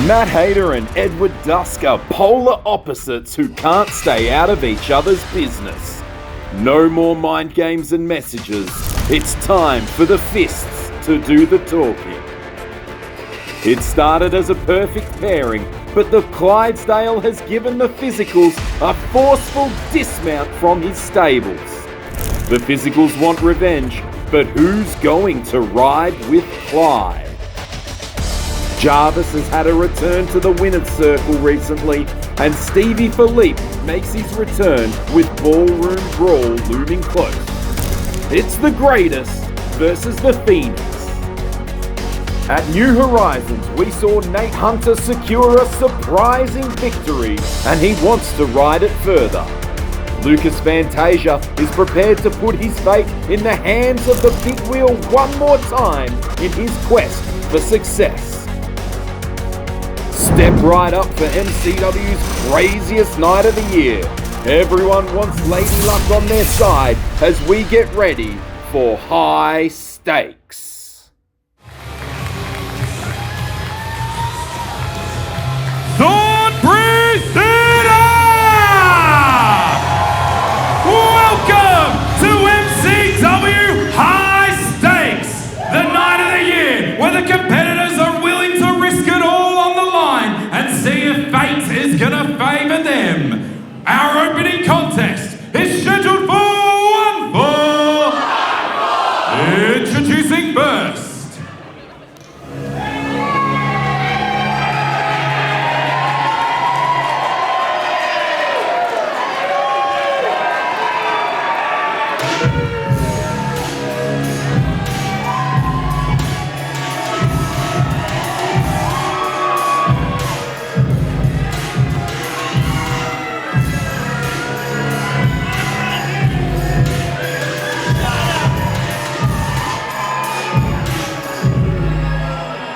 Matt Hayter and Edward Dusk are polar opposites who can't stay out of each other's business. No more mind games and messages. It's time for the fists to do the talking. It started as a perfect pairing, but the Clydesdale has given the physicals a forceful dismount from his stables. The physicals want revenge, but who's going to ride with Clyde? Jarvis has had a return to the winner's circle recently, and Stevie Filip makes his return with Ballroom Brawl looming close. It's the greatest versus the Phoenix. At New Horizons, we saw Nate Hunter secure a surprising victory, and he wants to ride it further. Lucas Fantasia is prepared to put his fate in the hands of the big wheel one more time in his quest for success. Step right up for MCW's craziest night of the year. Everyone wants Lady Luck on their side as we get ready for high stakes. Thorpe Theatre! Welcome to MCW High Stakes, the night of the year where the competitors are willing to risk it all on the line and see if fate is gonna favour them. Our opening contest is scheduled for 1-4. Introducing first.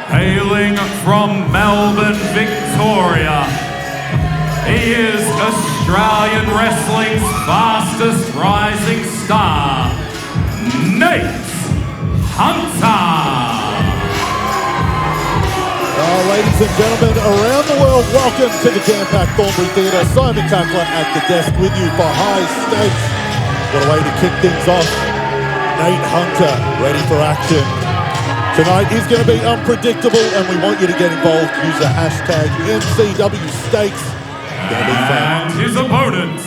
Hailing from Melbourne, Victoria, he is Australian wrestling's fastest rising star, Nate Hunter. Ladies and gentlemen, around the world, welcome to the jam-packed Thorpe Theatre. Simon Tackler at the desk with you for High Stakes. What a way to kick things off. Nate Hunter, ready for action. Tonight is going to be unpredictable, and we want you to get involved. Use the hashtag MCW Stakes. It's going to be fun. And his opponents.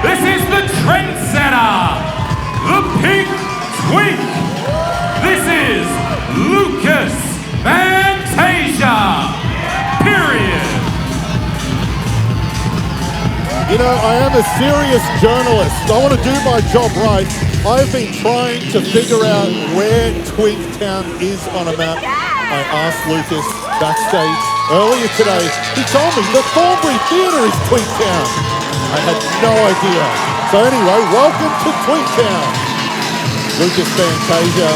This is the trendsetter, the pink twink. This is Lucas Fantasia, period. You know, I am a serious journalist. I want to do my job right. I've been trying to figure out where Twinktown is on a map. I asked Lucas backstage earlier today. He told me the Thorpe Theatre is Twinktown. I had no idea. So anyway, welcome to Twinktown. Lucas Fantasia,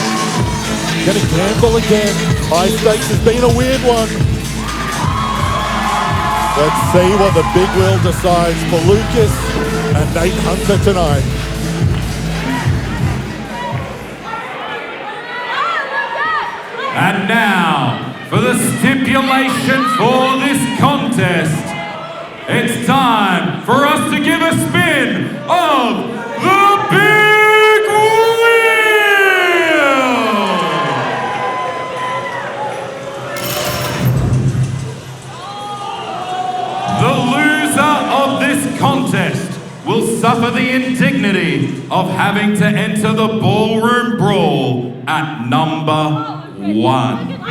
gonna gamble again. High stakes has been a weird one. Let's see what the big wheel decides for Lucas and Nate Hunter tonight. And now, for the stipulation for this contest, it's time for us to give a spin of the big wheel! The loser of this contest will suffer the indignity of having to enter the Ballroom Brawl at number 1.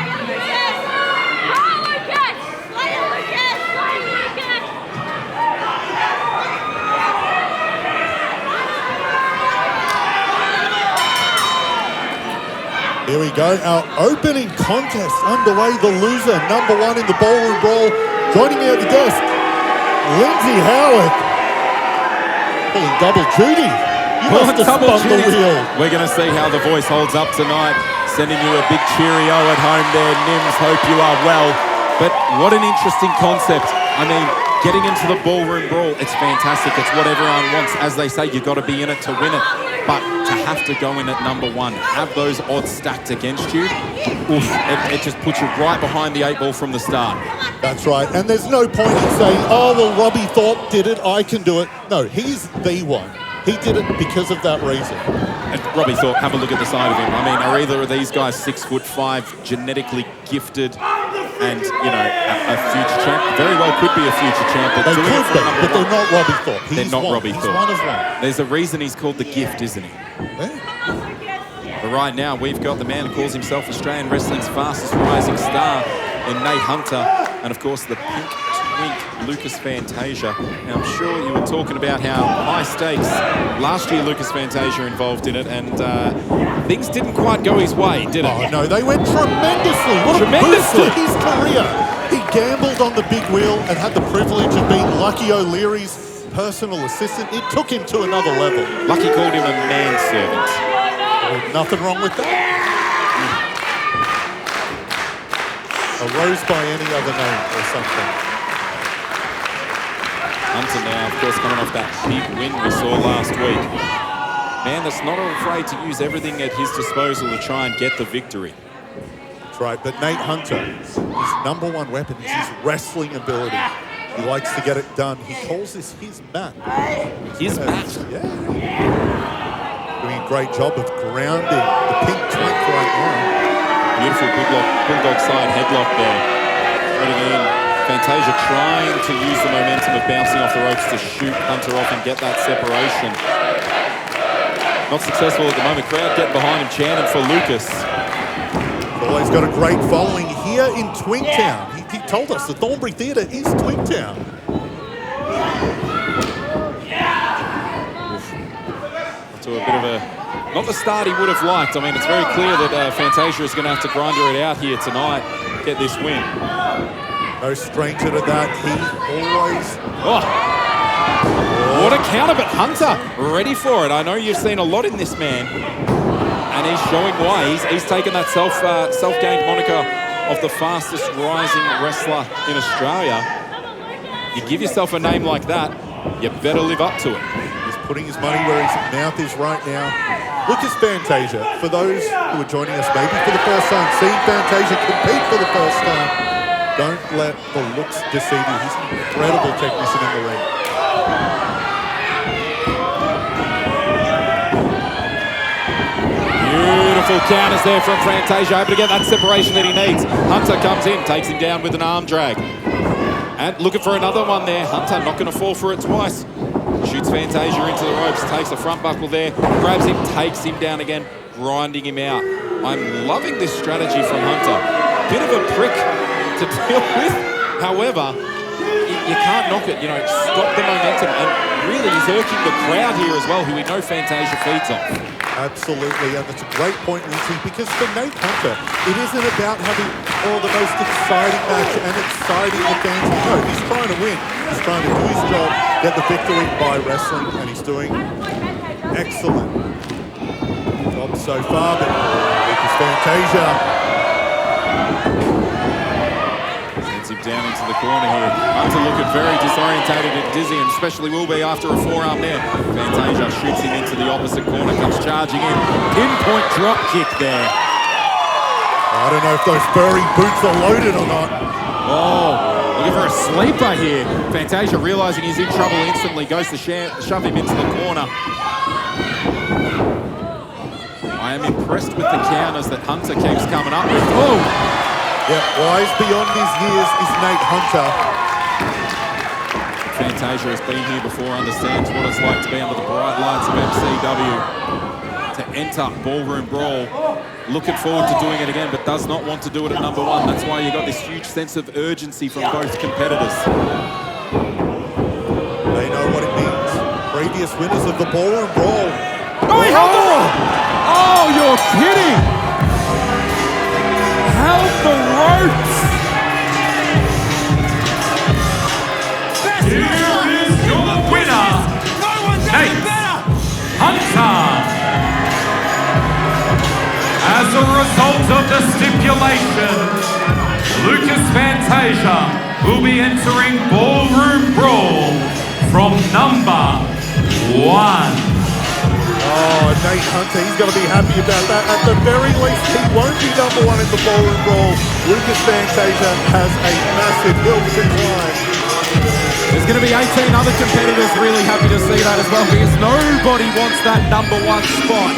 Here we go, our opening contest underway. The loser, #1 in the Ballroom Brawl. Joining me at the desk, Lindsay Howarth. Pulling double duty. You must have spun the wheel. We're going to see how the voice holds up tonight. Sending you a big cheerio at home there, Nims. Hope you are well. But what an interesting concept. I mean, getting into the Ballroom Brawl, it's fantastic. It's what everyone wants. As they say, you've got to be in it to win it. But to have to go in at #1, have those odds stacked against you, oof, it just puts you right behind the 8 ball from the start. That's right. And there's no point in saying, oh, well, Robbie Thorpe did it, I can do it. No, he's the one. He did it because of that reason. And Robbie Thorpe, have a look at the side of him. I mean, are either of these guys 6'5", genetically gifted, and, you know, a future champ? Very well could be a future champ. But they could be, but they're not Robbie Thorpe. They're not Robbie Thorpe. He's one of one. There's a reason he's called the Gift, isn't he? Yeah. But right now, we've got the man who calls himself Australian wrestling's fastest rising star in Nate Hunter, and of course the pink twink Lucas Fantasia. Now, I'm sure you were talking about how high stakes last year Lucas Fantasia involved in it, and things didn't quite go his way, did it? Oh no, they went tremendously. What a boost to his career. He gambled on the big wheel and had the privilege of being Lucky O'Leary's personal assistant. It took him to another level. Lucky called him a manservant. Well, nothing wrong with that. A rose by any other name or something. Hunter now, of course, coming off that big win we saw last week. Man that's not afraid to use everything at his disposal to try and get the victory. That's right, but Nate Hunter, his #1 weapon is his wrestling ability. He likes to get it done. He calls this his mat. His mat? Yeah. Doing a great job of grounding the pink twink right now. Beautiful bulldog side headlock there. Putting in Fantasia trying to use the momentum of bouncing off the ropes to shoot Hunter off and get that separation. Not successful at the moment. Crowd getting behind him, chanting for Lucas. Well, he's got a great following here in Twinktown. He told us the Thornbury Theatre is Twinktown. To a bit of a, not the start he would have liked. I mean, it's very clear that Fantasia is going to have to grinder it out here tonight, get this win. No stranger to that. He always... What a counter, but Hunter ready for it. I know you've seen a lot in this man, and he's showing why. He's taken that self-gained moniker of the fastest rising wrestler in Australia. You give yourself a name like that, you better live up to it. Putting his money where his mouth is right now. Lucas Fantasia, for those who are joining us maybe for the first time, seeing Fantasia compete for the first time, don't let the looks deceive you. He's an incredible technician in the ring. Beautiful counters there from Fantasia, able to get that separation that he needs. Hunter comes in, takes him down with an arm drag. And looking for another one there. Hunter not going to fall for it twice. Shoots Fantasia into the ropes, takes a front buckle there, grabs him, takes him down again, grinding him out. I'm loving this strategy from Hunter. Bit of a prick to deal with. However, you can't knock it, you know, stop the momentum. And really, he's irking the crowd here as well, who we know Fantasia feeds off. Absolutely, and that's a great point, Lindsay, because for Nate Hunter, it isn't about having the most exciting match and exciting the fans. No, he's trying to win. He's trying to do his job, get the victory by wrestling, and he's doing excellent job so far. But Lucas Fantasia sends him down into the corner here. Hunter looking very disorientated and dizzy, and especially will be after a forearm there. Fantasia shoots him into the opposite corner, comes charging in. Pinpoint drop kick there. I don't know if those furry boots are loaded or not. Oh, looking for a sleeper here. Fantasia realizing he's in trouble instantly, goes to shove him into the corner. I am impressed with the counters that Hunter keeps coming up with. Oh! Yeah, wise beyond his years is Nate Hunter. Fantasia has been here before, understands what it's like to be under the bright lights of MCW. To enter Ballroom Brawl. Looking forward to doing it again, but does not want to do it at #1. That's why you got this huge sense of urgency from both competitors. They know what it means. Previous winners of the Ballroom Brawl. Oh, he held on! Oh, you're kidding! held the ropes. Here is your winner, Nate Hunter. As a result of the stipulation, Lucas Fantasia will be entering Ballroom Brawl from number 1. Oh, Nate Hunter, he's going to be happy about that. At the very least, he won't be number 1 in the Ballroom Brawl. Lucas Fantasia has a massive hill to climb. There's going to be 18 other competitors really happy to see that as well, because nobody wants that number 1 spot.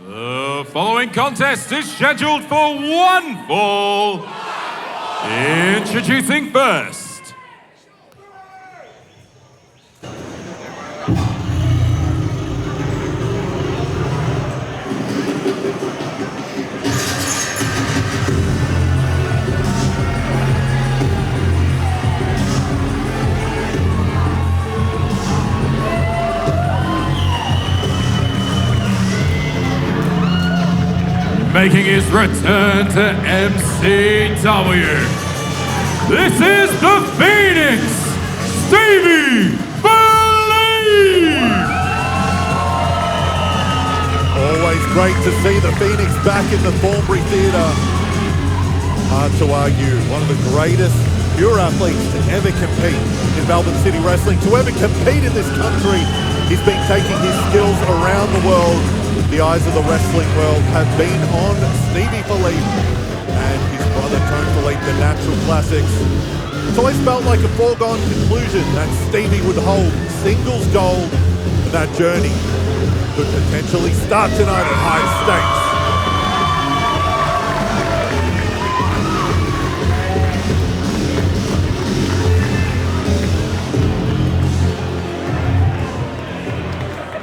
The following contest is scheduled for 1 fall. Introducing first. Making his return to MCW. This is the Phoenix, Stevie, Filip! Always great to see the Phoenix back in the Thorpe Theatre. Hard to argue, one of the greatest pure athletes to ever compete in Melbourne City Wrestling, to ever compete in this country. He's been taking his skills around the world. The eyes of the wrestling world have been on Stevie Filip and his brother Tone Filip, the Natural Classics. It's always felt like a foregone conclusion that Stevie would hold singles gold, and that journey could potentially start tonight at high stakes.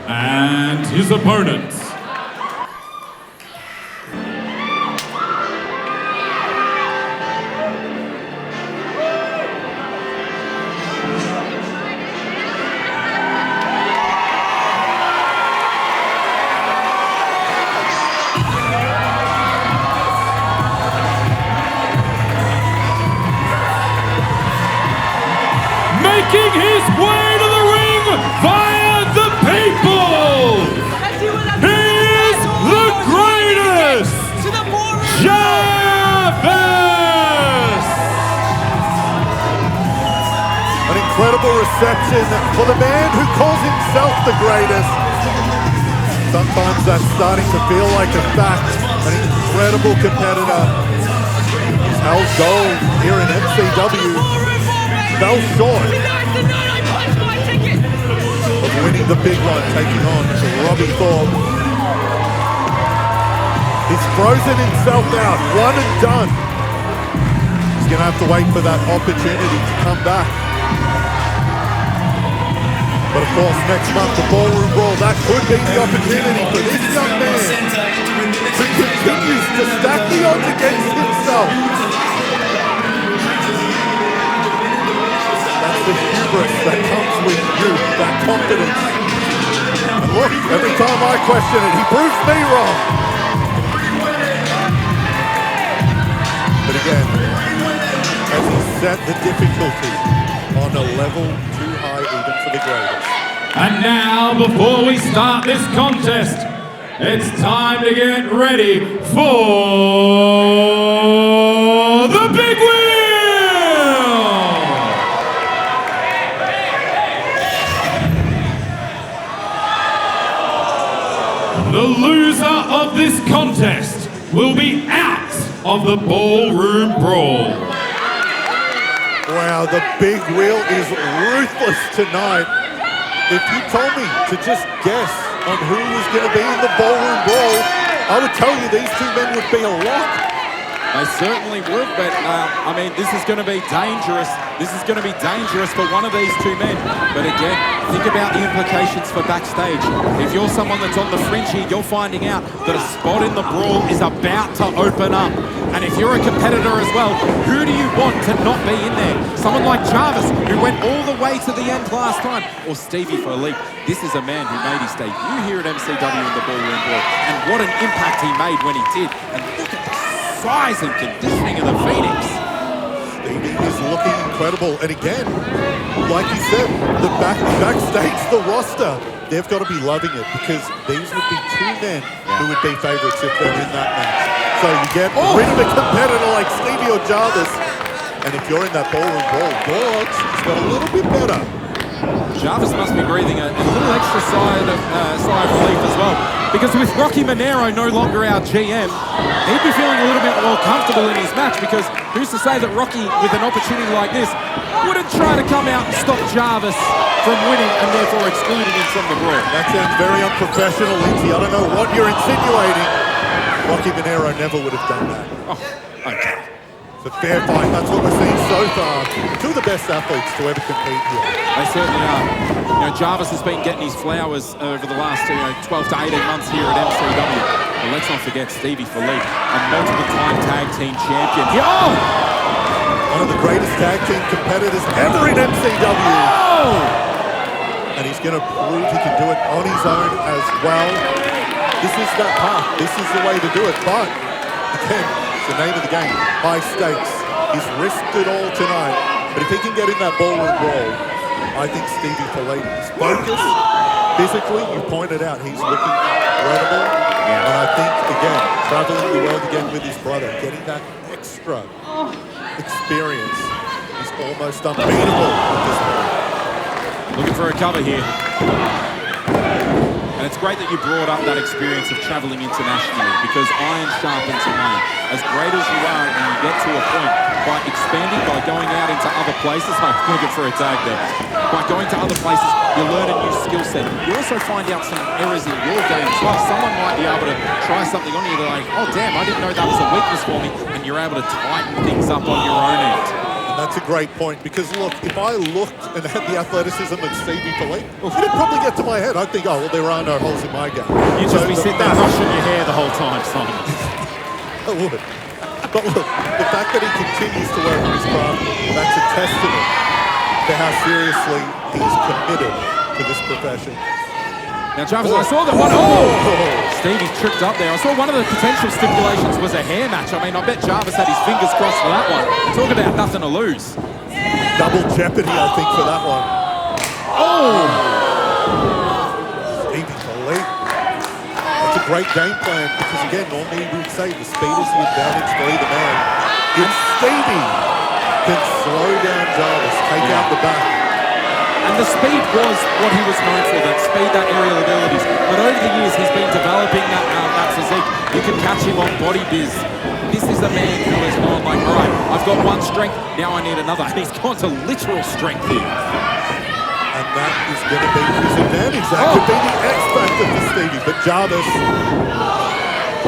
And his opponent, making his way to the ring via the people. He is the greatest, Jarvis. An incredible reception for the man who calls himself the greatest. Sometimes that's starting to feel like a fact. An incredible competitor. He's held gold here in MCW. Fell short of winning the big one, taking on Robbie Thorpe. He's frozen himself out, one and done. He's going to have to wait for that opportunity to come back. But of course, next month, the Ballroom Brawl, that could be the opportunity for this young man who continues to stack the odds against himself. The hubris that comes with youth, that confidence. And look, every time I question it, he proves me wrong. But again, as he set the difficulty on a level too high even for the greatest. And now, before we start this contest, it's time to get ready for the big wheel! The loser of this contest will be out of the Ballroom Brawl. Wow, the big wheel is ruthless tonight. If you told me to just guess on who was going to be in the Ballroom Brawl, I would tell you these two men would be a lock. They certainly would, but I mean, this is going to be dangerous. This is going to be dangerous for one of these two men. But again, think about the implications for backstage. If you're someone that's on the fringe here, you're finding out that a spot in the brawl is about to open up. And if you're a competitor as well, who do you want to not be in there? Someone like Jarvis, who went all the way to the end last time, or Stevie Filip. This is a man who made his debut here at MCW in the Ballroom Brawl. And what an impact he made when he did. And look at the size and conditioning of the Phoenix. Stevie is looking incredible. And again, like you said, the backstage, the roster, they've got to be loving it because these would be two men who would be favourites if they're in that match. So you get rid of a competitor like Stevie or Jarvis, and if you're in that Ballroom Brawl, it's got a little bit better. Jarvis must be breathing a little extra sigh of relief as well, because with Rocky Monero no longer our GM, he'd be feeling a little bit more comfortable in his match, because who's to say that Rocky, with an opportunity like this, wouldn't try to come out and stop Jarvis from winning and therefore excluding him from the brawl. That sounds very unprofessional, Lindsay. I don't know what you're insinuating. Rocky Monero never would have done that. Oh, okay. It's a fair fight. That's what we're seeing so far. Two of the best athletes to ever compete here. They certainly are. You know, Jarvis has been getting his flowers over the last 12 to 18 months here at MCW. But let's not forget Stevie Filip, a multiple-time tag team champion. Oh! One of the greatest tag team competitors ever in MCW. Oh! And he's going to prove he can do it on his own as well. This is that path. This is the way to do it. But, again, it's the name of the game. High stakes. He's risked it all tonight. But if he can get in that Ballroom Brawl, I think Stevie Filip is focused. Physically, you pointed out, he's looking incredible. Yeah. And I think, again, traveling the world again with his brother, getting that extra experience is almost unbeatable at this point. Looking for a cover here. And it's great that you brought up that experience of traveling internationally, because iron sharpens iron. As great as you are, and you get to a point, by expanding, by going out into other places, I'm looking for a tag there. By going to other places, you learn a new skill set. You also find out some errors in your game as well. Someone might be able to try something on you, they're like, oh damn, I didn't know that was a weakness for me, and you're able to tighten things up on your own end. That's a great point, because look, if I looked and had the athleticism of Stevie Filip, it'd probably get to my head. I'd think, oh, well, there are no holes in my game. You'd just be sitting there brushing your hair the whole time, Simon. I would. But look, the fact that he continues to work on his craft, that's a testament to how seriously he's committed to this profession. Now, Jarvis, I saw that one. Oh! Stevie tripped up there. I saw one of the potential stipulations was a hair match. I mean, I bet Jarvis had his fingers crossed for that one. Talk about nothing to lose. Double jeopardy, I think, for that one. Oh! Stevie Filip. That's a great game plan, because again, normally we would say the speed is the advantage for either man. If Stevie can slow down Jarvis, take out the back. And the speed was what he was known for, that speed, that aerial abilities. But over the years, he's been developing that physique. You can catch him on body biz. This is a man who has gone like, all right, I've got one strength, now I need another. And he's gone to literal strength here. And that is going to be his advantage. That could be the X factor for Stevie. But Jarvis,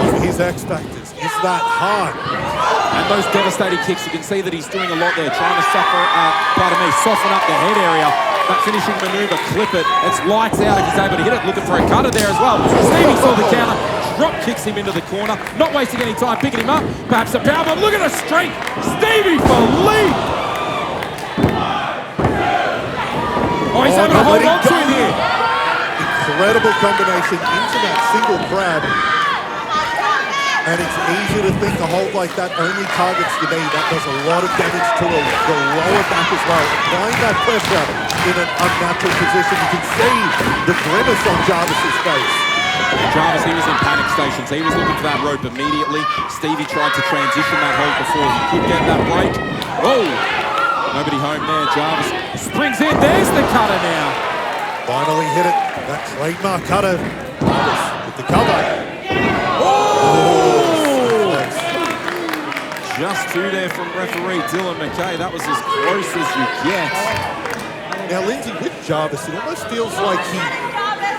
one of his X factors is that hard. And those devastating kicks, you can see that he's doing a lot there, trying to soften up the head area. That finishing maneuver, clip it. It's lights out if he's able to hit it. Looking for a cutter there as well. Stevie saw the counter, drop kicks him into the corner. Not wasting any time picking him up. Perhaps a power, but look at the strength. Stevie Filip. Oh, he's able to hold on to him here. Incredible combination into that single grab. And it's easy to think a hold like that only targets the knee. That does a lot of damage to the lower back as well. Applying that pressure in an unnatural position. You can see the grimace on Jarvis's face. Jarvis, he was in panic stations. He was looking for that rope immediately. Stevie tried to transition that hold before he could get that break. Whoa! Nobody home there. Jarvis springs in. There's the cutter now. Finally hit it. That trademark cutter. Jarvis with the cover. just two there from referee Dylan McKay. That was as close as you get. Now, Lindsay, with Jarvis, it almost feels like he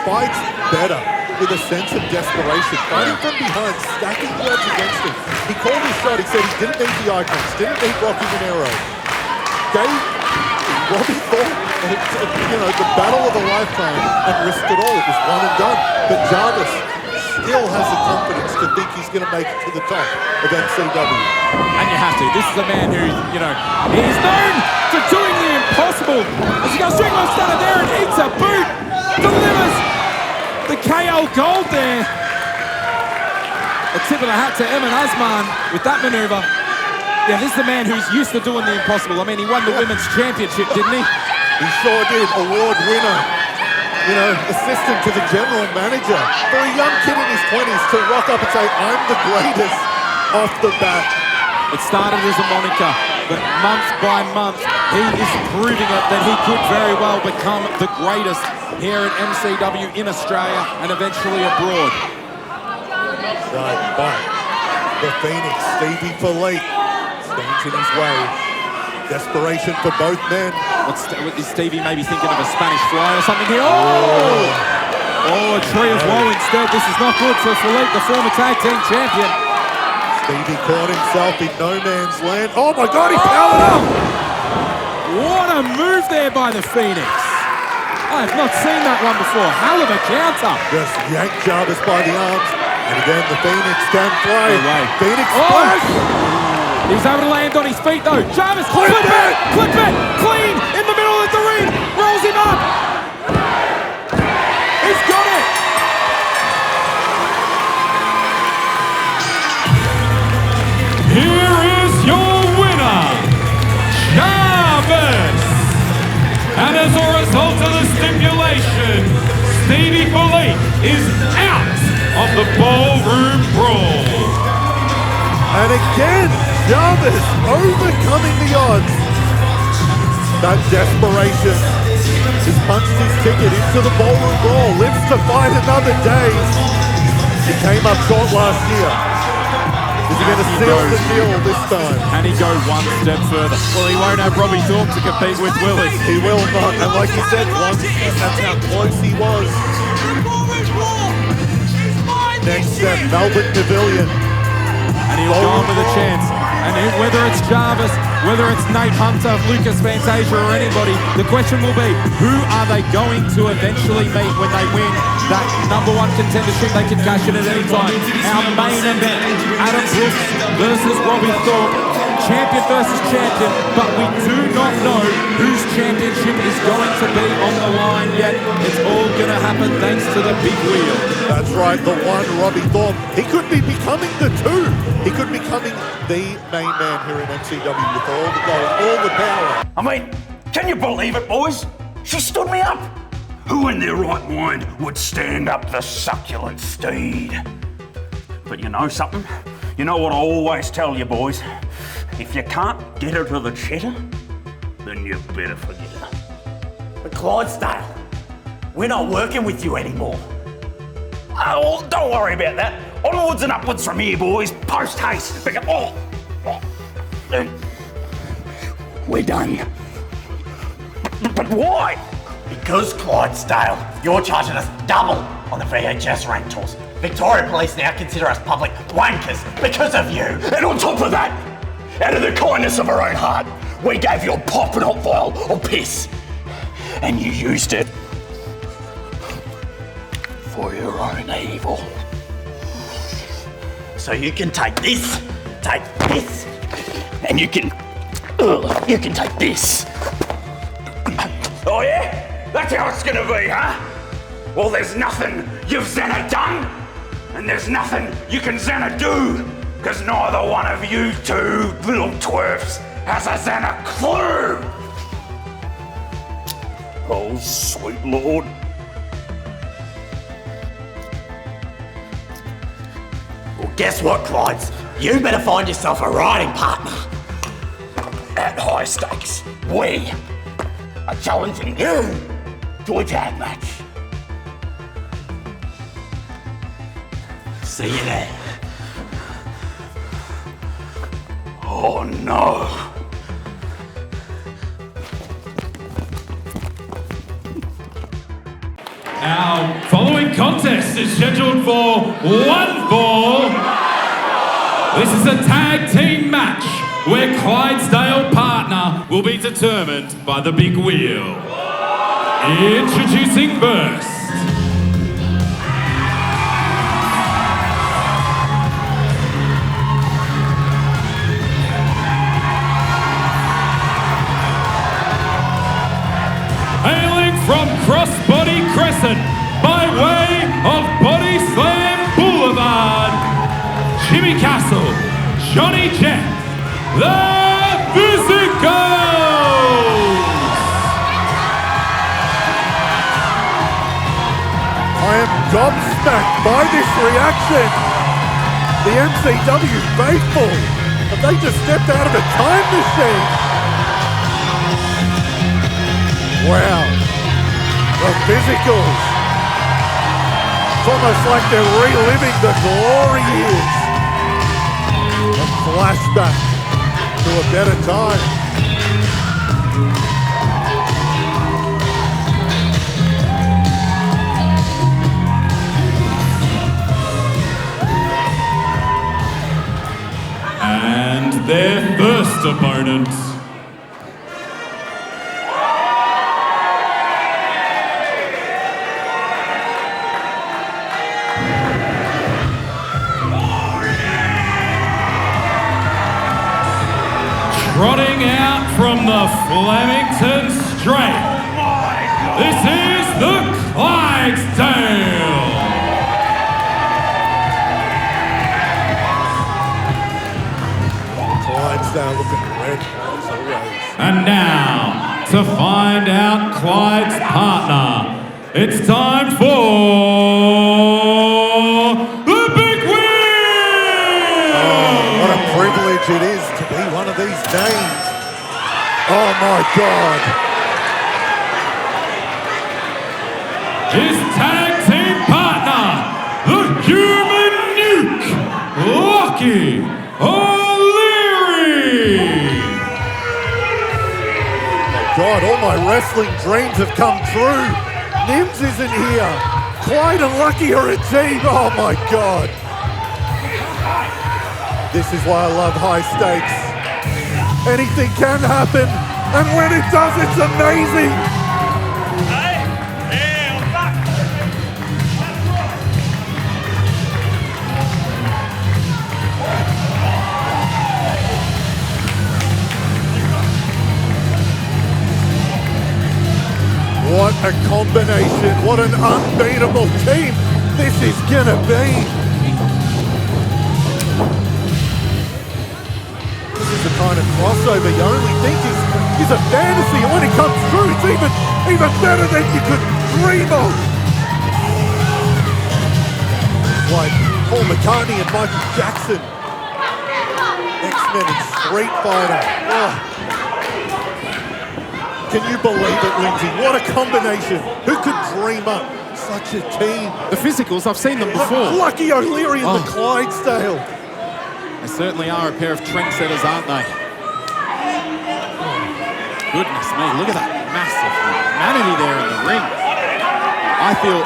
fights better with a sense of desperation, fighting from behind, stacking the odds against him. He called his shot. He said he didn't need the icons, didn't need Rocky Monero. Gave Robbie Thorpe, the battle of a lifetime and risked it all. It was one and done. But Jarvis still has the confidence to think he's going to make it to the top of MCW. And you have to. This is a man who, he's known for doing the impossible. As he goes string one started there and eats a boot. Delivers the KO gold there. A tip of the hat to Emin Azman with that maneuver. Yeah, this is the man who's used to doing the impossible. I mean, he won the women's championship, didn't he? He sure did. Award winner. Assistant to the general manager. For a young kid in his 20s to rock up and say, I'm the greatest off the bat. It started as a moniker, but month by month, he is proving it that he could very well become the greatest here at MCW in Australia and eventually abroad. Right, but the Phoenix, Stevie Filip, stands in his way. Desperation for both men. Is Stevie maybe thinking of a Spanish fly or something here? Oh, a tree of woe instead. This is not good for Filip, the former tag team champion. Stevie caught himself in no man's land. Oh my God, he powered up! What a move there by the Phoenix. I have not seen that one before. Hell of a counter. Just yanked Jarvis by the arms. And again, the Phoenix can play. Phoenix splash! He's able to land on his feet though. Jarvis, clip it! Clean in the middle of the ring. Rolls him up. He's got it. Here is your winner, Jarvis. And as a result of the stipulation, Stevie Filip is out of the Ballroom Brawl. And again, Jarvis overcoming the odds. That desperation has punched his ticket into the Ballroom Brawl, lives to fight another day. He came up short last year. Is he going to seal the deal this time? Can he go one step further? Well, he won't have Robbie Thorpe to compete with, will he? He will not. And like you said, once, that's how close he was. Next step, Melbourne Pavilion. And he'll go on with a chance. And whether it's Jarvis, whether it's Nate Hunter, Lucas Fantasia or anybody, the question will be, who are they going to eventually meet when they win that #1 contendership? They can cash it at any time. Our main event, Adam Brooks versus Robbie Thorpe. Champion versus champion, but we do not know whose championship is going to be on the line yet. It's all going to happen thanks to the big wheel. That's right, the one, Robbie Thorpe. He could be becoming the two. He could be becoming the main man here in MCW with all the gold, all the power. I mean, can you believe it, boys? She stood me up. Who in their right mind would stand up the succulent steed? But you know something? You know what I always tell you, boys? If you can't get her to the cheddar, then you better forget her. But Clydesdale, we're not working with you anymore. Oh, don't worry about that. Onwards and upwards from here, boys. Post haste. We're done. But why? Because, Clydesdale, you're charging us double on the VHS rentals. Victoria Police now consider us public wankers because of you. And on top of that, out of the kindness of her own heart, we gave you a popping hot vial of piss. And you used it for your own evil. So you can take this, and you can take this. Oh yeah? That's how it's gonna be, huh? Well, there's nothing you've Xana done, and there's nothing you can Xana do, because neither one of you two little twerps has a Xana clue. Oh, sweet Lord. well, guess what, Clydes? You better find yourself a riding partner. At high stakes, we are challenging you to a tag match. See you there. Oh no! Our following contest is scheduled for one fall. This is a tag team match where Clydesdale partner will be determined by the big wheel. Introducing first. Hailing from Crossbody Crescent by way of Body Slam Boulevard, Jimmy Castle, Johnny Jet, the Physicals! I am gobsmacked by this reaction. The MCW faithful. Have they just stepped out of a time machine? Wow. The Physicals. It's almost like they're reliving the glory years. A flashback to a better time. And their first opponent. Trotting out from the Flemington Straight. This is the Clydesdale. Clydesdale looking red as always. And now, to find out Clyde's partner, it's time for the Big Wheel! Oh, what a privilege it is to be one of these names. Oh my God. His tag team partner, the Human Nuke, Lockie O'Leary! Oh God, all my wrestling dreams have come true. Nims isn't here. Clyde and Lucky are a team. Oh my God. This is why I love high stakes. Anything can happen, and when it does, it's amazing. What a combination, what an unbeatable team this is gonna be. This is the kind of crossover you only think is a fantasy, and when it comes through, it's even better than you could dream of. Like Paul McCartney and Michael Jackson. X-Men and Street Fighter. Oh. Can you believe it, Lindsay? What a combination. Who could dream up such a team? The Physicals, I've seen them before. Lucky O'Leary and the Clydesdale. They certainly are a pair of trendsetters, aren't they? Goodness me, look at that massive humanity there in the ring. I feel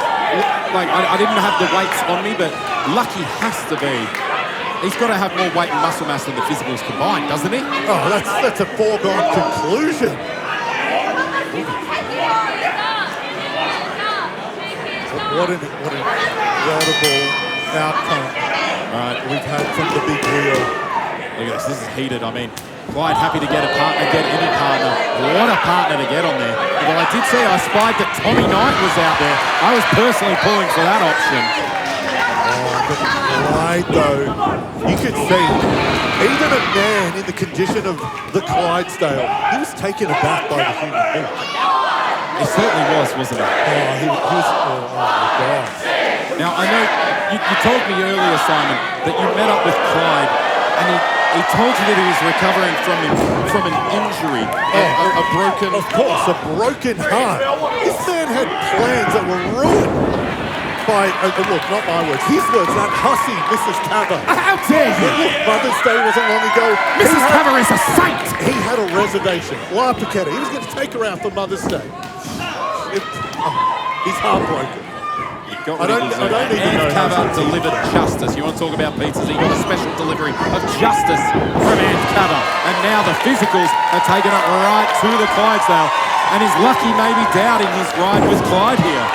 like I didn't have the weights on me, but Lucky has to be. He's got to have more weight and muscle mass than the Physicals combined, doesn't he? Oh, that's a foregone conclusion. What an incredible outcome we've had from the Big Wheel. Look at this is heated. I mean, Clyde happy to get a partner, get any partner. What a partner to get on there. Well, I did see, I spied that Tommy Knight was out there. I was personally pulling for that option. Oh, but Clyde, though, you could see, even a man in the condition of the Clydesdale, he was taken aback by the Human Nuke. He certainly was, wasn't he? Oh, oh my God. Now, I know you told me earlier, Simon, that you met up with Clyde and he told you that he was recovering from an injury, a broken... Of course, a broken heart. This man had plans that were ruined. by, look, not my words, his words, that hussy, Mrs. Cava. How dare you! Look, Mother's Day wasn't long ago. Mrs. Cava is a saint! He had a reservation. La Piquetta. He was going to take her out for Mother's Day. He's heartbroken. I don't even know. Cava delivered justice. You want to talk about pizzas? He got a special delivery of justice from Ant Cava. And now the physicals are taking it right to the Clydesdale. And is Lucky maybe doubting his ride with Clyde here?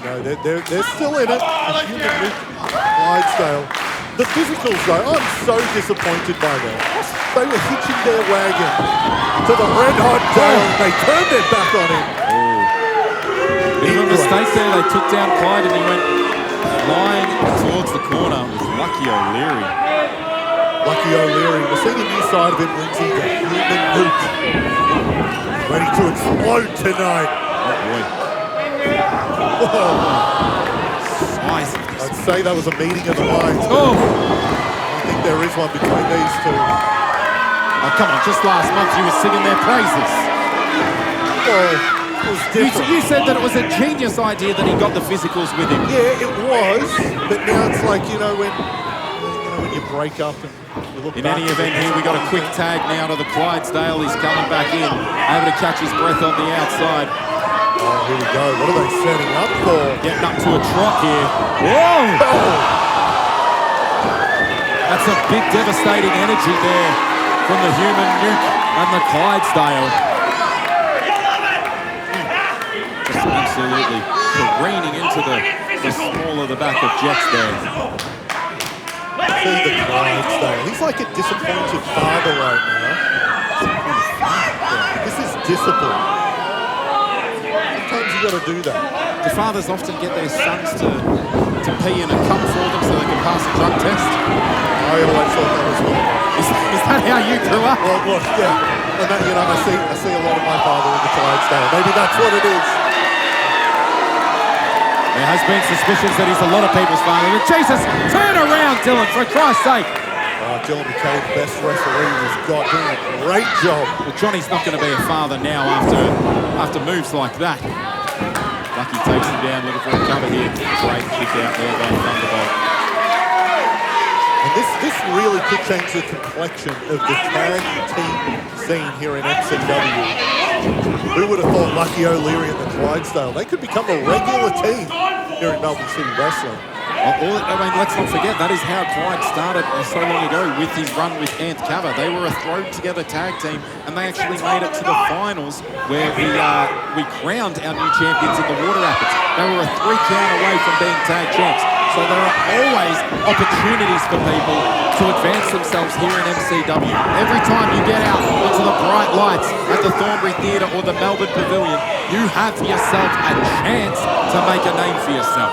No, they're still in it. Clydesdale. The physicals, though, I'm so disappointed by them. They were hitching their wagon to the red-hot Dale. They turned their back on him. Bit of a mistake there. They took down Clyde and he went flying towards the corner with Lucky O'Leary. Lucky O'Leary. We're seeing a new side of him, Lindsay. The human hoop. Ready to explode tonight. Oh, boy. Size. I'd say that was a meeting of the minds. Oh! I think there is one between these two. Oh, come on. Just last month you were singing their praises. Oh. You said that it was a genius idea that he got the physicals with him. Yeah, it was, but now it's like, when you break up and you look in back. any event here, we got a quick tag now to the Clydesdale. He's coming back in, able to catch his breath on the outside. Oh, here we go. What are they setting up for? Getting up to a trot here. Whoa! Oh. That's a big devastating energy there from the human nuke and the Clydesdale. Absolutely careening into the small of the back of Jets there. See the Clydesdale. He's like a disappointed father right now. This is discipline. Sometimes you got to do that. Do fathers often get their sons to pee in a cup for them so they can pass a drug test? I always thought that was what. Is that how you grew up? Well, look, yeah. And that, I see a lot of my father in the Clydesdale. Maybe that's what it is. There has been suspicions that he's a lot of people's father. But Jesus, turn around, Dylan, for Christ's sake. Dylan McKay, the best referee we've got, doing a great job. Well, Johnny's not going to be a father now after moves like that. Lucky takes him down, looking for a cover here. Great kick out there by Thunderbolt. And this really could change the complexion of the tag team scene here in MCW. Who would have thought Lucky O'Leary and the Clydesdale? They could become a regular team here in Melbourne City Wrestling. Let's not forget, that is how Clyde started so long ago with his run with Ant Cava. They were a thrown-together tag team, and they actually made it to the finals where we crowned our new champions in the Water Rapids. They were a 3 count away from being tag champs. So there are always opportunities for people to advance themselves here in MCW. Every time you get out into the bright lights at the Thornbury Theatre or the Melbourne Pavilion, you have yourself a chance to make a name for yourself.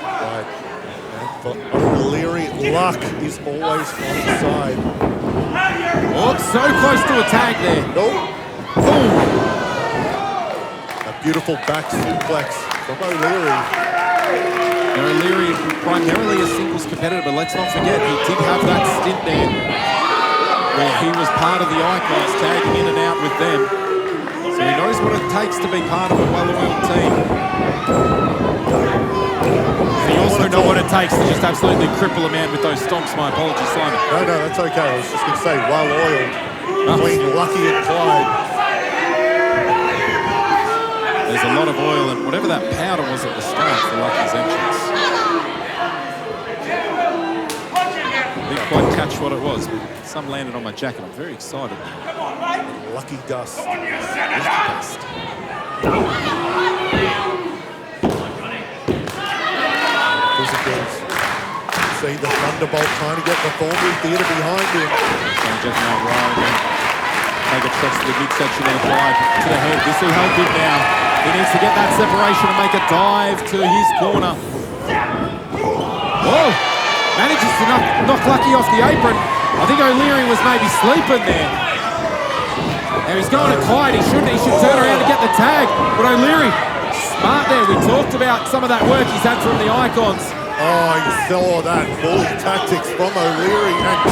Right. And for O'Leary, luck is always on his side. Oh, so close to a tag there. Nope. Boom. A beautiful back suplex from O'Leary. Now O'Leary, primarily a singles competitor, but let's not forget, he did have that stint there where he was part of the Icons, tagging in and out with them. So he knows what it takes to be part of a well-oiled team. And he also knows what it takes to just absolutely cripple a man with those stomps. My apologies, Simon. No, that's okay. I was just going to say, well-oiled between Lucky and Clyde. There's a lot of oil, and whatever that powder was at the start for Lucky's entrance. Didn't quite catch what it was, but some landed on my jacket. I'm very excited. Lucky Dust. Dust. Physicals. See the Thunderbolt trying to get the Thornbury Theatre behind him. Just now, right. Take a trust to the midsection of the drive to the head. This will help him now. He needs to get that separation and make a dive to his corner. Whoa! Manages to knock Lucky off the apron. I think O'Leary was maybe sleeping there. Now he's going to Clyde. He should turn around to get the tag. But O'Leary, smart there. We talked about some of that work he's had from the Icons. Oh, you saw that bully tactics from O'Leary and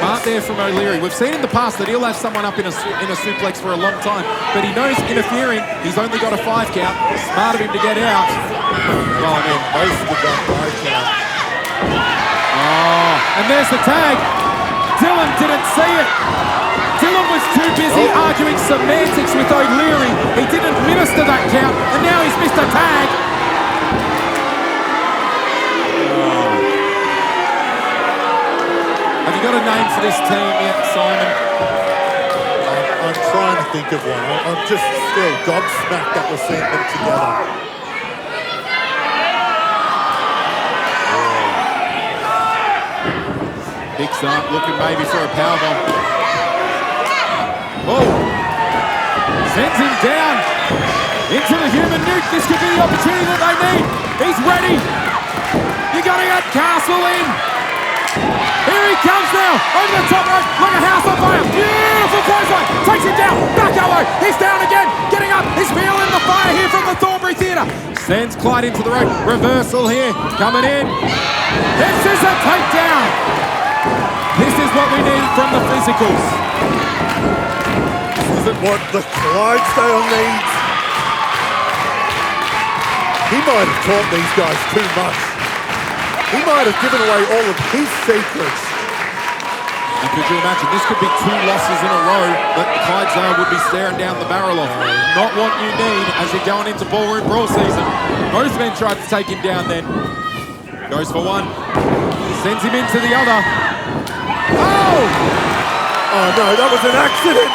Smart there from O'Leary. We've seen in the past that he'll have someone up in a suplex for a long time, but he knows interfering. He's only got a 5 count. Smart of him to get out. Well, I mean, Most of them 5 count. oh, and there's the tag. Dylan didn't see it. Dylan was too busy arguing semantics with O'Leary. He didn't minister that count, and now he's missed a tag. Have you got a name for this team yet, Simon? I'm trying to think of one. I'm just still gobsmacked that we're seeing them together. Big Sark looking maybe for a powerbomb. Oh! Sends him down into the human nuke. This could be the opportunity that they need. He's ready. You got to get Castle in. Here he comes now, over the top rope, like a house on fire. Beautiful clothesline, takes him down, back elbow, he's down again, getting up, he's feeling the fire here from the Thorpe Theatre. Sends Clyde into the rope, reversal here, coming in. This is a takedown. This is what we need from the physicals. This isn't what the Clydesdale needs. He might have taught these guys too much. He might have given away all of his secrets. And could you imagine, this could be 2 losses in a row that Clydesdale would be staring down the barrel of. Not what you need as you're going into Ballroom Brawl season. Both men tried to take him down then. Goes for one. Sends him into the other. Oh! Oh no, that was an accident.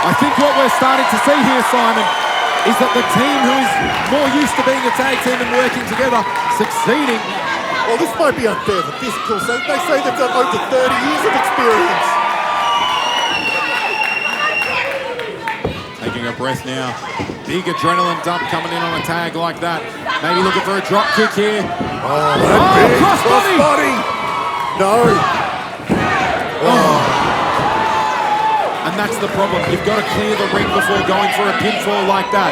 I think what we're starting to see here, Simon, is that the team who is more used to being a tag team and working together, succeeding. Well, this might be unfair. The physicals, they say they've got over 30 years of experience. Taking a breath now. Big adrenaline dump coming in on a tag like that. Maybe looking for a drop kick here. Oh, crossbody! No. Oh. And that's the problem. You've got to clear the ring before going for a pinfall like that.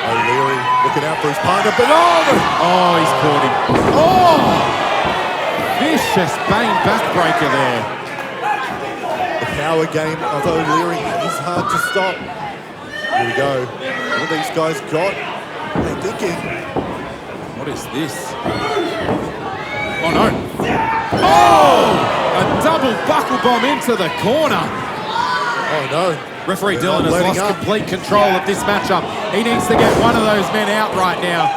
O'Leary looking out for his partner, but oh, he's caught him. Oh! Vicious Bane backbreaker there. the power game of O'Leary is hard to stop. Here we go. What have these guys got? They're thinking. What is this? Oh no! Oh! A double buckle bomb into the corner. Oh no. Referee Dylan has lost complete control of this matchup. He needs to get one of those men out right now.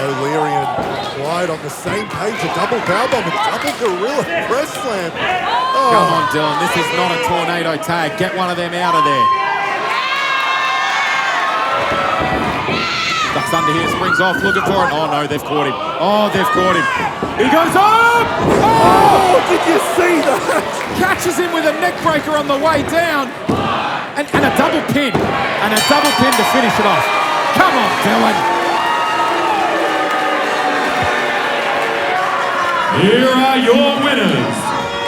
O'Leary and Clyde on the same page. A double powerbomb, a double gorilla press slam. Oh. Come on, Dylan. This is not a tornado tag. Get one of them out of there. Ducks under here, springs off, looking for it. Oh no, they've caught him. Oh, they've caught him. He goes up! Oh, did you see that? Catches him with a neck breaker on the way down. And a double pin. And a double pin to finish it off. Come on, Dylan. Here are your winners,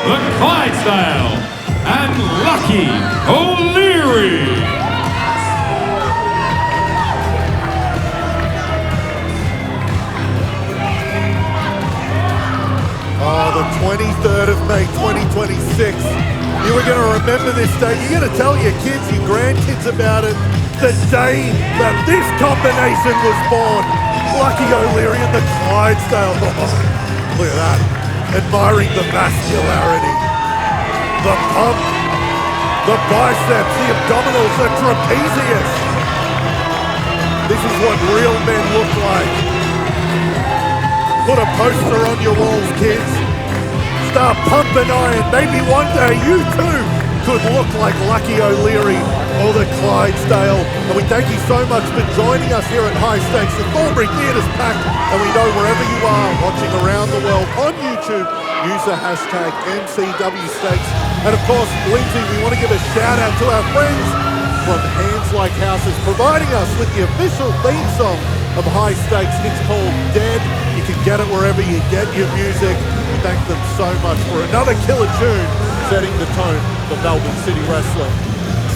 the Clydesdale and Lucky O'Leary. Oh, the 23rd of May, 2026. You were going to remember this day. You're going to tell your kids, your grandkids about it. The day that this combination was born. Lucky O'Leary and the Clydesdale. Oh, look at that. Admiring the masculinity. The pump. The biceps. The abdominals. The trapezius. This is what real men look like. Put a poster on your walls, kids. Start pumping iron. Maybe one day you too could look like Lucky O'Leary or the Clydesdale. And we thank you so much for joining us here at High Stakes. The Thorpe Theatre's packed, and we know wherever you are watching around the world on YouTube, use the hashtag MCW Stakes. And of course, Lindsay, we want to give a shout out to our friends from Hands Like Houses, providing us with the official theme song of High Stakes. It's called Dead. You can get it wherever you get your music. We thank them so much for another killer tune, setting the tone for Melbourne City Wrestling.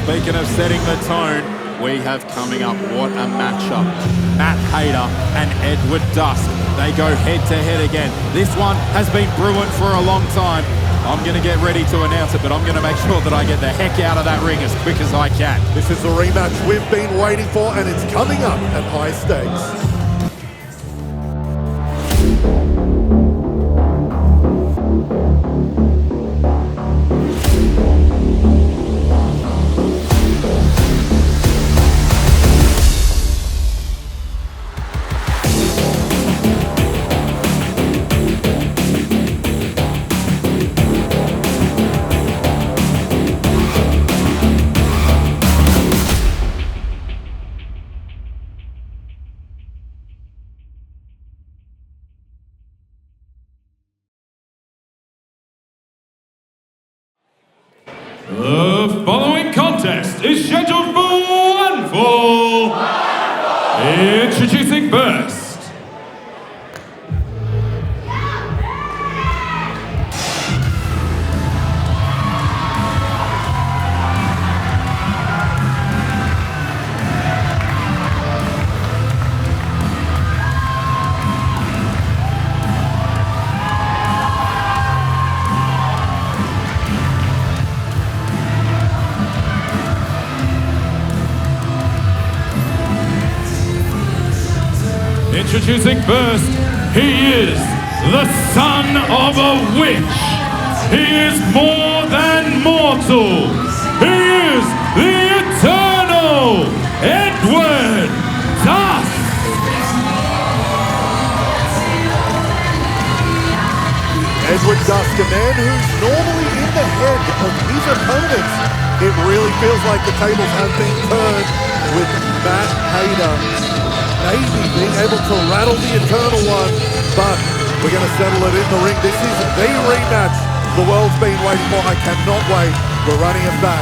Speaking of setting the tone, we have coming up, what a matchup. Matt Hayter and Edward Dusk. They go head to head again. This one has been brewing for a long time. I'm going to get ready to announce it, but I'm going to make sure that I get the heck out of that ring as quick as I can. This is the rematch we've been waiting for, and it's coming up at high stakes. The following contest is scheduled for one fall. Introducing first. Introducing first, he is the son of a witch. He is more than mortal. He is the eternal Edward Dusk. Edward Dusk, a man who's normally in the head of his opponents. It really feels like the tables have been turned with Matt Hayter maybe being able to rattle the Eternal One, but we're going to settle it in the ring. This is the rematch the world's been waiting for. I cannot wait. We're running it back.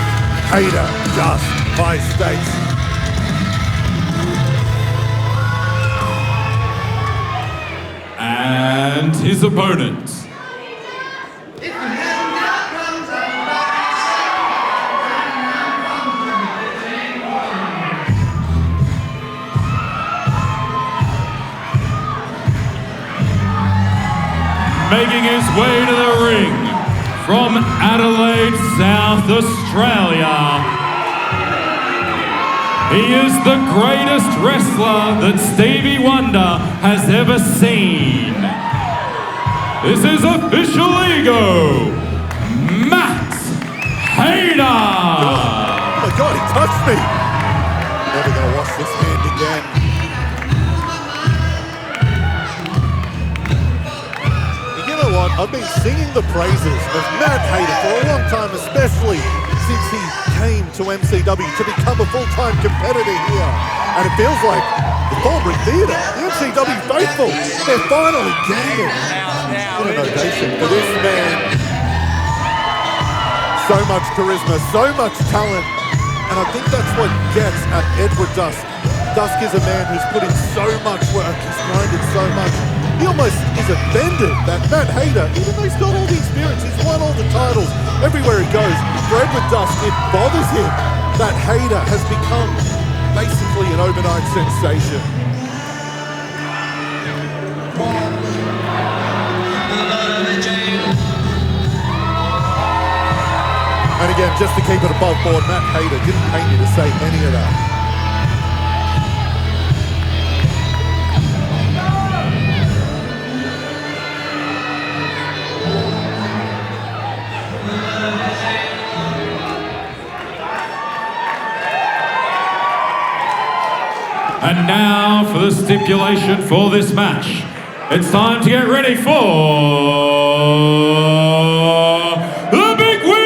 Hayter, Dusk, high stakes. And his opponent. Making his way to the ring from Adelaide, South Australia. He is the greatest wrestler that Stevie Wonder has ever seen. This is official ego, Matt Hayter. Oh my God, he touched me. Never gonna wash this hand again. I've been singing the praises of Matt Hayter for a long time, especially since he came to MCW to become a full-time competitor here. And it feels like the Thorpe Theatre, the MCW faithful, they're finally getting it. What an ovation for this man. So much charisma, so much talent. And I think that's what gets at Edward Dusk. Dusk is a man who's put in so much work, he's grinded so much. He almost is offended that Matt Hayter, even though he's got all the experience, he's won all the titles everywhere he goes. For Edward Dusk, it bothers him that Hayter has become basically an overnight sensation. And again, just to keep it above board, Matt Hayter didn't pay me to say any of that. And now for the stipulation for this match. It's time to get ready for the Big Wheel!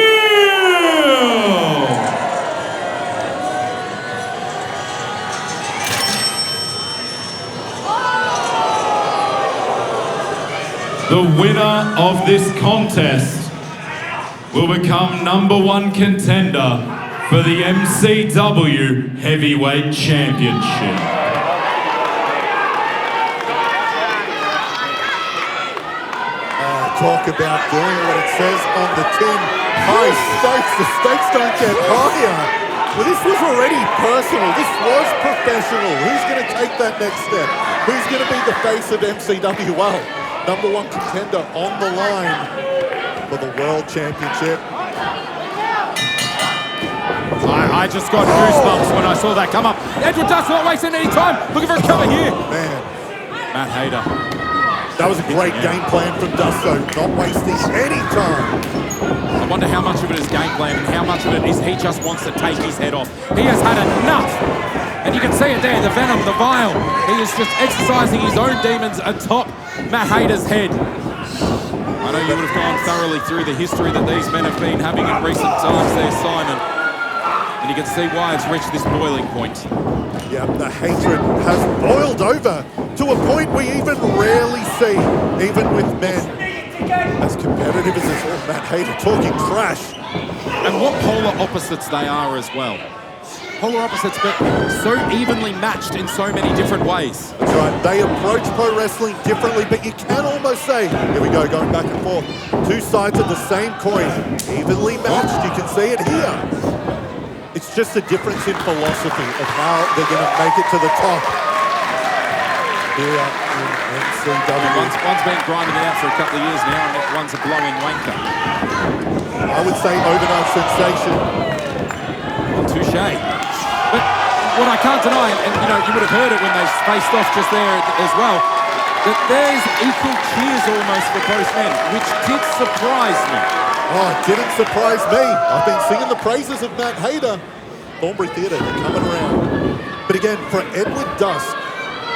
The winner of this contest will become #1 contender for the MCW Heavyweight Championship. Talk about doing what it says on the tin. High stakes, the stakes don't get higher. Well, this was already personal. This was professional. Who's going to take that next step? Who's going to be the face of MCW? Well, #1 contender on the line. for the World Championship. I just got goosebumps when I saw that come up. Edward Dusk not wasting any time. Looking for a cover here. Man, Matt Hayter. that was a great game plan from Dusk, though. Not wasting any time. I wonder how much of it is game plan and how much of it is he just wants to take his head off. He has had enough. And you can see it there, the venom, the bile. He is just exercising his own demons atop Matt Hayter's head. I know you would have gone thoroughly through the history that these men have been having in recent times there, Simon. And you can see why it's reached this boiling point. Yeah, the hatred has boiled over to a point we even rarely see, even with men as competitive as this. Oh, Matt Hayter talking trash. And what polar opposites they are as well. Polar opposites, but so evenly matched in so many different ways. That's right, they approach pro wrestling differently, but you can almost say, here we go, going back and forth, two sides of the same coin, evenly matched, you can see it here. It's just a difference in philosophy of how they're going to make it to the top here in MCW. One's been grinding it out for a couple of years now, and one's a blowing wanker. I would say overnight sensation. To Shay. But what I can't deny, and you know, you would have heard it when they faced off just there as well, that there's equal cheers almost for both men, which did surprise me. Oh, it didn't surprise me. I've been singing the praises of Matt Hayter. Thornbury Theatre, they're coming around. But again, for Edward Dusk,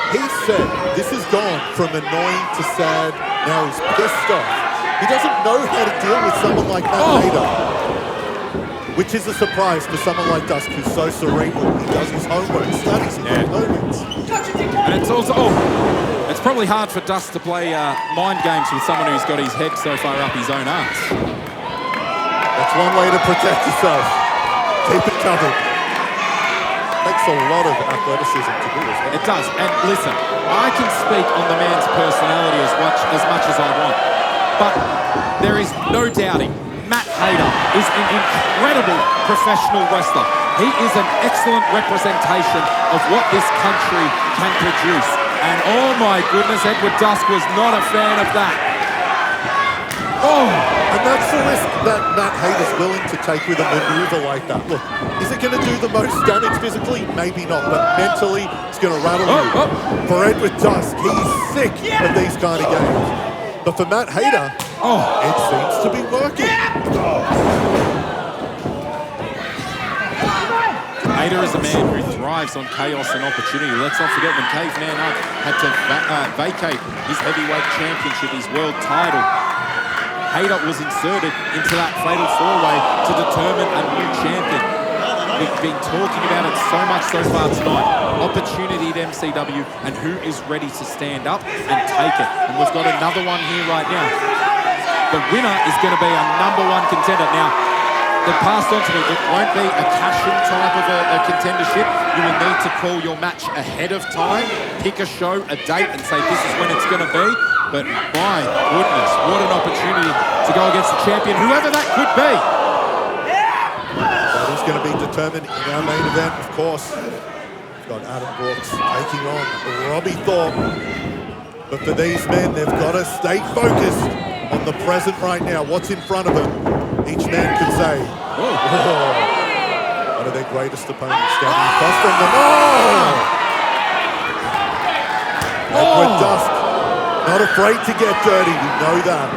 he said this has gone from annoying to sad. Now he's pissed off. He doesn't know how to deal with someone like Matt Hayter, which is a surprise for someone like Dusk, who's so cerebral. He does his homework, studies his opponents. And it's also, it's probably hard for Dusk to play mind games with someone who's got his head so far up his own arse. That's one way to protect yourself. Keep it covered. Takes a lot of athleticism to do this. It does. And listen, I can speak on the man's personality as much as I want. But there is no doubting Matt Hayter is an incredible professional wrestler. He is an excellent representation of what this country can produce. And oh my goodness, Edward Dusk was not a fan of that. Oh! And that's the risk that Matt Hayter's willing to take with a maneuver like that. Look, is it going to do the most damage physically? Maybe not, but mentally, it's going to rattle you. For Edward Dusk, he's sick of these kind of games. But for Matt Hayter, it seems to be working. Hayter is a man who thrives on chaos and opportunity. Let's not forget when Caveman had to vacate his heavyweight championship, his world title. Hayter was inserted into that fatal four-way to determine a new champion. We've been talking about it so much so far tonight. Opportunity at MCW and who is ready to stand up and take it. And we've got another one here right now. The winner is going to be a #1 contender. Now, they passed on to me, it won't be a cash-in type of a contendership. You will need to call your match ahead of time, pick a show, a date, and say this is when it's going to be. But my goodness, what an opportunity to go against the champion, whoever that could be. That is going to be determined in our main event, of course. We've got Adam Brooks taking on Robbie Thorpe. But for these men, they've got to stay focused on the present right now. What's in front of them? Each man can say, one of their greatest opponents standing across from them. Edward Dusk, not afraid to get dirty, we know that.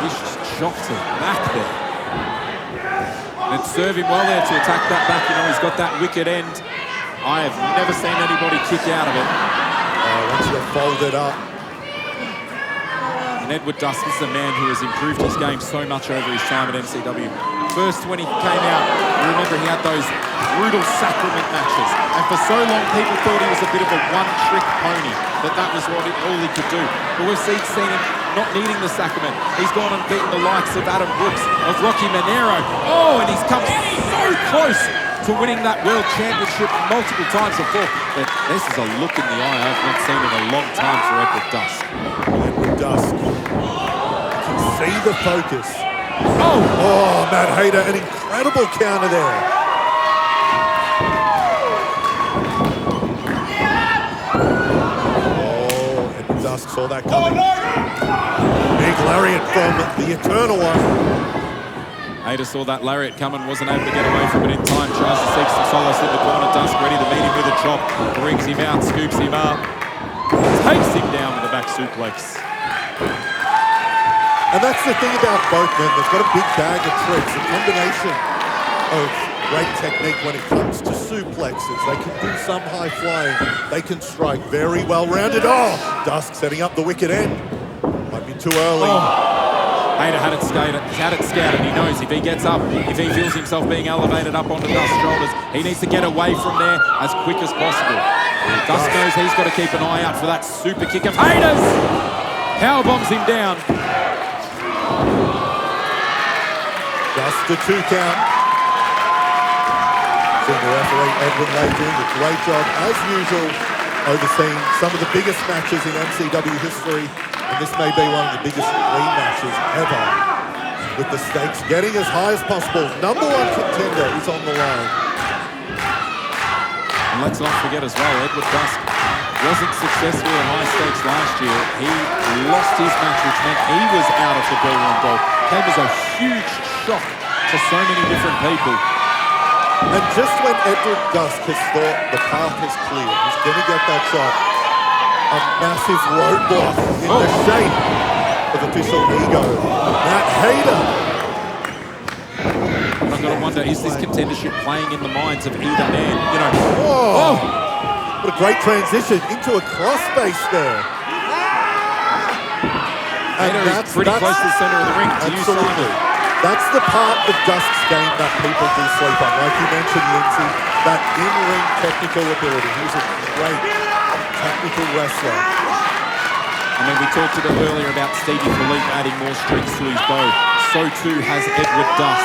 He's just chopped it back there. And it's serve him well there to attack that back. You know, he's got that wicked end. I have never seen anybody kick out of it. Once they're folded up. And Edward Dusk is a man who has improved his game so much over his time at MCW. First, when he came out, you remember he had those brutal sacrament matches. And for so long, people thought he was a bit of a one-trick pony, that was all he could do. But we've seen him not needing the sacrament. He's gone and beaten the likes of Adam Brooks, of Rocky Monero. And he's come so close to winning that world championship multiple times before. But this is a look in the eye I've not seen in a long time for Edward Dusk. Edward Dusk. You can see the focus. Oh, Matt Hayter, an incredible counter there. Edward Dusk saw that coming. Big lariat from the Eternal One. Hayter saw that lariat coming, wasn't able to get away from it in time. Tries to seek some solace in the corner. Dusk ready to meet him with a chop. Brings him out, scoops him up. Takes him down with a back suplex. And that's the thing about both men. They've got a big bag of tricks. A combination of great technique when it comes to suplexes. They can do some high flying. They can strike very well rounded. Oh, Dusk setting up the wicked end. Might be too early. Hayter had it scouted. He knows if he gets up, if he feels himself being elevated up onto Dusk's shoulders, he needs to get away from there as quick as possible. Dusk knows he's got to keep an eye out for that super kick of Hayter's. Power bombs him down. Just the 2 count. Senior referee Edwin Lay doing a great job, as usual, overseeing some of the biggest matches in MCW history. And this may be one of the biggest rematches ever, with the stakes getting as high as possible. #1 contender is on the line. And let's not forget as well, Edward Dusk wasn't successful in high stakes last year. He lost his match, which meant he was out of the Ballroom Brawl. Came as a huge shock to so many different people. And just when Edward Dusk has thought the path is clear, he's going to get that shot, a massive roadblock in the shape of official ego. Matt Hayter. And I've got to wonder, is this contendership playing in the minds of either man? You know, What a great transition into a crossface there. Hayter is pretty close to the center of the ring. Absolutely. That's the part of Dusk's game that people do sleep on. Like you mentioned, Lindsay, that in-ring technical ability. He's a great technical wrestler. I mean, we talked a bit earlier about Stevie Filip adding more strings to his bow. So too has Edward Dusk.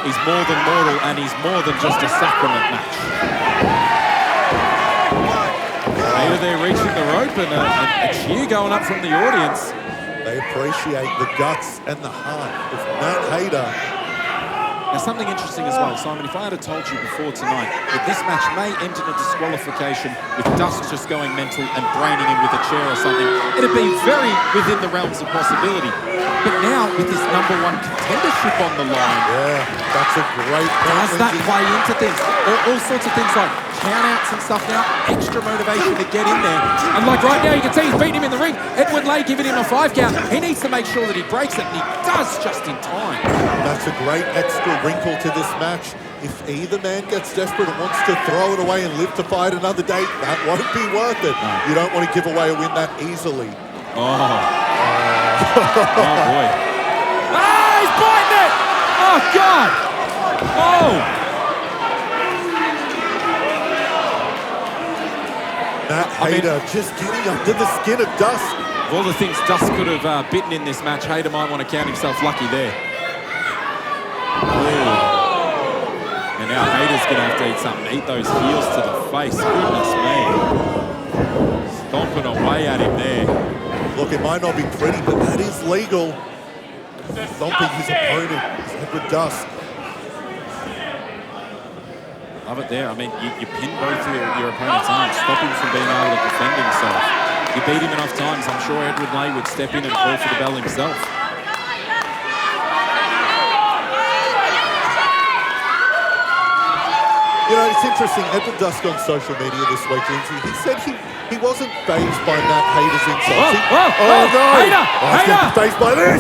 He's more than mortal, and he's more than just a sacrament match. Hayter there reaching the rope, and a cheer going up from the audience. They appreciate the guts and the heart of Matt Hayter. Now, something interesting as well, Simon, if I had told you before tonight that this match may end in a disqualification with Dusk just going mental and braining him with a chair or something, it'd be very within the realms of possibility. But now, with this #1 contendership on the line, yeah, that's a great point. Does that play into things? All sorts of things like count-outs and stuff now, extra motivation to get in there. And like right now, you can see he's beating him in the ring. Edward Lay giving him a 5 count. He needs to make sure that he breaks it, and he does just in time. That's a great extra wrinkle to this match. If either man gets desperate and wants to throw it away and live to fight another day, that won't be worth it. No. You don't want to give away a win that easily. Oh boy. Ah, he's biting it! Oh, God! Oh! Matt Hayter just getting under the skin of Dusk. Of all the things Dusk could have bitten in this match, Hayter might want to count himself lucky there. Ooh. And now Hayter's going to have to eat something. Eat those heels to the face. Goodness me. Stomping away at him there. Look, it might not be pretty, but that is legal. Stomping his opponent, Edward Dusk. Love it there. I mean, you pin both your opponent's arms, stop him from being able to defend himself. You beat him enough times, I'm sure Edward Lay would step in and call for the bell himself. You know, it's interesting, Edward Dusk on social media this week, Lindsay, he said he wasn't fazed by Matt Hayter's insults. Oh no! Hayter! Hayter! Fazed by this!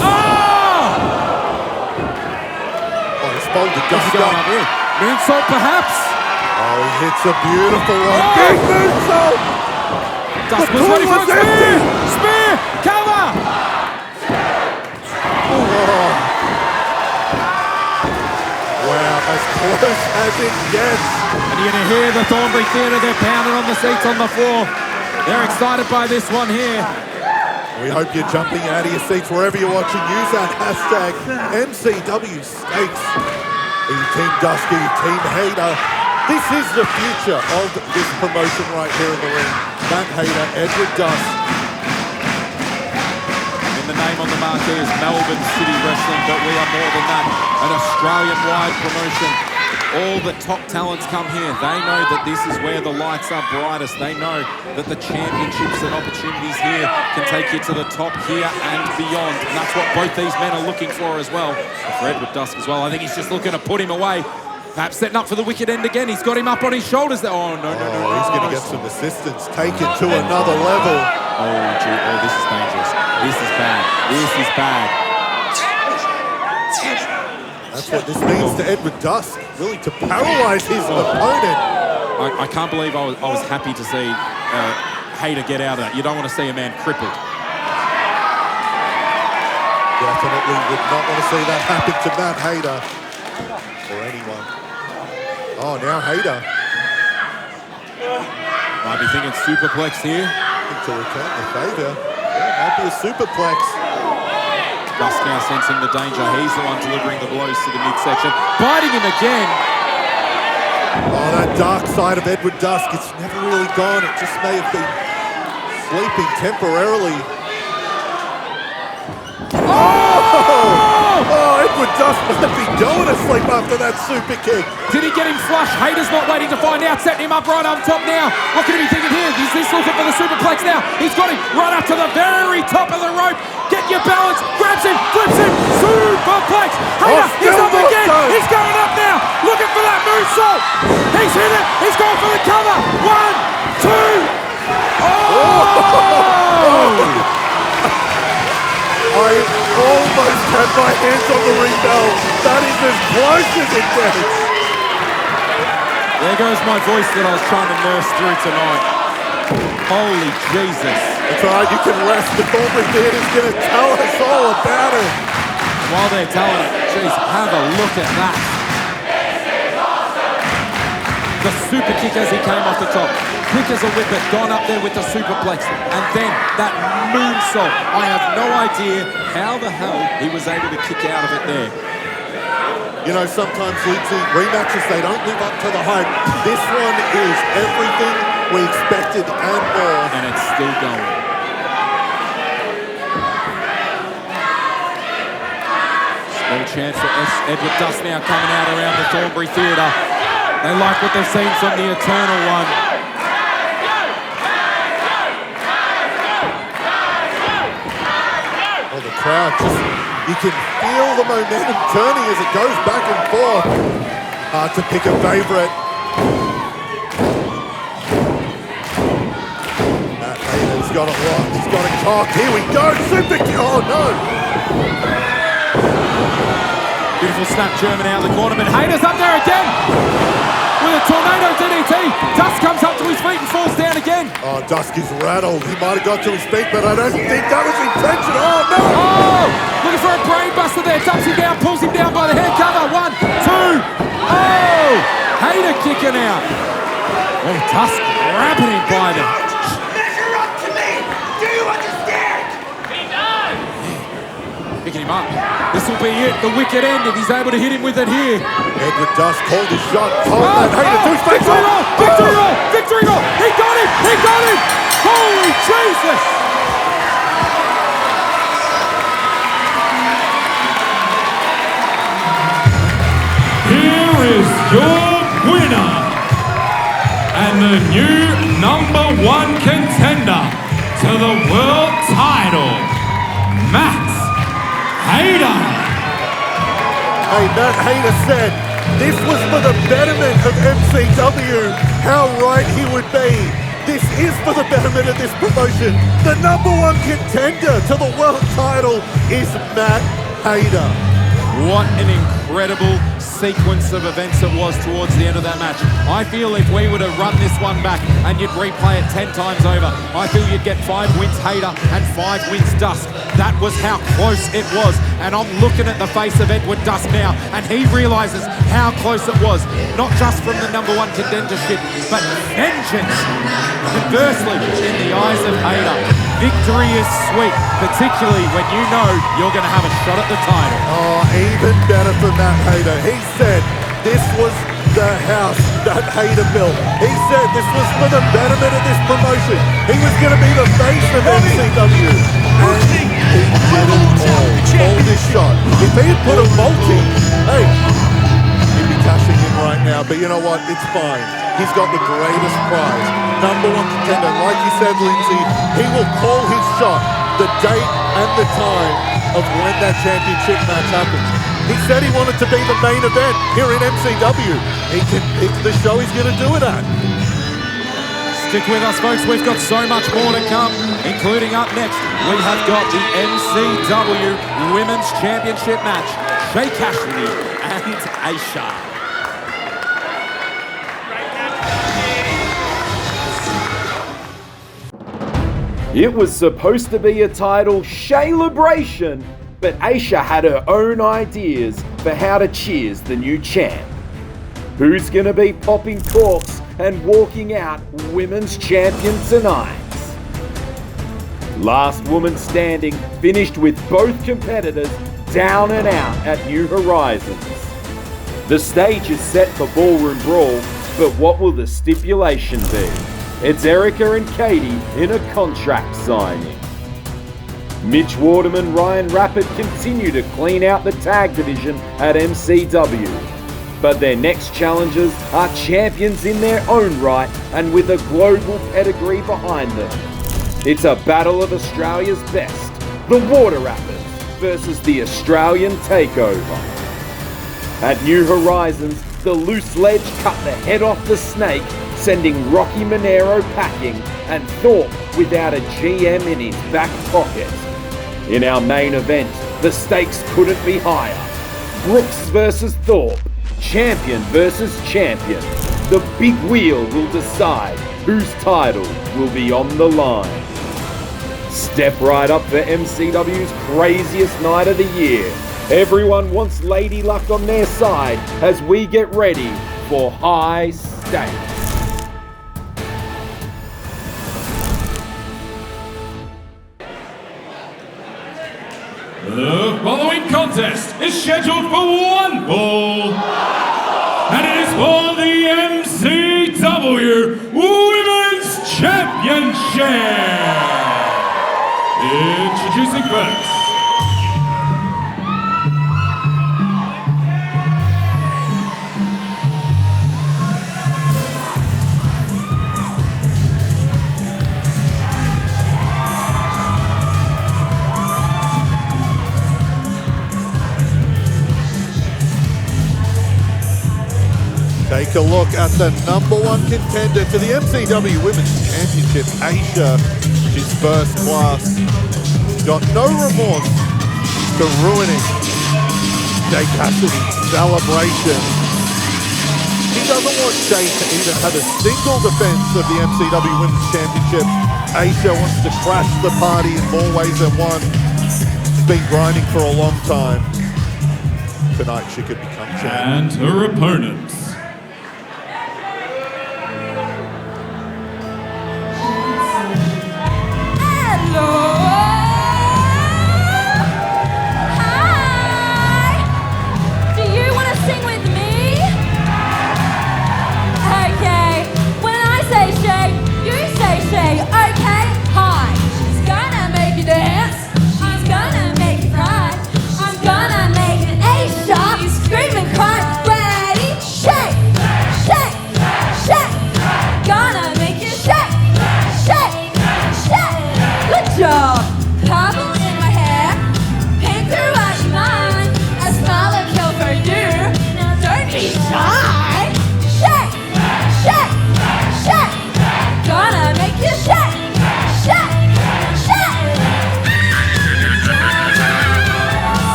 Oh, he's bowled the Dusk up. Moonsault, perhaps? Oh, he hits a beautiful one. Big moonsault! Dusk was ready for a spear! Spear! Cover! Wow, as close as it gets. And you're going to hear the Thornbury Theatre, they're pounding on the seats on the floor. They're excited by this one here. We hope you're jumping out of your seats wherever you're watching. Use that hashtag MCW Stakes. Team Dusky, Team Hayter. This is the future of this promotion right here in the ring. Matt Hayter, Edward Dusk. And the name on the marquee is Melbourne City Wrestling, but we are more than that. An Australian-wide promotion. all the top talents come here. They know that this is where the lights are brightest. They know that the championships and opportunities here can take you to the top here and beyond. And that's what both these men are looking for as well. And for Edward Dusk as well, I think he's just looking to put him away. Perhaps setting up for the wicked end again. He's got him up on his shoulders there. Oh, no. He's going to get some assistance. Take it to another level. Oh, gee. Oh, this is dangerous. This is bad. This is bad. That's what this means to Edward Dusk, really to paralyze his opponent. I can't believe I was happy to see Hayter get out of that. You don't want to see a man crippled. Definitely would not want to see that happen to Matt Hayter or anyone. Oh, now Hayter. Might be thinking superplex here. To return the favour. Yeah, might be a superplex. Dusk now sensing the danger. He's the one delivering the blows to the midsection. Biting him again. Oh, that dark side of Edward Dusk, it's never really gone. It just may have been sleeping temporarily. Oh, Edward Dusk might be going to sleep after that super kick. Did he get him flush? Hayter's not waiting to find out. Setting him up right up top now. What can he be thinking here? Is this looking for the superplex now? He's got him right up to the very top of the rope. Get your balance. Grabs him. Flips him. Superplex. Hayter, he's up again. He's going up now. Looking for that moonsault. He's hit it. He's going for the cover. 1, 2. Oh! I almost had my hands on the ring bell. That is as close as it gets. There goes my voice that I was trying to nurse through tonight. Holy Jesus. That's all right, you can rest. The Thorpe Theatre's going to tell us all about it. While they're telling it, geez, have a look at that. The super kick as he came off the top. Quick as a whippet, gone up there with the superplex. And then that moonsault. I have no idea how the hell he was able to kick out of it there. You know, sometimes, Lindsay, rematches, they don't live up to the hype. This one is everything we expected and more. And it's still going. Small chance for Edward Dusk now coming out around the Thornbury Theatre. They like what they've seen from the Eternal One. Oh, the crowd just, you can feel the momentum turning as it goes back and forth. Hard to pick a favourite. Matt Hayter's got it locked, he's got it cocked. Here we go, super kick. Oh no! Beautiful snap German out of the corner, but Hayter's up there again with a tornado DDT. Dusk comes up to his feet and falls down again. Oh, Dusk is rattled. He might have got to his feet, but I don't think that was intentional. Oh, no! Oh! Looking for a brain buster there. Dumps him down, pulls him down by the hair cover. 1, 2. Oh! Hayter kicking out. Oh, Dusk grabbing him by the... Measure up to me! Do you understand? He does! Picking him up. This will be it, the wicked end, if he's able to hit him with it here. Edward Dusk called his shot. Told Matt Hayter to his face. Victory roll! Victory roll! Victory roll! He got him! He got him! Holy Jesus! Here is your winner and the new #1 contender to the world title, Matt Hayter. Hey, Matt Hayter said this was for the betterment of MCW. How right he would be. This is for the betterment of this promotion. The #1 contender to the world title is Matt Hayter. What an incredible sequence of events it was towards the end of that match. I feel if we were to run this one back and you'd replay it 10 times over, I feel you'd get 5 wins Hayter and 5 wins Dusk. That was how close it was. And I'm looking at the face of Edward Dusk now, and he realises how close it was. Not just from the #1 contendership, but vengeance. Conversely, in the eyes of Hayter, victory is sweet, particularly when you know you're going to have a shot at the title. Oh, even better for Matt Hayter. He said this was the house that Hayter built. He said this was for the betterment of this promotion. He was going to be the face of MCW. And he did it all this shot. If he had put a multi, hey, he'd be cashing in right now, but you know what? It's fine. He's got the greatest prize. #1 contender. Like you said, Lindsay, he will call his shot, the date and the time of when that championship match happens. He said he wanted to be the main event here in MCW. He can pick the show he's going to do it at. Stick with us, folks. We've got so much more to come, including up next. We have got the MCW Women's Championship match. Shay, Kassidy and Aysha. It was supposed to be a title Shay-libration, but Aysha had her own ideas for how to cheers the new champ. Who's gonna be popping corks and walking out Women's Champion tonight? Last woman standing finished with both competitors down and out at New Horizons. The stage is set for Ballroom Brawl, but what will the stipulation be? It's Erica and Katie in a contract signing. Mitch Waterman, Ryan Rapid continue to clean out the tag division at MCW. But their next challengers are champions in their own right and with a global pedigree behind them. It's a battle of Australia's best, the Water Rapids versus the Australian Takeover. At New Horizons, the loose ledge cut the head off the snake, sending Rocky Monero packing and Thorpe without a GM in his back pocket. In our main event, the stakes couldn't be higher. Brooks versus Thorpe, champion versus champion. The big wheel will decide whose title will be on the line. Step right up for MCW's craziest night of the year. Everyone wants Lady Luck on their side as we get ready for high stakes. The following contest is scheduled for one fall, and it is for the MCW Women's Championship. Introducing first, Take a look at the #1 contender to the MCW Women's Championship, Aysha. She's first class. Got no remorse for ruining Shay Kassidy's celebration. He doesn't want Shay to even have a single defense of the MCW Women's Championship. Aysha wants to crash the party in more ways than one. She's been grinding for a long time. Tonight she could become champ. and her opponents.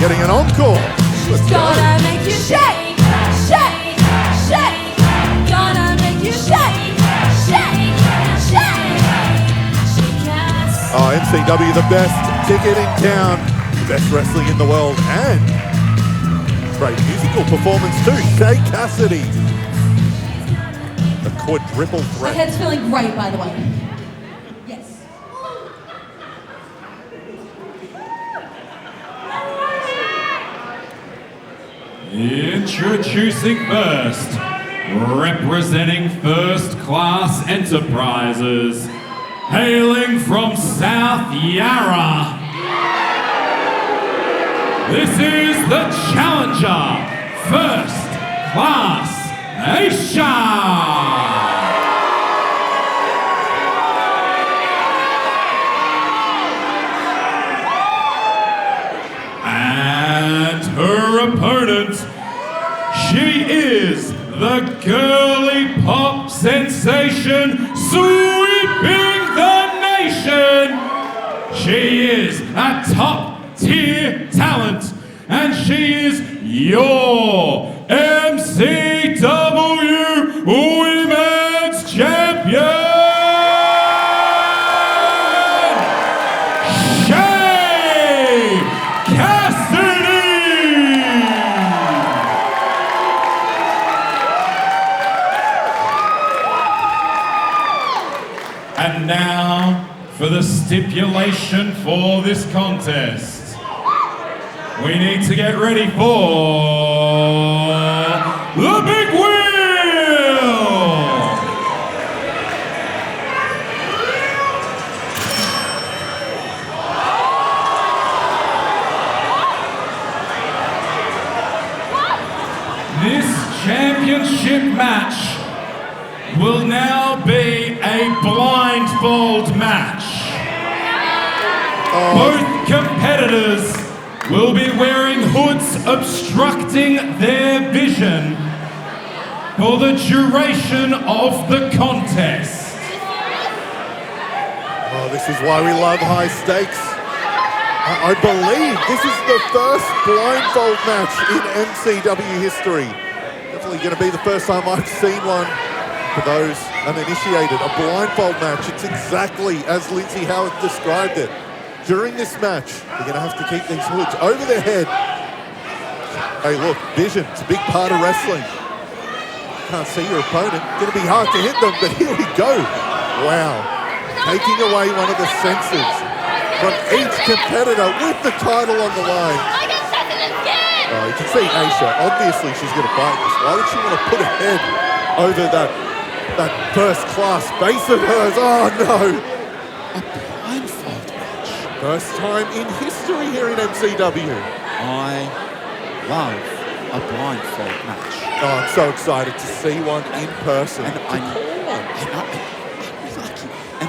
Getting an encore. Let's go. Gonna make you shake, shake, shake. Gonna make you shake, shake, shake. Oh, MCW, the best ticket in town, the best wrestling in the world, and great musical performance too. Shay Kassidy, a quadruple My threat. head's feeling great, by the way. Yes. Introducing first, representing First Class Enterprises, hailing from South Yarra. This is the challenger, First Class Aysha. And her opponent, she is the girly pop sensation sweeping the nation. She is a top tier talent, and she is your MCW Women's Champion, Shay Kassidy. And now for the stipulation for this contest. We need to get ready for the big wheel! This championship match will now be a blindfold match. Both competitors will be wearing hoods obstructing their vision for the duration of the contest. Oh, this is why we love high stakes. I believe this is the first blindfold match in MCW history. Definitely going to be the first time I've seen one for those uninitiated. A blindfold match. It's exactly as Lindsay Howard described it. During this match, they're going to have to keep these hoods over their head. Hey, look, vision. It's a big part of wrestling. Can't see your opponent. Going to be hard to hit them, but here we go. Wow. Taking away one of the senses from each competitor with the title on the line. Oh, you can see Aysha. Obviously, she's going to fight this. Why would she want to put her head over that first-class face of hers? Oh, no. First time in history here in MCW. I love a blindfold match. Oh, I'm so excited to see one in person. And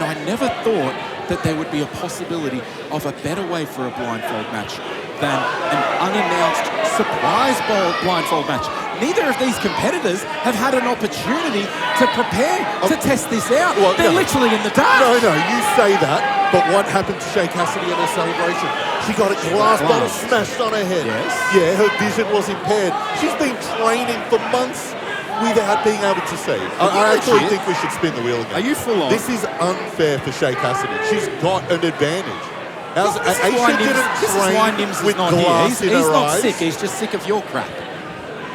I never thought that there would be a possibility of a better way for a blindfold match than an unannounced surprise blindfold match. Neither of these competitors have had an opportunity to prepare to test this out. Well, they're literally in the dark. No, you say that, but what happened to Shay Kassidy at her celebration? She got a glass bottle smashed on her head. Yes. Yeah, her vision was impaired. She's been training for months without being able to see. I actually think we should spin the wheel again. Are you full on? This is unfair for Shay Kassidy. She's got an advantage. Aysha didn't train with glass in her eyes. He's not sick, he's just sick of your crap.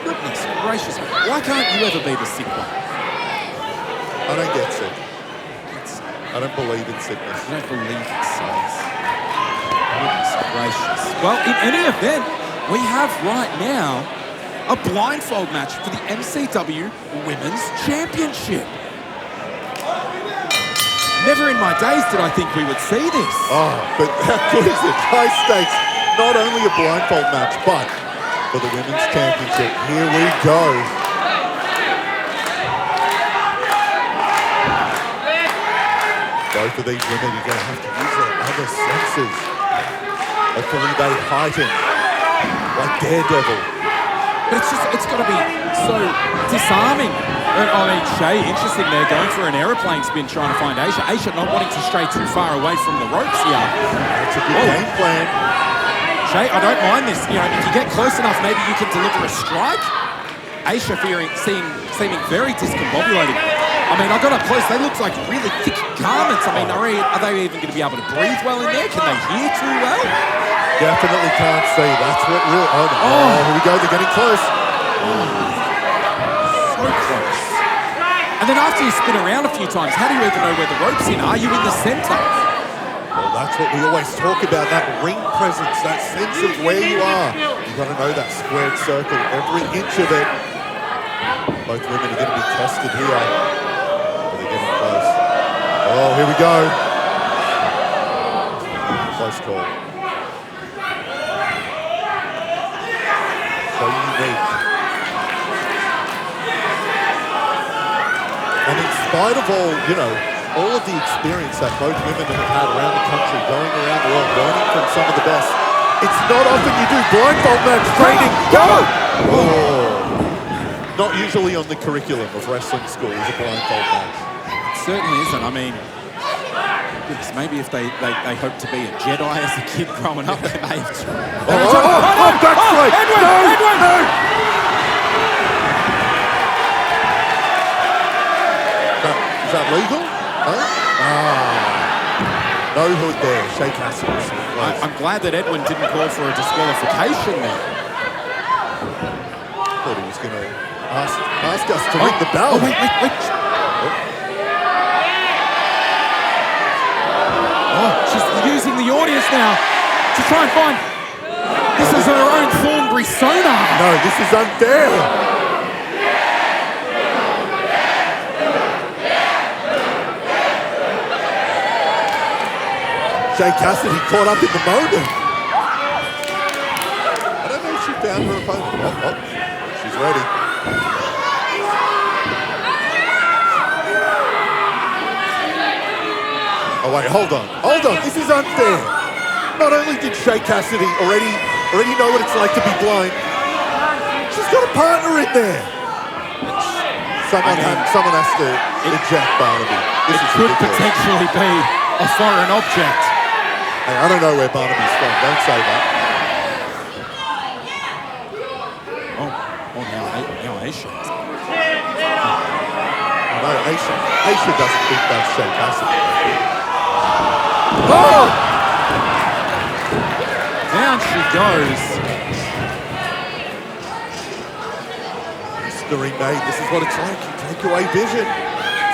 Goodness gracious. Why can't you ever be the sick one? I don't get sick. I don't believe in sickness. I don't believe it says. Goodness gracious. Well, in any event, we have right now a blindfold match for the MCW Women's Championship. Never in my days did I think we would see this. Oh, but how good is it? High stakes. Not only a blindfold match, but for the Women's Championship. Here we go. Both of these women are going to have to use their other senses. Hopefully they heighten like Daredevil. But it's got to be so disarming. I mean, Shay, interesting there, going for an aeroplane spin trying to find Aysha. Aysha not wanting to stray too far away from the ropes here. That's a good game plan. Shay, I don't mind this. You know, if you get close enough, maybe you can deliver a strike. Aysha seeming very discombobulated. I mean, I got up close. They look like really thick garments. I mean, are they even going to be able to breathe well in there? Can they hear too well? Definitely can't see. That's what really... Oh, no. Here we go. They're getting close. So close. And then after you spin around a few times, how do you even know where the rope's in? Are you in the center? Well, Well, that's what we always talk about, that ring presence, that sense of where you are. You've got to know that squared circle, every inch of it. Both women are going to be tested here. But they're getting close. Oh, here we go. Close call. So unique. And in spite of all, you know, all of the experience that both women have had around the country, going around the world, learning from some of the best, it's not often you do blindfold match training. Go! Oh. Not usually on the curriculum of wrestling school is a blindfold match. It certainly isn't. I mean, goodness, maybe if they hope to be a Jedi as a kid growing up, they may have tried. Backslide! Edwin! No! Is that legal? No? No hood there. Shay Kassidy. I'm glad that Edwin didn't call for a disqualification there. Thought he was going to ask us to ring the bell. Oh, wait. Oh, she's using the audience now to try and find... This is her own Thornbury sonar. No, this is unfair. Shay Kassidy caught up in the moment. I don't know if she found her opponent. Oh, she's ready. Oh wait, hold on. This is unfair. Not only did Shay Kassidy already know what it's like to be blind, she's got a partner in there. Someone has to eject Barnaby. This is Could ridiculous. potentially be a foreign object. Hey, I don't know where Barnaby's from. Don't say that. Now Aysha. No, Aysha doesn't think that's Shay Kassidy. Oh! Down she goes. History made. This is what it's like. You take away vision.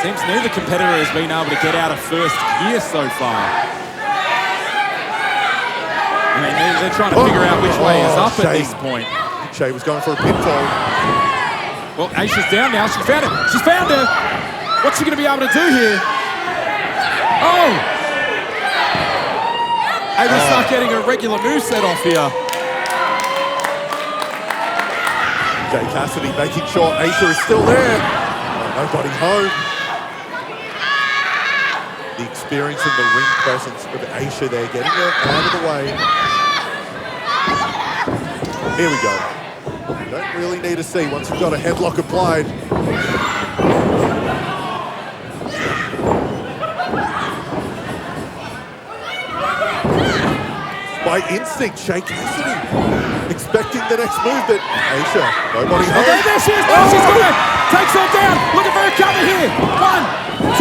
Seems neither competitor has been able to get out of first gear so far. I mean, they're trying to figure out which way is up at this point. Shay was going for a pinfall. Well, Aysha's down now. She found it. She's found her. What's she going to be able to do here? Oh! Able to start getting a regular moveset off here. Shay Kassidy making sure Aysha is still there. Oh, nobody home. The experience and the ring presence of Aysha there, getting her out of the way. Here we go. You don't really need to see once you've got a headlock applied. By instinct, Shay Kassidy expecting the next move, but Aysha, nobody home. There she is. Now she's got it. Takes her down. Looking for a cover here. 1,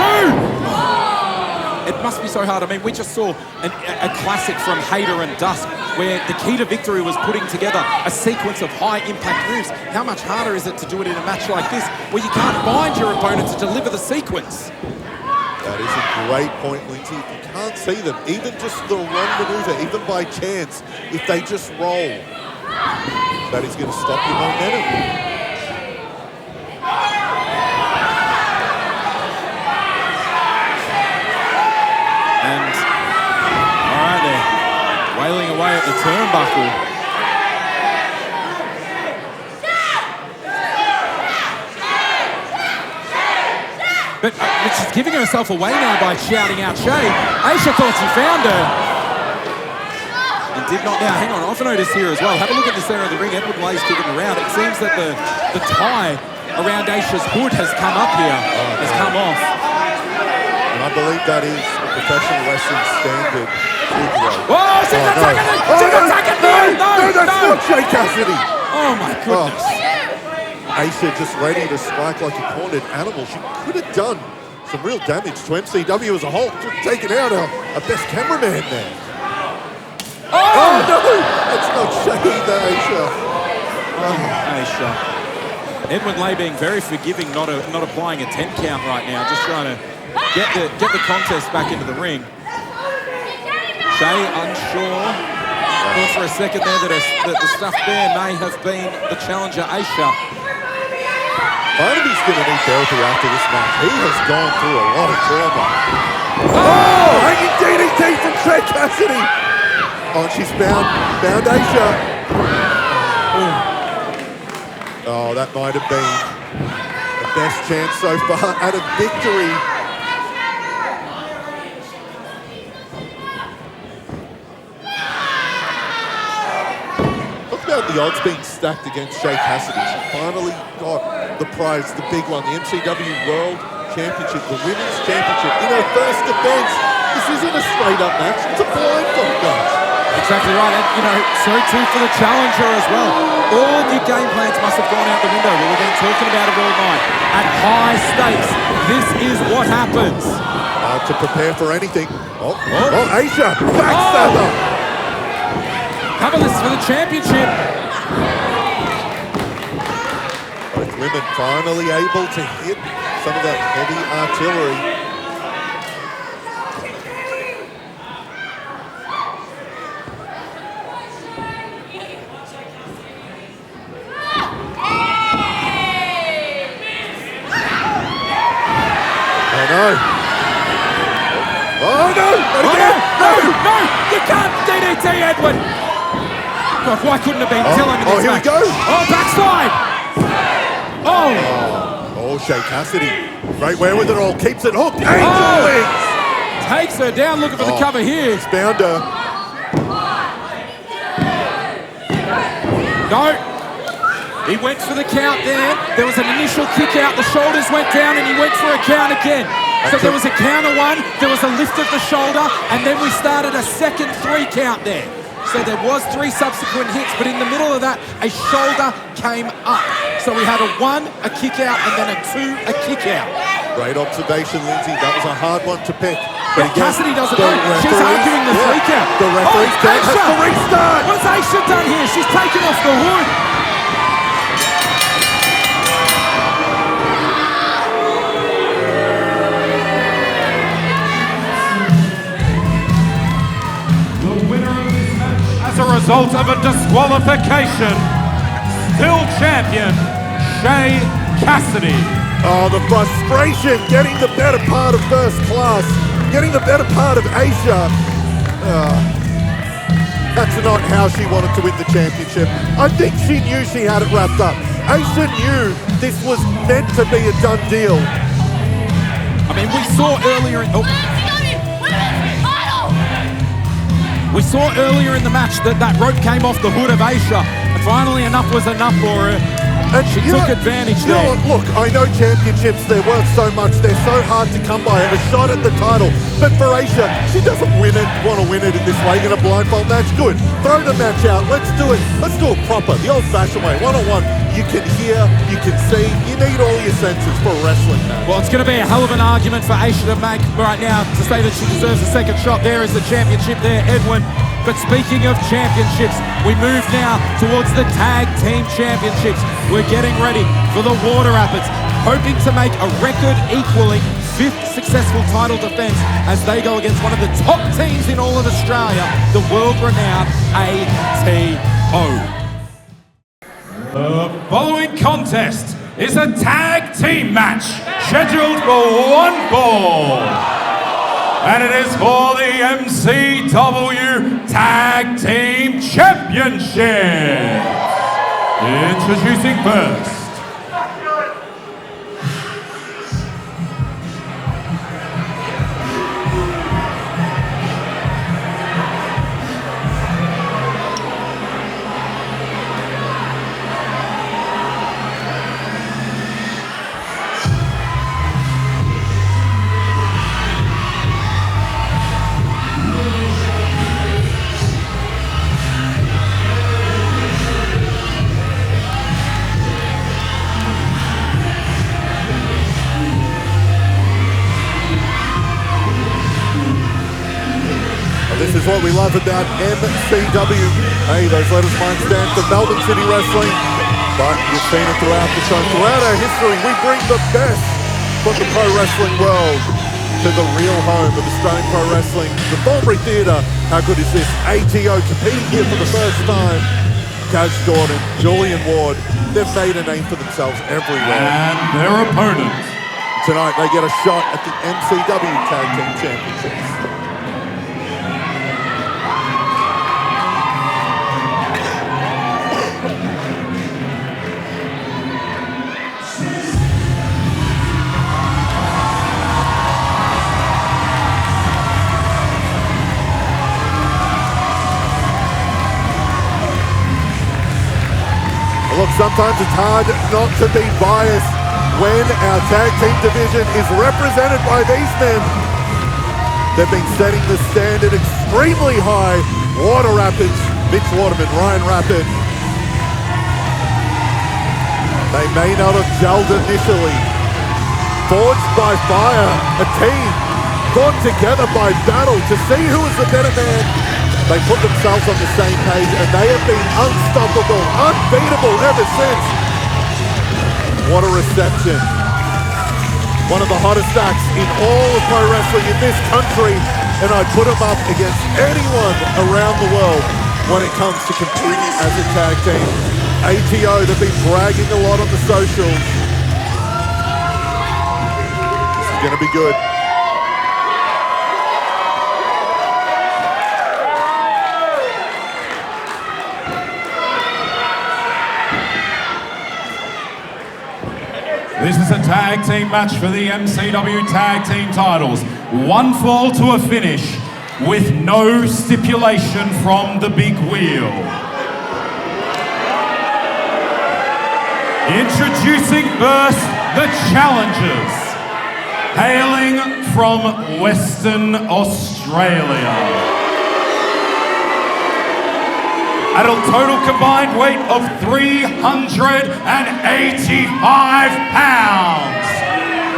2. It must be so hard. I mean, we just saw a classic from Hayter and Dusk where the key to victory was putting together a sequence of high-impact moves. How much harder is it to do it in a match like this where you can't bind your opponent to deliver the sequence? That is a great point, Lindsay. If you can't see them, even just the run maneuver, even by chance, if they just roll, that is going to stop your momentum. And, all right, they're wailing away at the turnbuckle. But she's giving herself away now by shouting out Shay. Aysha thought she found her. And did not. Now, hang on, I've noticed here as well. Have a look at the center of the ring. Edward Lay's kicking around. It seems that the tie around Aysha's hood has come up here, has come off. And I believe that is a professional wrestling standard. Whoa, she's attacking it! She's attacking it! No, that's not Shay Kassidy. Oh my goodness. Aysha just ready to strike like a cornered animal. She could have done some real damage to MCW as a whole. Just taking out a best cameraman there. Oh no! That's not Shay either, Aysha. Aysha. Edward Lay being very forgiving, not applying a 10 count right now, just trying to get the contest back into the ring. Shay unsure. Thought for a second there that the stuff there may have been the challenger, Aysha. Barnaby's going to need therapy after this match. He has gone through a lot of trauma. Oh! Hanging DDT from Kassidy. Oh, she's found Aysha. Oh, that might have been the best chance so far at a victory. Talk about the odds being stacked against Shay Kassidy. She finally got the prize, the big one, the MCW World Championship, the Women's Championship in her first defense. This isn't a straight-up match, it's a blindfold match. Exactly right, and so too for the challenger as well. All of your game plans must have gone out the window. We've been talking about it all night. At high stakes, this is what happens. To prepare for anything. Oh, Aysha, backstabber. Coverless for the championship. Both women finally able to hit some of that heavy artillery. You can't DDT Edwin! God, why couldn't it have been Dylan in this here match? we go! Oh, backside! Oh, Shay Kassidy. Great wherewithal, keeps it hooked. Angel wings! Takes her down, looking for the cover here. He's found her. No. He went for the count there. There was an initial kick out, the shoulders went down, and he went for a count again. So there was a counter one, there was a lift of the shoulder, and then we started a second 3 count there. So there was 3 subsequent hits, but in the middle of that, a shoulder came up. So we had a 1, a kick out, and then a 2, a kick out. Great observation, Lindsay. That was a hard one to pick. But Kassidy doesn't know. She's arguing the 3 count. The referee's has to restart. What's Aysha done here? She's taken off the hood. As a result of a disqualification, still champion, Shay Kassidy. Oh, the frustration, getting the better part of first class, getting the better part of Aysha. That's not how she wanted to win the championship. I think she knew she had it wrapped up. Aysha knew this was meant to be a done deal. I mean, we saw earlier in... We saw earlier in the match that rope came off the hood of Aysha, and finally enough was enough for her. And she took advantage there. Look, I know championships, they're worth so much, they're so hard to come by, and a shot at the title. But for Aysha, she doesn't want to win it in this way, in a blindfold match. Good, throw the match out, let's do it proper, the old-fashioned way, one-on-one. You can hear, you can see, you need all your senses for a wrestling match. Well, it's going to be a hell of an argument for Aysha to make right now to say that she deserves a second shot. There is the championship there, Edwin. But speaking of championships, we move now towards the tag team championships. We're getting ready for the Water Rapids, hoping to make a record-equaling 5th successful title defense as they go against one of the top teams in all of Australia, the world-renowned ATO. The following contest is a tag team match scheduled for 1 fall. And it is for the MCW Tag Team Championship. Introducing first. This is what we love about MCW. Hey, those letters might stand for Melbourne City Wrestling, but you've seen it throughout the show. Throughout our history, we bring the best from the pro wrestling world to the real home of Australian pro wrestling, the Thorpe Theatre How good is this? ATO competing here for the first time. Kaz Jordan, Julian Ward, they've made a name for themselves everywhere. And their opponent. Tonight they get a shot at the MCW Tag Team Championships. Look, sometimes it's hard not to be biased when our tag team division is represented by these men. They've been setting the standard extremely high. Water Rapids, Mitch Waterman, Ryan Rapid. They may not have gelled initially. Forged by fire, a team brought together by battle to see who is the better man. They put themselves on the same page and they have been unstoppable, unbeatable ever since. What a reception. One of the hottest acts in all of pro wrestling in this country, and I'd put them up against anyone around the world when it comes to competing as a tag team. ATO, they've been bragging a lot on the socials. This is gonna be good. This is a tag team match for the MCW tag team titles. One fall to a finish with no stipulation from the big wheel. Introducing first the challengers, hailing from Western Australia. At a total combined weight of 385 pounds.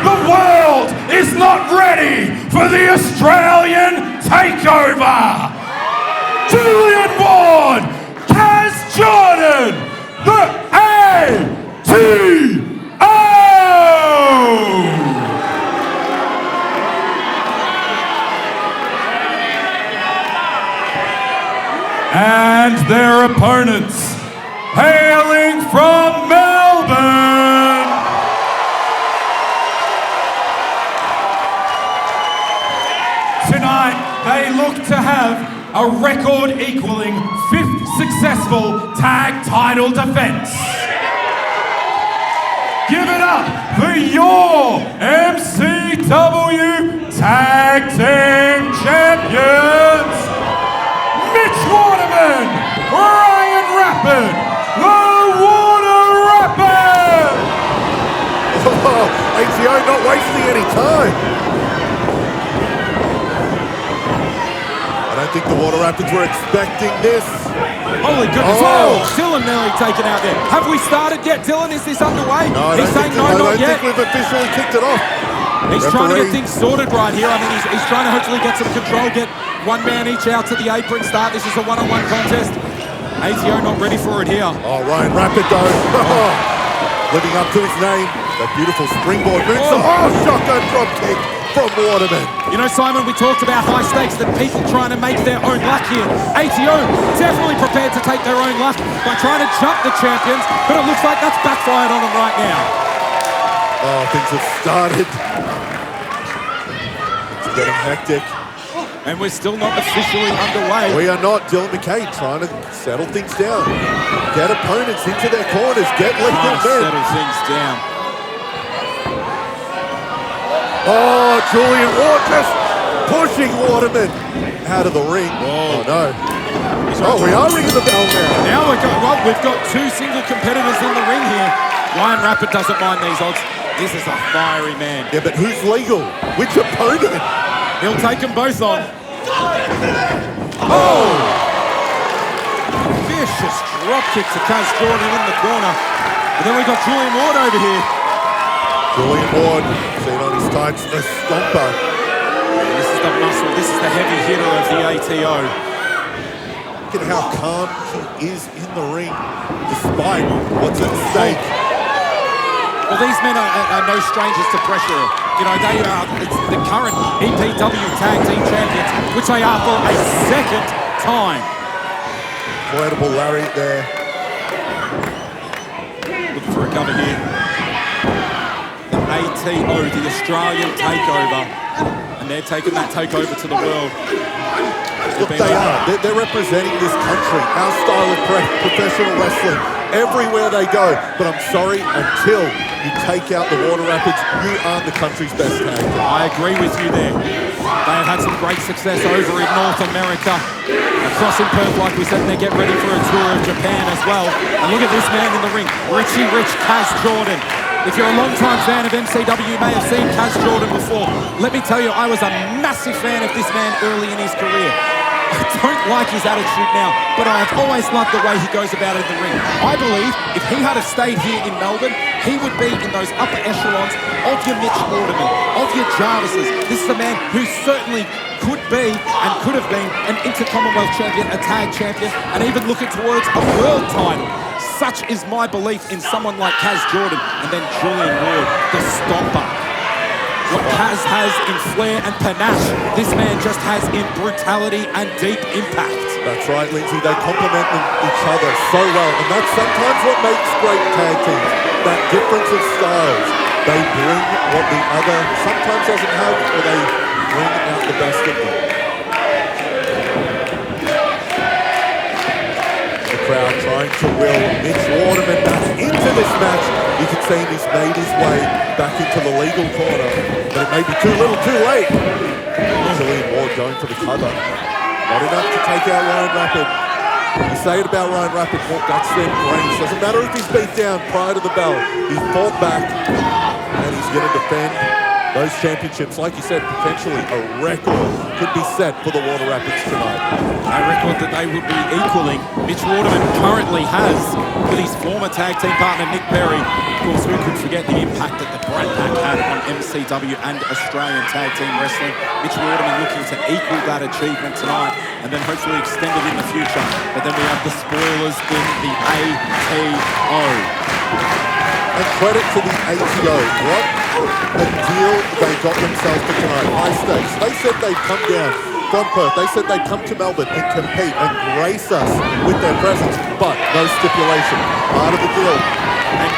The world is not ready for the Australian takeover. Julian Ward, Kaz Jordan, the ATO. And their opponents, hailing from Melbourne. Tonight, they look to have a record-equaling 5th successful tag title defense. Give it up for your MCW Tag Team Champions, Mitch Waterman, Ryan Rapid, the Water Rapid! Oh, ATO not wasting any time. I don't think the Water Rapids were expecting this. Holy goodness. Oh, Dylan nearly taken out there. Have we started yet, Dylan? Is this underway? No, He's saying no, not yet. I don't think we've officially kicked it off. He's trying to get things sorted right here. I mean, he's trying to hopefully get some control, get one man each out to the apron start. This is a one-on-one contest. ATO not ready for it here. Oh, Ryan Rapid though. Living up to his name. That beautiful springboard move. Oh, shotgun drop kick from Waterman. You know, Simon, we talked about high stakes, that people trying to make their own luck here. ATO definitely prepared to take their own luck by trying to jump the champions, but it looks like that's backfired on them right now. Oh, things have started. It's getting hectic. And we're still not officially underway. We are not. Dylan McKay trying to settle things down. Get opponents into their corners. Get lethal men. Settle things down. Oh, Julian Ward just pushing Waterman out of the ring. Oh no. Oh, we are ringing the bell now. Now we've got two single competitors in the ring here. Ryan Rapid doesn't mind these odds. This is a fiery man. Yeah, but who's legal? Which opponent? He'll take them both on. Oh! Vicious drop kick to Kaz Jordan in the corner. And then we've got Julian Ward over here. Julian Ward, seen on his tights, a stomper. This is the muscle, this is the heavy hitter of the ATO. Look at how calm he is in the ring, despite what's at stake. Well, these men are no strangers to pressure. You know, they are the current EPW Tag Team Champions, which they are for a second time. Incredible Larry there. Looking for a cover here. The ATO, the Australian takeover. And they're taking that takeover to the world. Look, they are. They're representing this country, our style of professional wrestling, everywhere they go. But I'm sorry, until you take out the Water Rapids, you aren't the country's best tag team. I agree with you there. They have had some great success over in North America. Across in Perth, like we said, and they get ready for a tour of Japan as well. And look at this man in the ring, Richie Rich Kaz Jordan. If you're a long-time fan of MCW, you may have seen Kaz Jordan before. Let me tell you, I was a massive fan of this man early in his career. I don't like his attitude now, but I have always loved the way he goes about it in the ring. I believe if he had stayed here in Melbourne, he would be in those upper echelons of your Mitch Waterman, of your Jarvises. This is a man who certainly could be and could have been an Inter-Commonwealth champion, a tag champion, and even looking towards a world title. Such is my belief in someone like Kaz Jordan, and then Julian Ward, the Stomper. What Kaz has in flair and panache, this man just has in brutality and deep impact. That's right, Lindsay. They complement each other so well, and that's sometimes what makes great tag teams. That difference of styles. They bring what the other sometimes doesn't have, or they bring out the best of them. The crowd trying to will Mitch Waterman back into this match. You can see he's made his way back into the legal corner, but it may be too little, too late. Julian Ward going for the cover. Not enough to take out Ryan Rapid. You say it about Ryan Rapid, that's their brains. Doesn't matter if he's beat down prior to the bell. He fought back, and he's going to defend those championships. Like you said, potentially a record could be set for the Water Rapids tonight. A record that they would be equaling. Mitch Waterman currently has with his former tag team partner Nick Perry. Of course, we could forget the impact that the Brat Pack had on MCW and Australian tag team wrestling. Mitch Waterman looking to equal that achievement tonight and then hopefully extend it in the future. But then we have the spoilers in the ATO. And credit to the ATO. What a deal they got themselves for tonight. High stakes. They said they'd come down from Perth. They said they'd come to Melbourne and compete and grace us with their presence, but no stipulation. Part of the deal. And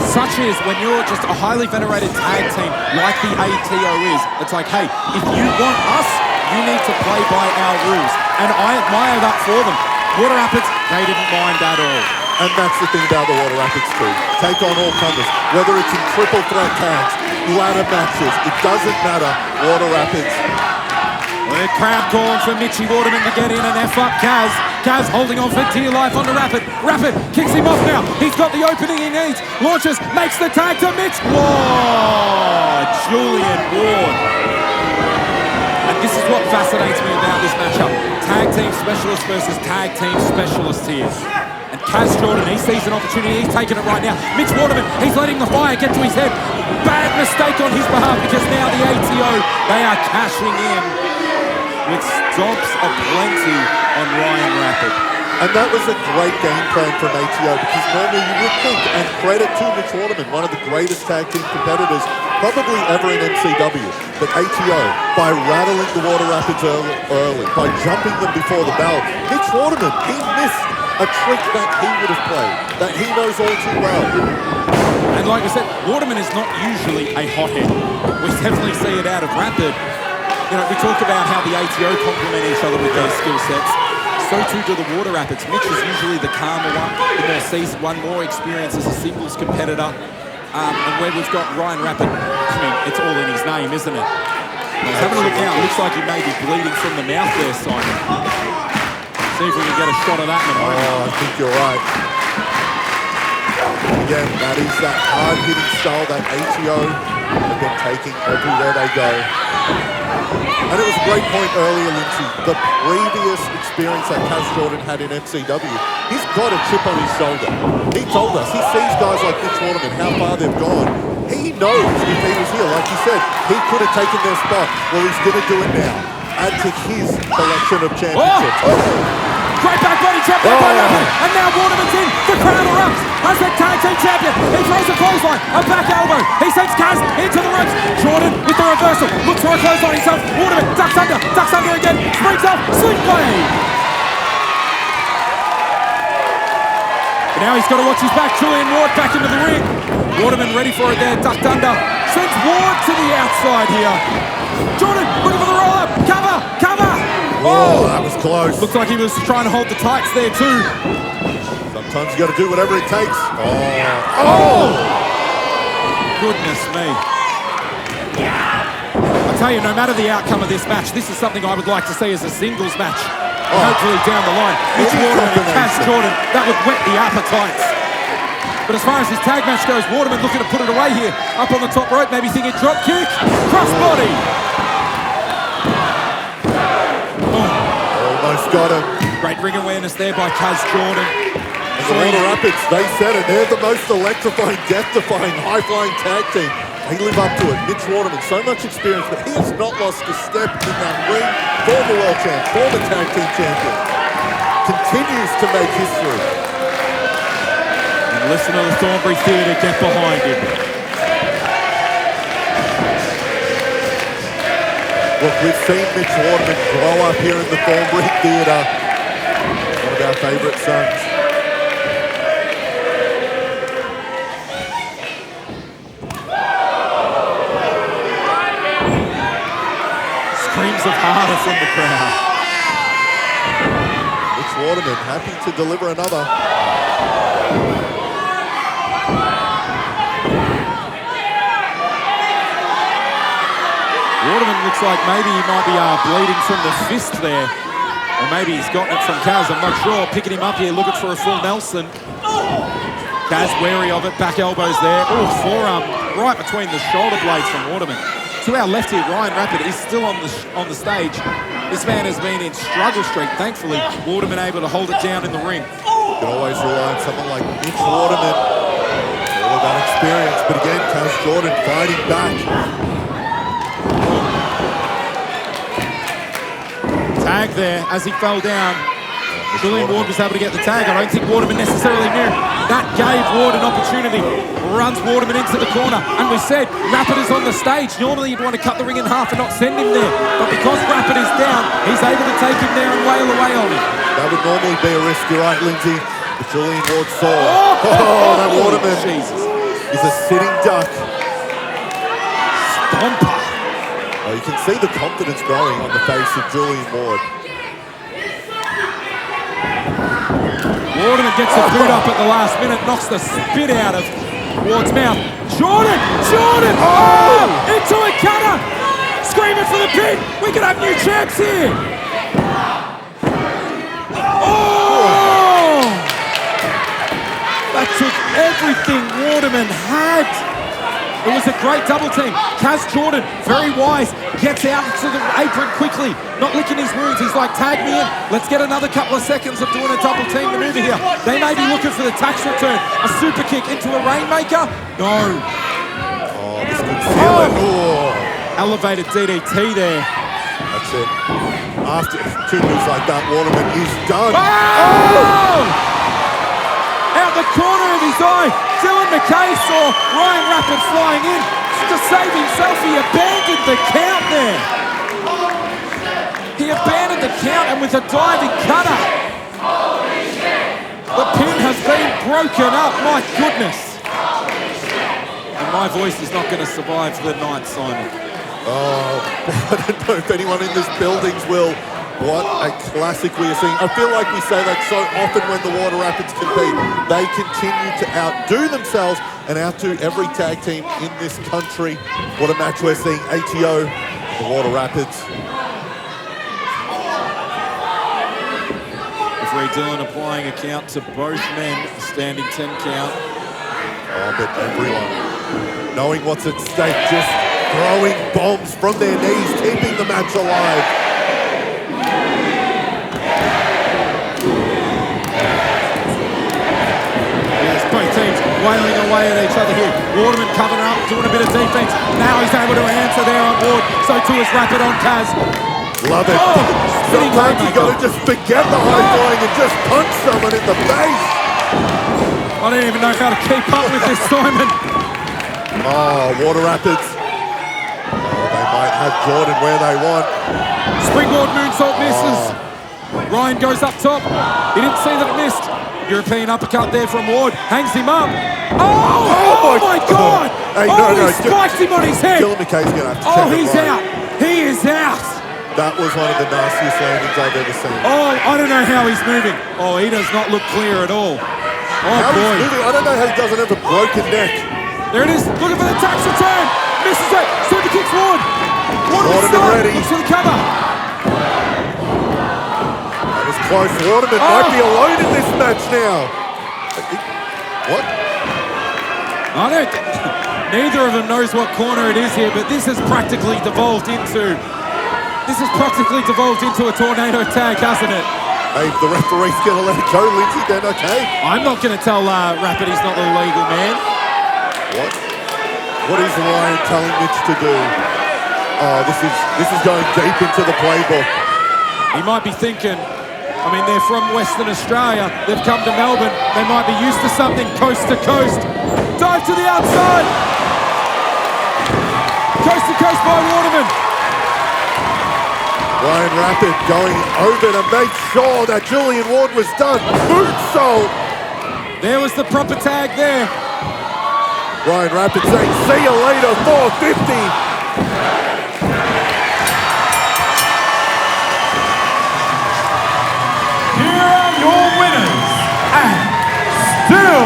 such is when you're just a highly venerated tag team like the ATO is, it's like, hey, if you want us, you need to play by our rules. And I admire that for them. Water Rapids, they didn't mind at all. And that's the thing about the Water Rapids too. Take on all comers, whether it's in triple threat tags, ladder matches, it doesn't matter. Water Rapids. The crowd calling for Mitchie Waterman to get in and F up Kaz. Kaz holding on for dear life onto Rapid. Rapid kicks him off now. He's got the opening he needs. Launches, makes the tag to Mitch. Whoa! Julian Ward. And this is what fascinates me about this matchup. Tag team specialist versus tag team specialist here. And Kaz Jordan, he sees an opportunity, he's taking it right now. Mitch Waterman, he's letting the fire get to his head. Bad mistake on his behalf because now the ATO, they are cashing in with stomps aplenty on Ryan Rapid. And that was a great game plan from ATO because normally you would think, and credit to Mitch Waterman, one of the greatest tag team competitors probably ever in MCW, but ATO, by rattling the Water Rapids early, by jumping them before the bell, Mitch Waterman, he missed a trick that he would have played, that he knows all too well. And like I said, Waterman is not usually a hothead. We definitely see it out of Rapid. You know, we talk about how the ATO complement each other with their skill sets. So too do the Water Rapids. Mitch is usually the calmer one, the more seasoned one, more experienced as a singles competitor. And where we've got Ryan Rapid, I mean, it's all in his name, isn't it? Having a look now, it looks like he may be bleeding from the mouth there, Simon. See if we can get a shot of that in a moment. Oh, I think you're right. Again, that is that hard-hitting style that ATO have been taking everywhere they go. And it was a great point earlier, Lindsay. The previous experience that Kaz Jordan had in MCW, he's got a chip on his shoulder. He told us, he sees guys like Mitch Waterman, how far they've gone. He knows if he was here, like you said, he could have taken their spot. Well, he's going to do it now. Add to his collection of championships. Great back body trap there by Rapid. And now Waterman's in. The crowd erupts as the tag team champion. He throws a clothesline, a back elbow. He sends Kaz Kaz into the ropes. Jordan with the reversal. Looks for a clothesline himself. Waterman ducks under again. Springs off. Sling blade. But now he's got to watch his back. Julian Ward back into the ring. Waterman ready for it there. Ducked under. Sends Ward to the outside here. Jordan looking for the roll up. Cover. Oh, that was close. Looks like he was trying to hold the tights there too. Sometimes you got to do whatever it takes. Oh! Goodness me. I tell you, no matter the outcome of this match, this is something I would like to see as a singles match. Hopefully down the line. Mitch Waterman and Kaz Jordan, that would whet the appetites. But as far as his tag match goes, Waterman looking to put it away here. Up on the top rope, maybe thinking drop kick. Crossbody. Almost got him. Great ring awareness there by Kaz Jordan. The Water Rapids, they said it. They're the most electrifying, death-defying, high-flying tag team. They live up to it. Mitch Waterman, so much experience, but he has not lost a step in that ring. Former world champ, former tag team champion. Continues to make history. And listen to the Thornbury Theatre get behind him. Look, we've seen Mitch Waterman grow up here in the Thornbury Theatre. One of our favourite sons. Screams of harder from the crowd. Mitch Waterman happy to deliver another. Waterman looks like maybe he might be bleeding from the fist there. Or maybe he's gotten it from Kaz, I'm not sure. Picking him up here, looking for a full Nelson. Kaz wary of it, back elbows there. Oh, forearm right between the shoulder blades from Waterman. To our left here, Ryan Rapid is still on the stage. This man has been in struggle streak. Thankfully, Waterman able to hold it down in the ring. You can always rely on someone like Mitch Waterman. All of that experience, but again, Kaz Jordan fighting back. Tag there as he fell down. Julian Ward was able to get the tag. I don't think Waterman necessarily knew. That gave Ward an opportunity. Runs Waterman into the corner. And we said, Rapid is on the stage. Normally you'd want to cut the ring in half and not send him there. But because Rapid is down, he's able to take him there and wail away on him. That would normally be a risk, you're right, Lindsay. But Julian Ward saw. That Waterman is a sitting duck. Stomper. Oh, you can see the confidence growing on the face of Julian Ward. Waterman gets a boot up at the last minute, knocks the spit out of Ward's mouth. Jordan! Oh! Into a cutter! Screaming for the pin! We could have new champs here! Oh! That took everything Waterman had. It was a great double team. Kaz Jordan, very wise, gets out to the apron quickly, not licking his wounds. He's like, tag me in. Let's get another couple of seconds of doing a double team maneuver here. They may be looking for the tax return. A super kick into a rainmaker? No. Oh, this could seal it. Oh. Elevated DDT there. That's it. After two moves like that, Waterman is done. Oh! Out the corner of his eye, Dylan McKay saw Ryan Rapid flying in. To save himself, he abandoned the count there. He abandoned the count, and with a diving cutter, the pin has been broken up. My goodness. And my voice is not going to survive the night, Simon. Oh, I don't know if anyone in this building will. What a classic we are seeing. I feel like we say that so often when the Water Rapids compete. They continue to outdo themselves and outdo every tag team in this country. What a match we're seeing. ATO, the Water Rapids. Referee Dillon applying a count to both men, standing 10 count. Oh, but everyone knowing what's at stake, just throwing bombs from their knees, keeping the match alive. Both teams wailing away at each other here. Waterman covering up, doing a bit of defense. Now he's able to answer there on board. So too is Rapid on Kaz. Love it. Sometimes you got to just forget the high flying and just punch someone in the face. I don't even know how to keep up with this, Simon. Oh, Water Rapids. Oh, they might have Jordan where they want. Springboard moonsault misses. Ryan goes up top. He didn't see that it missed. European uppercut there from Ward. Hangs him up. Oh my God! Hey, he spiked him on his head. Dylan McKay's going to have to check it he's right. out. He is out. That was one of the nastiest landings I've ever seen. Oh, I don't know how he's moving. Oh, he does not look clear at all. Oh, How boy. he's moving, I don't know how he doesn't have a broken neck. There it is. Looking for the tax return. Misses it. Super kicks Ward. Waterman ready. Looks for the cover. That was close. Waterman might be alone in this match now. What? I don't. Neither of them knows what corner it is here, but this has practically devolved into a tornado tag, hasn't it? Hey, the referee's going to let it go, Lindsay, then okay. I'm not going to tell Rapid he's not the legal man. What? What is Ryan telling Mitch to do? Oh, this is going deep into the playbook. He might be thinking, I mean, they're from Western Australia. They've come to Melbourne. They might be used to something coast to coast. Dive to the outside. Coast to coast by Waterman. Ryan Rapid going over to make sure that Julian Ward was done. Moonsault. There was the proper tag there. Ryan Rapid saying, see you later, 450. Still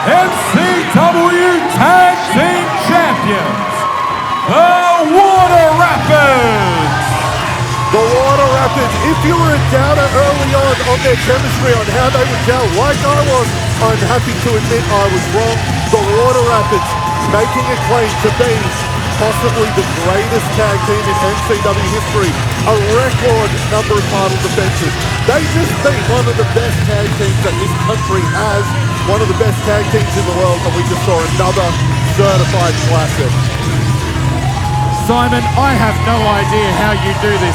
MCW Tag Team Champions, the Water Rapids! The Water Rapids, if you were a doubter early on their chemistry, on how they would gel, like I was, I'm happy to admit I was wrong. The Water Rapids making a claim to be possibly the greatest tag team in MCW history. A record number of title defenses. They just beat one of the best tag teams that this country has, one of the best tag teams in the world, and we just saw another certified classic. Simon, I have no idea how you do this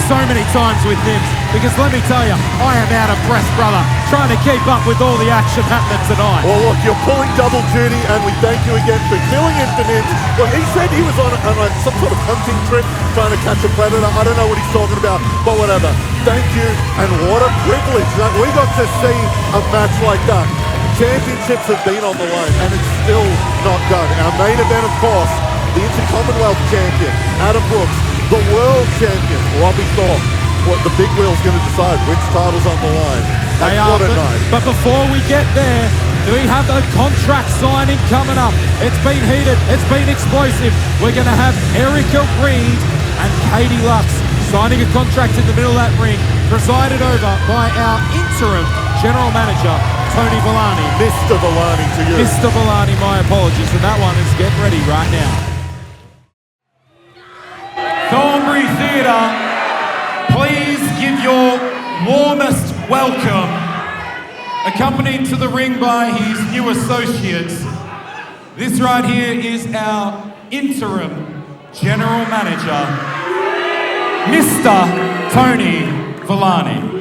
so many times with him, because let me tell you, I am out of breath, brother, trying to keep up with all the action happening tonight. Well, look, you're pulling double duty, and we thank you again for filling in for Nibs. Well, he said he was on some sort of hunting trip, trying to catch a predator. I don't know what he's talking about, but whatever. Thank you, and what a privilege that we got to see a match like that. Championships have been on the line, and it's still not done. Our main event, of course, the Inter-Commonwealth champion, Adam Brooks, the world champion, Robbie Thorpe. What the big wheel's going to decide which title's on the line. They are, but before we get there, we have a contract signing coming up. It's been heated, it's been explosive. We're going to have Erica Reed and Katie Lux signing a contract in the middle of that ring, presided over by our interim general manager, Tony Villani. Mr. Villani to you. Mr. Villani, my apologies, and that one is getting ready right now. Thornbury Theatre, please give your warmest welcome, accompanied to the ring by his new associates. This right here is our interim general manager, Mr. Tony Villani.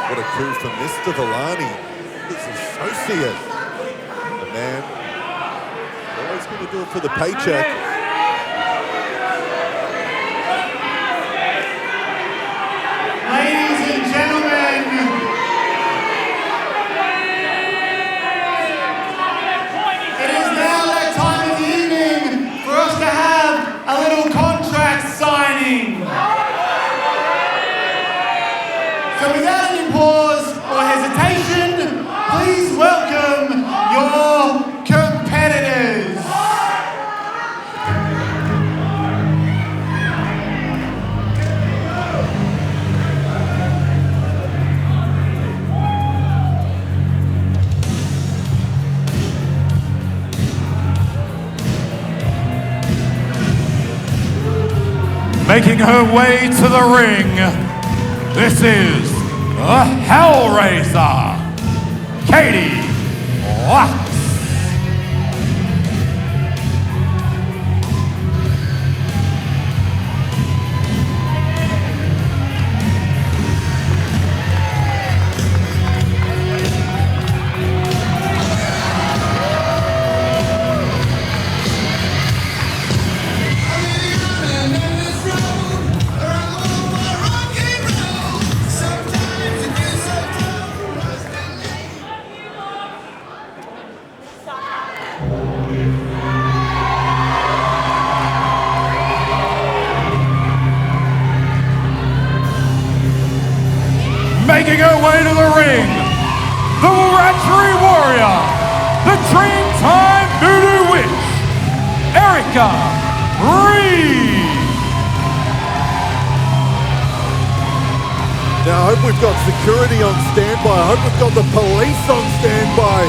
What a coup from Mr. Villani, his associate. The man always going to do it for the paycheck. Ladies and gentlemen, it is now that time of the evening for us to have a little contract signing. So without any pause or hesitation, please welcome your competitors. Making her way to the ring, this is the Hellraiser, Katie Lux. making her way to the ring, the Ratchery Warrior, the Dreamtime Voodoo Witch, Erica Reed. Now, I hope we've got security on standby. I hope we've got the police on standby.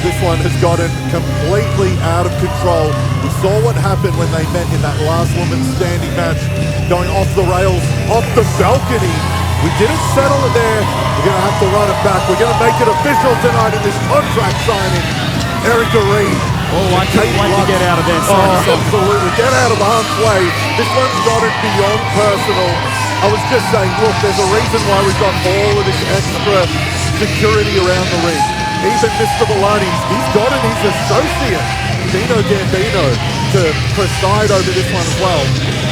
This one has gotten completely out of control. We saw what happened when they met in that last women's standing match, going off the rails, off the balcony. We didn't settle it there. We're going to have to run it back. We're going to make it official tonight in this contract signing. Erica Reed. Oh, I can't wait to get out of there. Absolutely. Get out of harm's way. This one's gotten beyond personal. I was just saying, look, there's a reason why we've got all of this extra security around the ring. Even Mr. Villani's, he's gotten his associate, Dino Gambino, to preside over this one as well.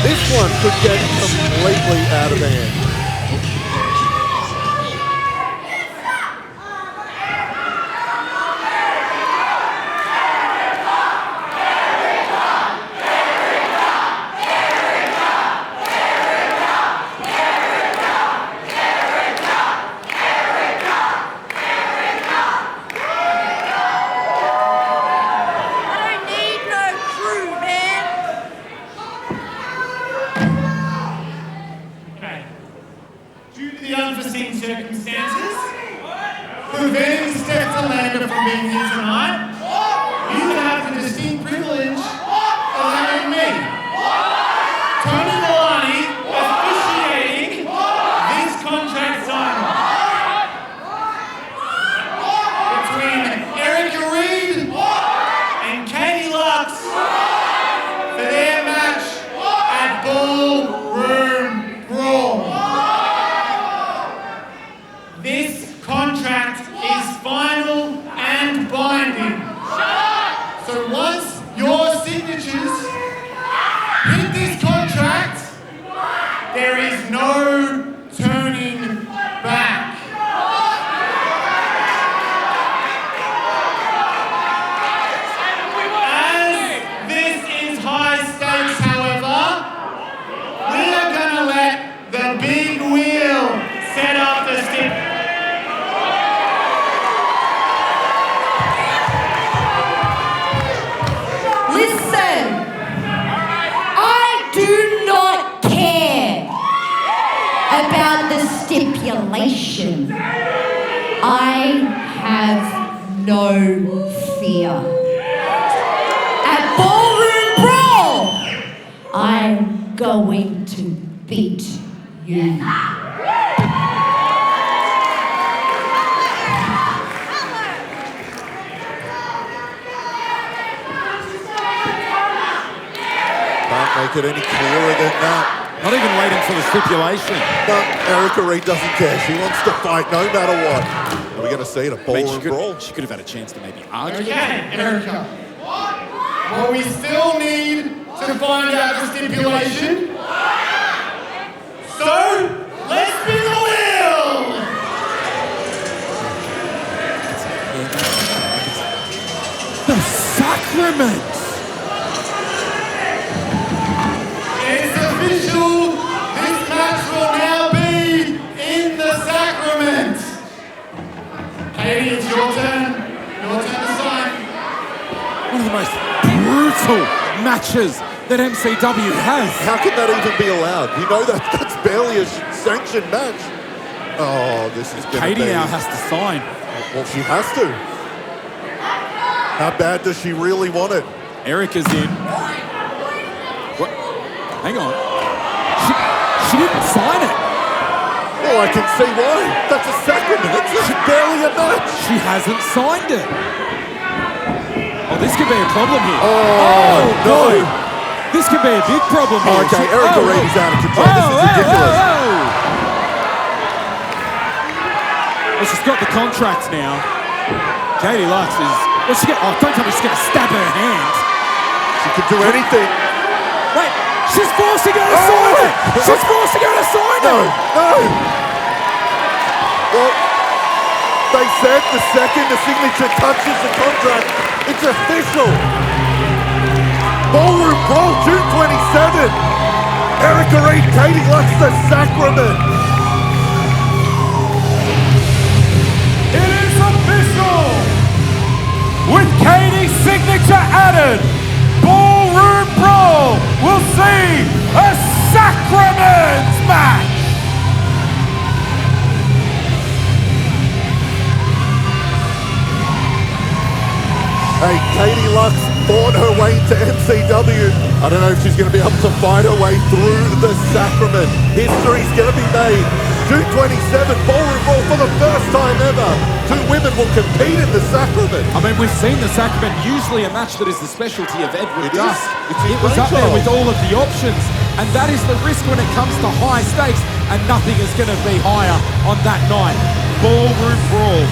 This one could get completely out of hand. I have no fear. At Ballroom Brawl, I'm going to beat you. Can't make it any clearer than that. Not even waiting for the stipulation. But Erica Reed doesn't care. She wants to fight no matter what. Are we going to see it, a Ballroom Brawl? She could have had a chance to maybe argue. Okay, Erica. Well, we still need to find out the stipulation. So, let's spin the wheel! The sacrament! It's official. This match will now be in the sacrament. Katie, it's your turn. Your turn to sign. One of the most brutal matches that MCW has. How can that even be allowed? You know that's barely a sanctioned match. Oh, this is going to be... Katie now has to sign. Well, she has to. How bad does she really want it? Erica's in. What? Hang on. She didn't sign it. Well, I can see why. That's a sacrament. It's barely a match. She hasn't signed it. Oh, this could be a problem here. Oh, no. Boy. This could be a big problem here. Okay, Erica Reed is out of control. This is ridiculous. Well, she's got the contract now. Katie Lux is... Well, don't tell me she's going to stab her hand. She could do anything. Wait, she's forcing her to sign it! She's forcing her to sign it! No! Well, they said the second the signature touches the contract, it's official. Ballroom Brawl, June 27. Erica Reed, Katie Lux, the sacrament. with Katie's signature added, Ballroom Brawl will see a Sacraments match. Hey, Katie Lux fought her way to MCW. I don't know if she's going to be able to fight her way through the sacrament. History's going to be made. June 27, Ballroom Brawl for the first time ever. 2 women will compete in the sacrament. I mean, we've seen the sacrament, usually a match that is the specialty of Edward Dusk. It was up there with all of the options, and that is the risk when it comes to high stakes, and nothing is going to be higher on that night. Ballroom Brawl,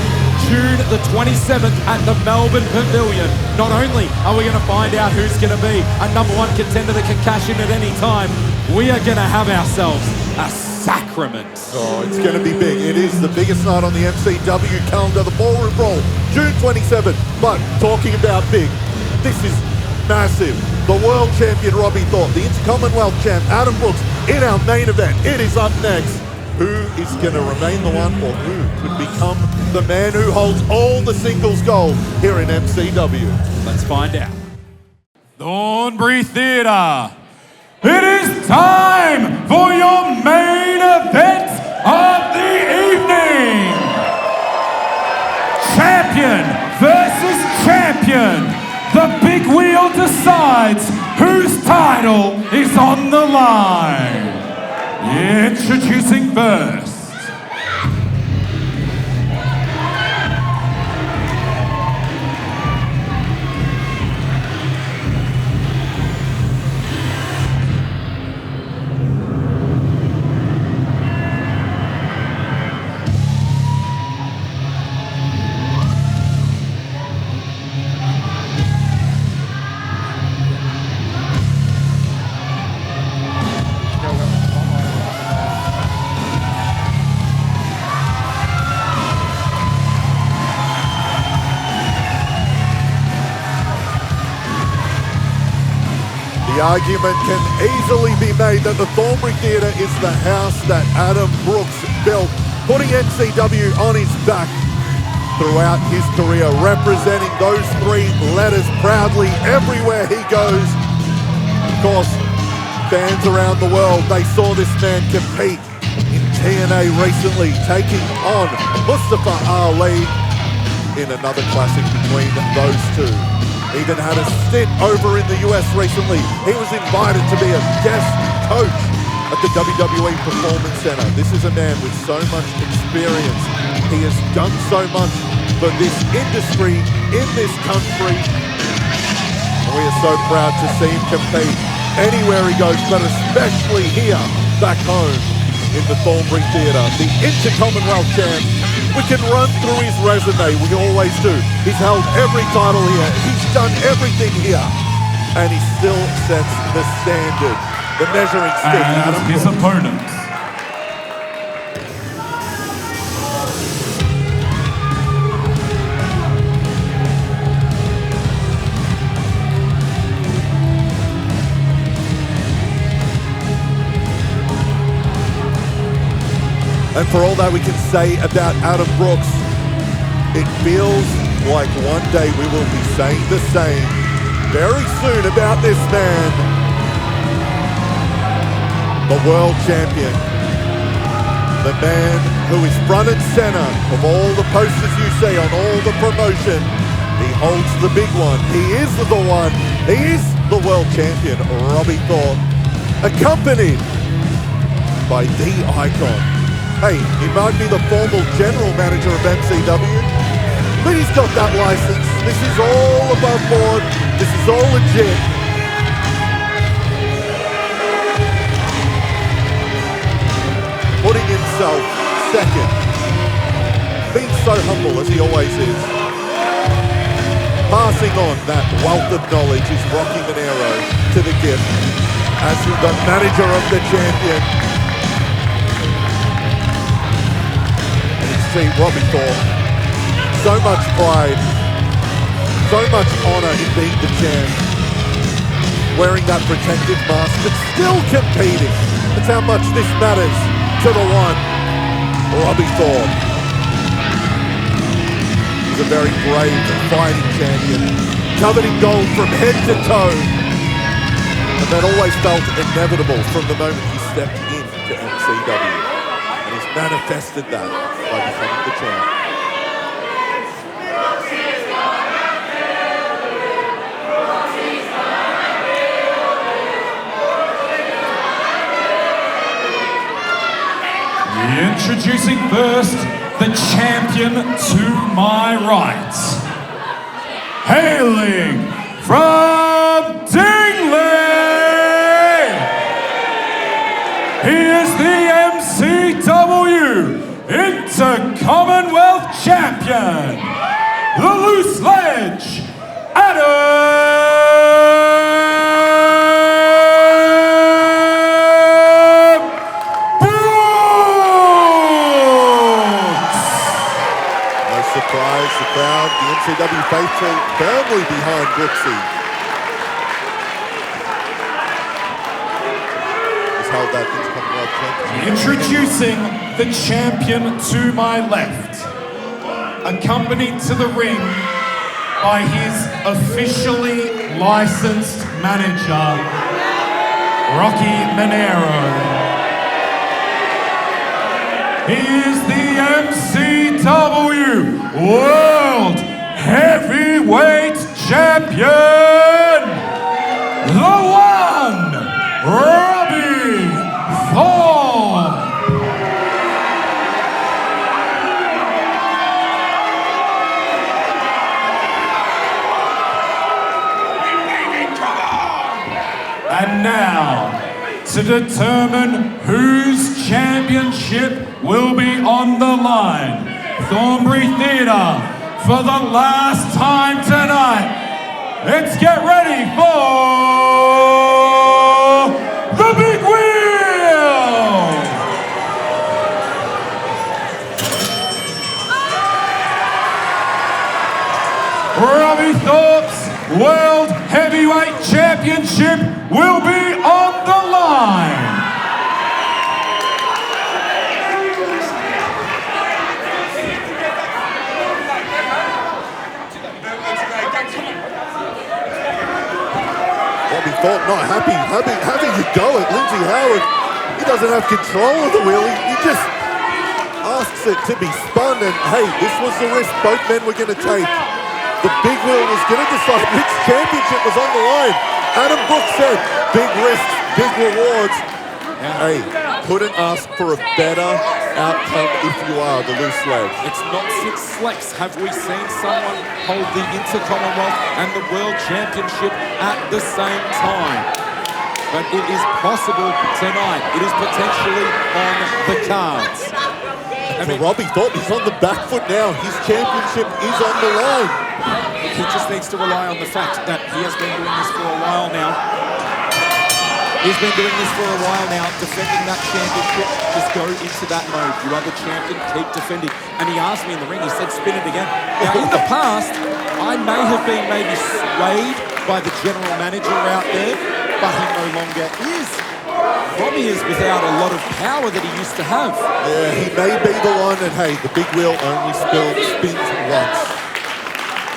June the 27th at the Melbourne Pavilion. Not only are we going to find out who's going to be a #1 contender that can cash in at any time, we are going to have ourselves a sacrament. Oh, it's going to be big. It is the biggest night on the MCW calendar, the Ballroom Brawl, June 27th. But talking about big, this is massive. The world champion Robbie Thorpe, the Intercommonwealth champ Adam Brooks in our main event. It is up next. Who is going to remain the one, or who could become the man who holds all the singles gold here in MCW? Let's find out. Thornbury Theatre. It is time for your main event of the evening. Champion versus champion. The big wheel decides whose title is on the line. Introducing first. The argument can easily be made that the Thornbury Theatre is the house that Adam Brooks built, putting MCW on his back throughout his career, representing those 3 letters proudly everywhere he goes. Of course, fans around the world, they saw this man compete in TNA recently, taking on Mustafa Ali in another classic between those 2. Even had a stint over in the US recently. He was invited to be a guest coach at the WWE Performance Center. This is a man with so much experience. He has done so much for this industry in this country. And we are so proud to see him compete anywhere he goes, but especially here, back home in the Thornbury Theatre. The Intercommonwealth champ. We can run through his resume, we always do. He's held every title here, he's done everything here, and he still sets the standard, the measuring stick. And his opponent. And for all that we can say about Adam Brooks, it feels like one day we will be saying the same very soon about this man, the world champion, the man who is front and center of all the posters you see on all the promotion. He holds the big one. He is the one. He is the world champion, Robbie Thorpe, accompanied by the Icon. Hey, he might be the formal general manager of MCW, but he's got that license. This is all above board. This is all legit. Putting himself second. Being so humble as he always is. Passing on that wealth of knowledge is rocking an arrow to the gift as the manager of the champion. See Robbie Thorpe, so much pride, so much honor in being the champ, wearing that protective mask, but still competing. That's how much this matters to the one, Robbie Thorpe. He's a very brave fighting champion, covered in gold from head to toe. And that always felt inevitable from the moment he stepped into MCW. And he's manifested that by becoming the champ. Introducing first, the champion to my right. Hailing from Dingley, he is the MCW Inter-Commonwealth Champion, the Loose Ledge, Adam Surprise, the crowd, the MCW faithful firmly behind Brooksy. He's held that Inter-Commonwealth championship. Introducing the champion to my left, accompanied to the ring by his officially licensed manager, Rocky Monero. He is the MCW World Heavyweight Champion, the one, Robbie Thorpe. And now, to determine whose championship will be on the line, Thornbury Theatre, for the last time tonight, let's get ready for the Big Wheel! Robbie Thorpe's World Heavyweight Championship will be on the line. Robbie Thorpe not happy having a go at Lindsay Howard. He doesn't have control of the wheel. He just asks it to be spun, and hey, this was the risk both men were going to take. The big wheel was going to decide which championship was on the line. Adam Brooks said, big risks, big rewards. Hey, couldn't ask for a better outcome if you are the loose ledge. It's not since Slex have we seen someone hold the Inter-Commonwealth and the World Championship at the same time. But it is possible tonight. It is potentially on the cards. And for Robbie Thorpe, he's on the back foot now. His championship is on the line. He just needs to rely on the fact that he has been doing this for a while now. He's been doing this for a while now, defending that championship. Just go into that mode. You are the champion, keep defending. And he asked me in the ring, he said, spin it again. Now, in the past, I may have been maybe swayed by the general manager out there, but he no longer is. Robbie is without a lot of power that he used to have. Yeah, he may be the one, and hey, the big wheel only spins once.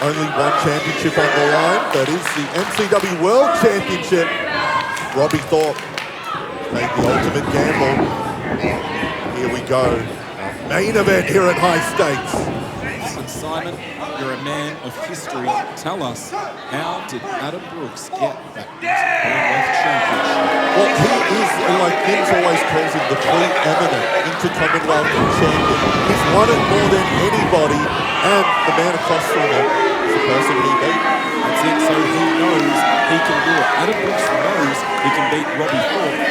Only one championship on the line. That is the MCW World Championship. Robbie Thorpe made the ultimate gamble. Here we go. Main event here at High Stakes. And Simon, you're a man of history. Tell us, how did Adam Brooks get that Inter-Commonwealth Championship? Well, he is, like Vince always calls him, the preeminent Inter-Commonwealth champion. He's won it more than anybody, and the man across from him is the person he beat. That's it, so he knows he can do it. Adam Brooks knows he can beat Robbie Thorpe.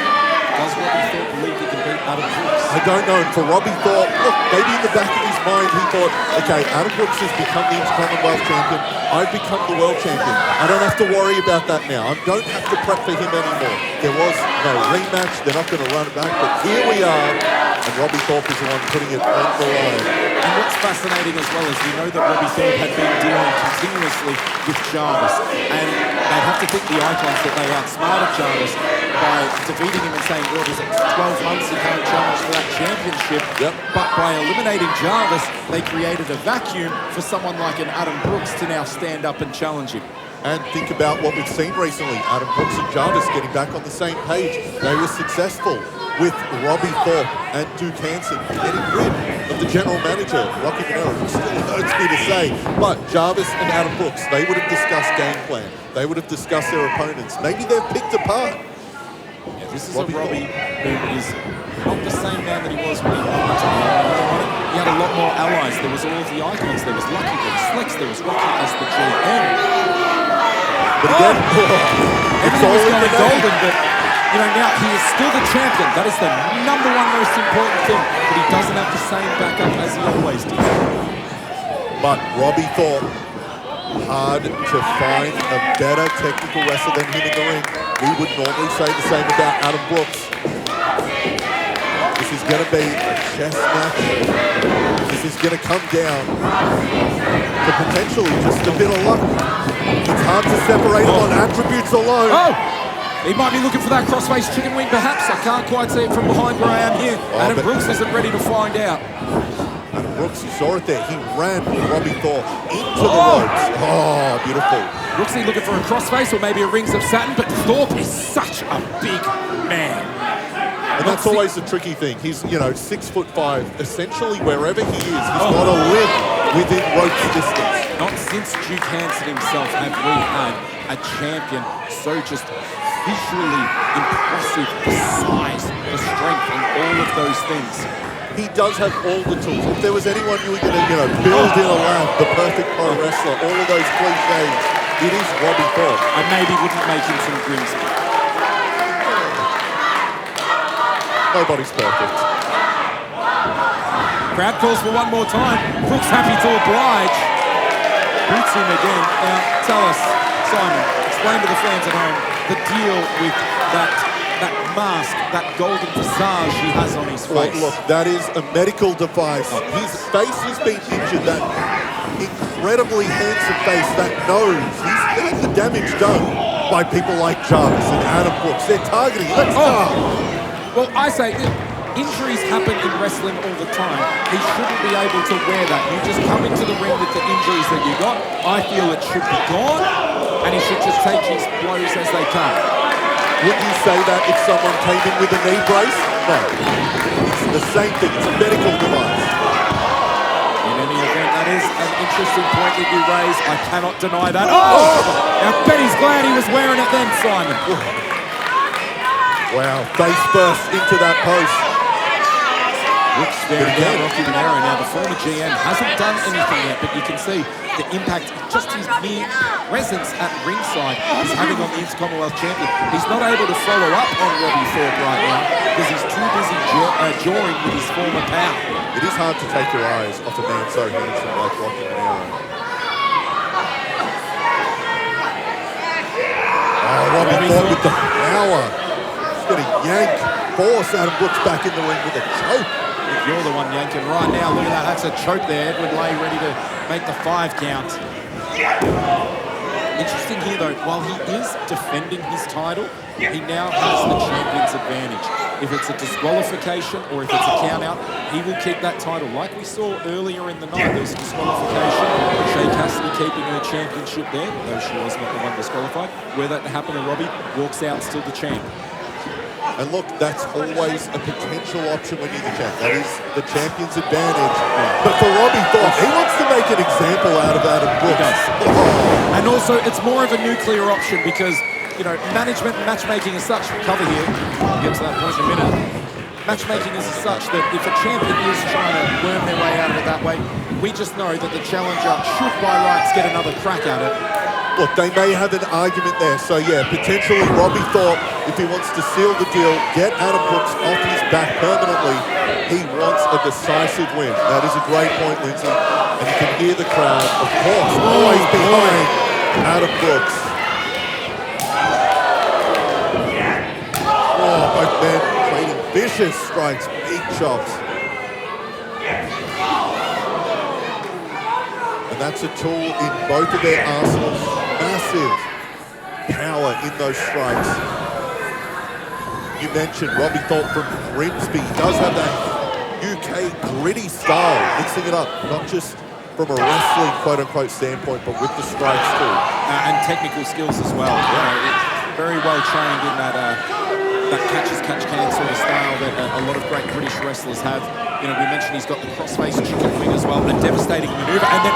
Does Robbie Thorpe believe he can beat Adam Brooks? I don't know. And for Robbie Thorpe, look, maybe in the back of his mind he thought, okay, Adam Brooks has become the Inter-Commonwealth champion. I've become the world champion. I don't have to worry about that now. I don't have to prep for him anymore. There was no rematch. They're not going to run it back. But here we are. And Robbie Thorpe is the one putting it on the line. And what's fascinating as well is we know that Robbie Thorpe had been dealing continuously with Jarvis. And they'd have to think the Icons that they outsmarted Jarvis. by defeating him and saying, what is it, 12 months he can't challenge for that championship. Yep. But by eliminating Jarvis, they created a vacuum for someone like an Adam Brooks to now stand up and challenge him. And think about what we've seen recently. Adam Brooks and Jarvis getting back on the same page. They were successful with Robbie Thorpe and Duke Hansen getting rid of the general manager, Rocky Monero, who still hurts me to say. But Jarvis and Adam Brooks, they would have discussed game plan. They would have discussed their opponents. Maybe they've picked apart. Yeah, this is Robbie a Robbie who is not the same man that he was when he won. He had a lot more allies. There was all of the icons. There was Lucky, there was Slicks, there was Rocky as the GM. But again, it's all in the golden, but you know, now he is still the champion. That is the #1 most important thing. But he doesn't have the same backup as he always did. But Robbie Thorpe, hard to find a better technical wrestler than him in the ring. We would normally say the same about Adam Brooks. This is going to be a chess match. This is going to come down to potentially just a bit of luck. It's hard to separate them on attributes alone. Oh! He might be looking for that crossface chicken wing, perhaps. I can't quite see it from behind where I am here. Adam Brooks isn't ready to find out. Adam Brooks, you saw it there. He ran with Robbie Thorpe into the ropes. Oh, beautiful. Brooksy looking for a crossface or maybe a Rings of Saturn, but Thorpe is such a big man. And that's always the tricky thing. He's, you know, 6'5". Essentially, wherever he is, he's got to live within ropes distance. Not since Duke Hansen himself have we had a champion so just visually impressive, the size, the strength, and all of those things. He does have all the tools. If there was anyone you were going to, you know, build in a lab, the perfect pro wrestler, all of those cliches, it is Robbie Thorpe. I maybe wouldn't make him some Grimsby. Nobody's perfect. Crowd calls for one more time. Brooks happy to oblige. Boots him again. Now, tell us, Simon, explain to the fans at home the deal with that mask, that golden visage he has on his face. Look, that is a medical device. His face has been injured, that incredibly handsome face, that nose. He's had the damage done by people like Jarvis and Adam Brooks. They're targeting. Let's go. Well, I say, injuries happen in wrestling all the time. He shouldn't be able to wear that. You just come into the ring with the injuries that you got. I feel it should be gone, and he should just take his blows as they come. Would you say that if someone came in with a knee brace? No. It's the same thing. It's a medical device. In any event, that is an interesting point that you raise. I cannot deny that. Oh! I bet he's glad he was wearing it then, Simon. Wow, face first into that post. Brooks staring down Rocky Monero. Now, the former GM hasn't done anything yet, but you can see the impact, just his mere presence at ringside is having on the Intercommonwealth champion. He's not able to follow up on Robbie Thorpe right now because he's too busy jawing with his former pal. It is hard to take your eyes off a man so handsome like Rocky Monero. Oh, Robbie Thorpe with the power. Going to yank, force Adam Brooks back in the ring with a choke. You're the one yanking right now. Look at that. That's a choke there. Edward Lay ready to make the 5 count. Interesting here, though. While he is defending his title, he now has the champion's advantage. If it's a disqualification or if it's a count-out, he will keep that title. Like we saw earlier in the night, there was a disqualification. Shay Kassidy keeping her championship there, though she was not the one disqualified. Where that happened to Robbie, walks out still the champ. And look, that's always a potential option when you're the champ. That is the champion's advantage. But for Robbie Thorpe, he wants to make an example out of Adam Brooks. And also, it's more of a nuclear option because, you know, management and matchmaking is such. Cover here. We'll get to that point in a minute. Matchmaking is such that if a champion is trying to worm their way out of it that way, we just know that the challenger should by rights get another crack at it. Look, they may have an argument there. So, yeah, potentially Robbie Thorpe, if he wants to seal the deal, get Adam Brooks off his back permanently, he wants a decisive win. That is a great point, Lindsay. And you can hear the crowd, of course, always behind Adam Brooks. Oh, both men trading vicious strikes, big chops. And that's a tool in both of their arsenals. Massive power in those strikes. You mentioned Robbie Thorpe from Grimsby. He does have that UK gritty style, mixing it up, not just from a wrestling quote-unquote standpoint, but with the strikes too. And technical skills as well. Very well trained in that catch-as-catch-can sort of style that a lot of great British wrestlers have. You know, we mentioned he's got the cross-face chicken wing as well, a devastating maneuver, and then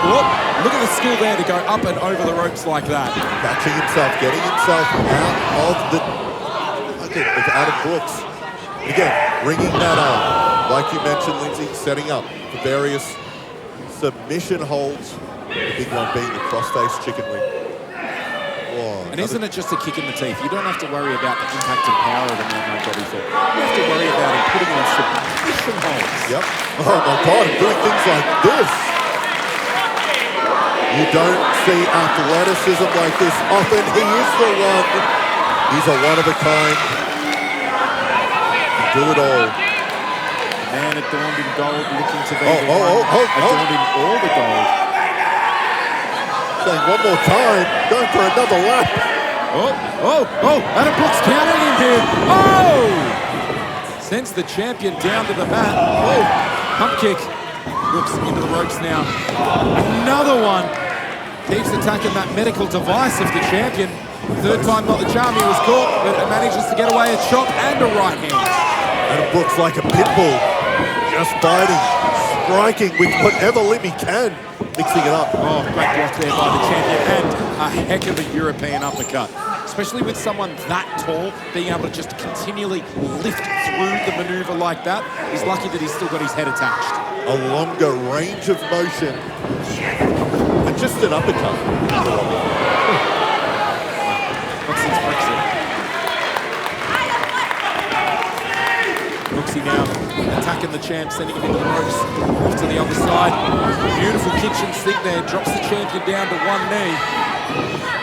look at the skill there to go up and over the ropes like that. Catching himself, getting himself out of the of Adam Brooks. Again, ringing that arm, like you mentioned, Lindsay, setting up for various submission holds. The big one being the cross-face chicken wing. And isn't it just a kick in the teeth? You don't have to worry about the impact and power of a man like Robbie Thorpe. You have to worry about him putting on submission holds. Yep. Oh my God, and doing things like this. You don't see athleticism like this often. He is the one. He's a one-of-a-kind. Do it all. The man adorned in gold, looking to be adorned in all the gold. Saying one more time, going for another lap. Adam Brooks countering him here. Sends the champion down to the mat. Pump kick. Brooks into the ropes now. Another one. Keeps attacking that medical device of the champion. Third time not the charm, he was caught, but manages to get away a chop and a right hand. Adam Brooks like a pit bull, just biting, striking with whatever limb he can. Mixing it up. Oh, great block there by the champion, and a heck of a European uppercut. Especially with someone that tall, being able to just continually lift through the maneuver like that. He's lucky that he's still got his head attached. A longer range of motion. And just an uppercut. Not since Brexit. Brooksy now attacking the champ, sending him into the ropes. Off to the other side. Beautiful kitchen sink there. Drops the champion down to one knee.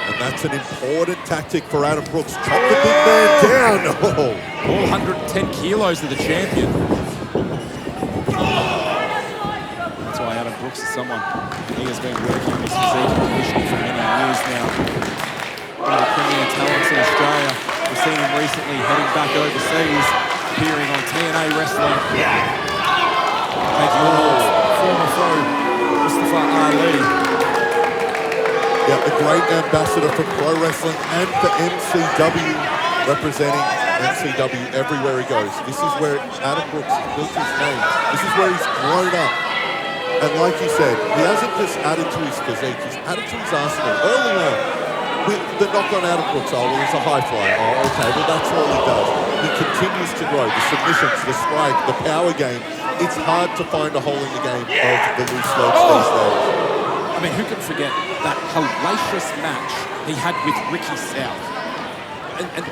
And that's an important tactic for Adam Brooks. Chop the big man down. All 110 kilos of the champion. That's why Adam Brooks is someone he has been working on his physique and conditioning for many years now. One of the premier talents in Australia. We've seen him recently heading back overseas, appearing on TNA Wrestling. Taking on former foe, Mustafa Ali. Yeah, a great ambassador for pro wrestling and for MCW, representing MCW everywhere he goes. This is where Adam Brooks has built his name. This is where he's grown up. And like you said, he hasn't just added to his physique, he's added to his arsenal. Early on, with the knock on Adam Brooks, well, he's a high flyer. Okay, well, that's all he does. He continues to grow. The submissions, the strike, the power game. It's hard to find a hole in the game of the loose slopes these days. I mean, who can forget that hellacious match he had with Ricky South? And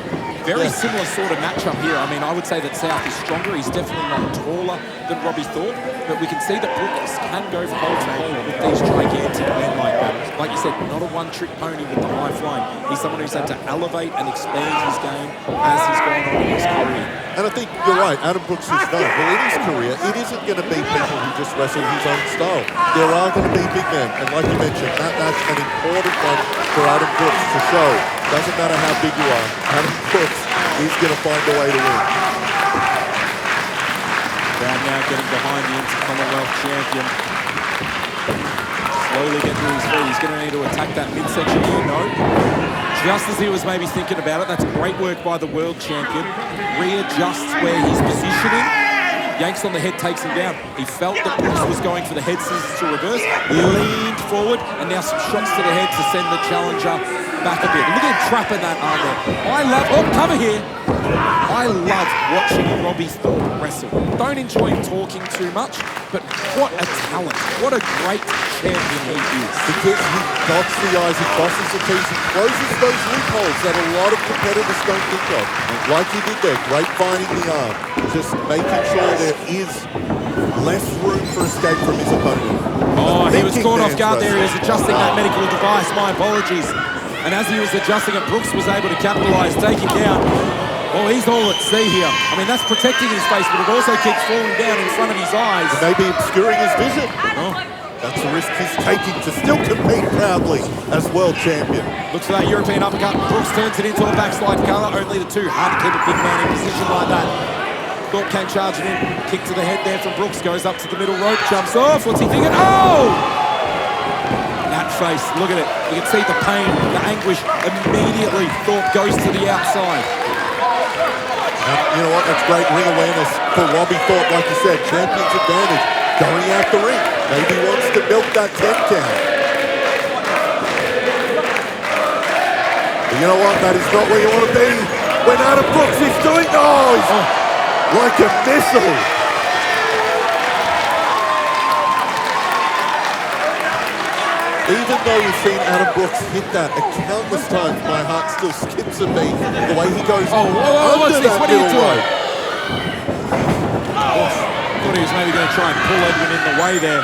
very similar sort of matchup here. I mean, I would say that South is stronger. He's definitely not taller than Robbie Thorpe, but we can see that Brooks can go from hole to hole with these gigantic men like that. Like you said, not a one-trick pony with the high flying. He's someone who's had to elevate and expand his game as he's gone on in his career. And I think you're right, Adam Brooks is known. Well, in his career, it isn't going to be people who just wrestle his own style. There are going to be big men, and like you mentioned, that's an important one for Adam Brooks to show. Doesn't matter how big you are, Adam Brooks is going to find a way to win. Down now getting behind the Inter-Commonwealth champion. Slowly getting to his feet. He's going to need to attack that midsection here, no. Just as he was maybe thinking about it, that's great work by the world champion. Readjusts where he's positioning. Yanks on the head, takes him down. He felt that Brooks was going for the head scissors to reverse, leaned forward, and now some shots to the head to send the challenger back a bit. Look at him trapping that arm there. Cover here. I love watching Robbie Thorpe wrestle. Don't enjoy him talking too much, but what a talent. What a great champion he is. Because he dots the I's, he crosses the T's, he closes those loopholes that a lot of competitors don't think of. Like he did there, great binding the arm. Just making sure there is less room for escape from his opponent. Oh, he was caught off guard there. He was adjusting that medical device. My apologies. And as he was adjusting it, Brooks was able to capitalize, take him down. Oh, he's all at sea here. I mean, that's protecting his face, but it also keeps falling down in front of his eyes. Maybe obscuring his vision. Oh, That's the risk he's taking to still compete proudly as world champion. Looks for that European uppercut. Brooks turns it into a backslide color. Only the two. Hard to keep a big man in position like that. Thorpe came charging in. Kick to the head there from Brooks. Goes up to the middle rope. Jumps off. What's he thinking? Oh! That face. Look at it. You can see the pain, the anguish. Immediately, Thorpe goes to the outside. You know what? That's great ring awareness for Robbie Thorpe. Like you said, champion's advantage. Going out the ring. Maybe wants to milk that 10 count. But you know what? That is not where you want to be when Adam Brooks is doing... Oh, he's like a missile. Even though we've seen Adam Brooks hit that a countless times, my heart still skips a beat. The way he goes what's this? What are you doing? Thought he was maybe going to try and pull Edwin in the way there.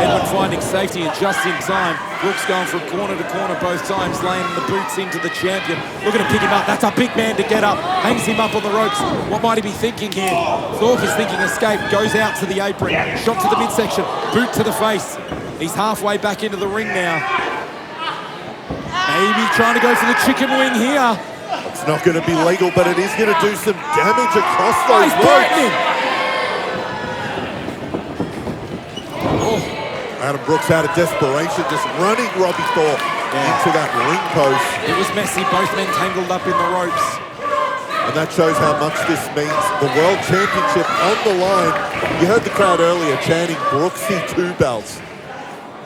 Edwin finding safety and just in time. Brooks going from corner to corner both times, laying the boots into the champion. Looking to pick him up. That's a big man to get up. Hangs him up on the ropes. What might he be thinking here? Thorpe is thinking escape. Goes out to the apron. Shot to the midsection. Boot to the face. He's halfway back into the ring now. Maybe trying to go for the chicken wing here. It's not going to be legal, but it is going to do some damage across those he's ropes. biting him. Adam Brooks out of desperation, just running Robbie Thorpe into that ring post. It was messy, both men tangled up in the ropes. And that shows how much this means. The World Championship on the line. You heard the crowd earlier chanting Brooksy 2 belts.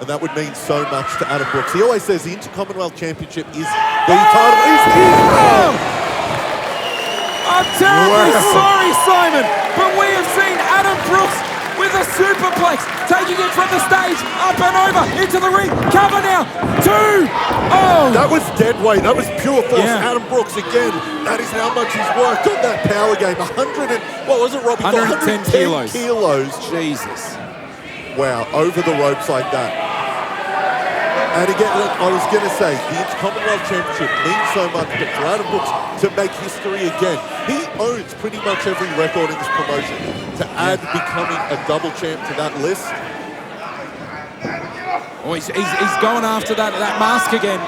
And that would mean so much to Adam Brooks. He always says the Intercommonwealth Championship is the title. I'm terribly sorry, Simon, but we have seen Adam Brooks with a superplex, taking it from the stage, up and over, into the ring, cover now, 2! Oh! That was dead weight, that was pure force. Yeah. Adam Brooks again, that is how much he's worked on that power game. 100 and, what was it, Robbie? 110 kilos. Jesus. Wow, over the ropes like that. And again, look, I was going to say, the Intercommonwealth Championship means so much, but for Adam Brooks to make history again, he owns pretty much every record in this promotion. To add becoming a double champ to that list. Oh, he's going after that mask again,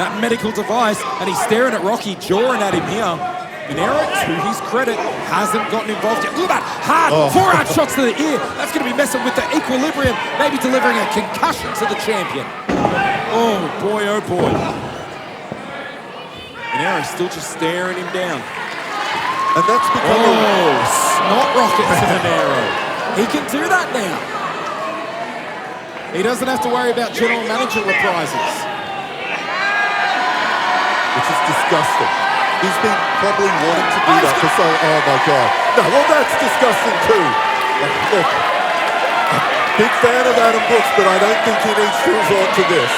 that medical device, and he's staring at Rocky, jawing at him here. Minero, to his credit, hasn't gotten involved yet. Look at that hard forearm shots to the ear. That's going to be messing with the equilibrium, maybe delivering a concussion to the champion. Oh boy, oh boy. Minero's still just staring him down. And that's become snot rocket to Minero. He can do that now. He doesn't have to worry about general manager reprisals. Which is disgusting. He's been probably wanting to do that for so... Oh, my God. No, well, that's disgusting, too. Look, big fan of Adam Brooks, but I don't think he needs to resort to this.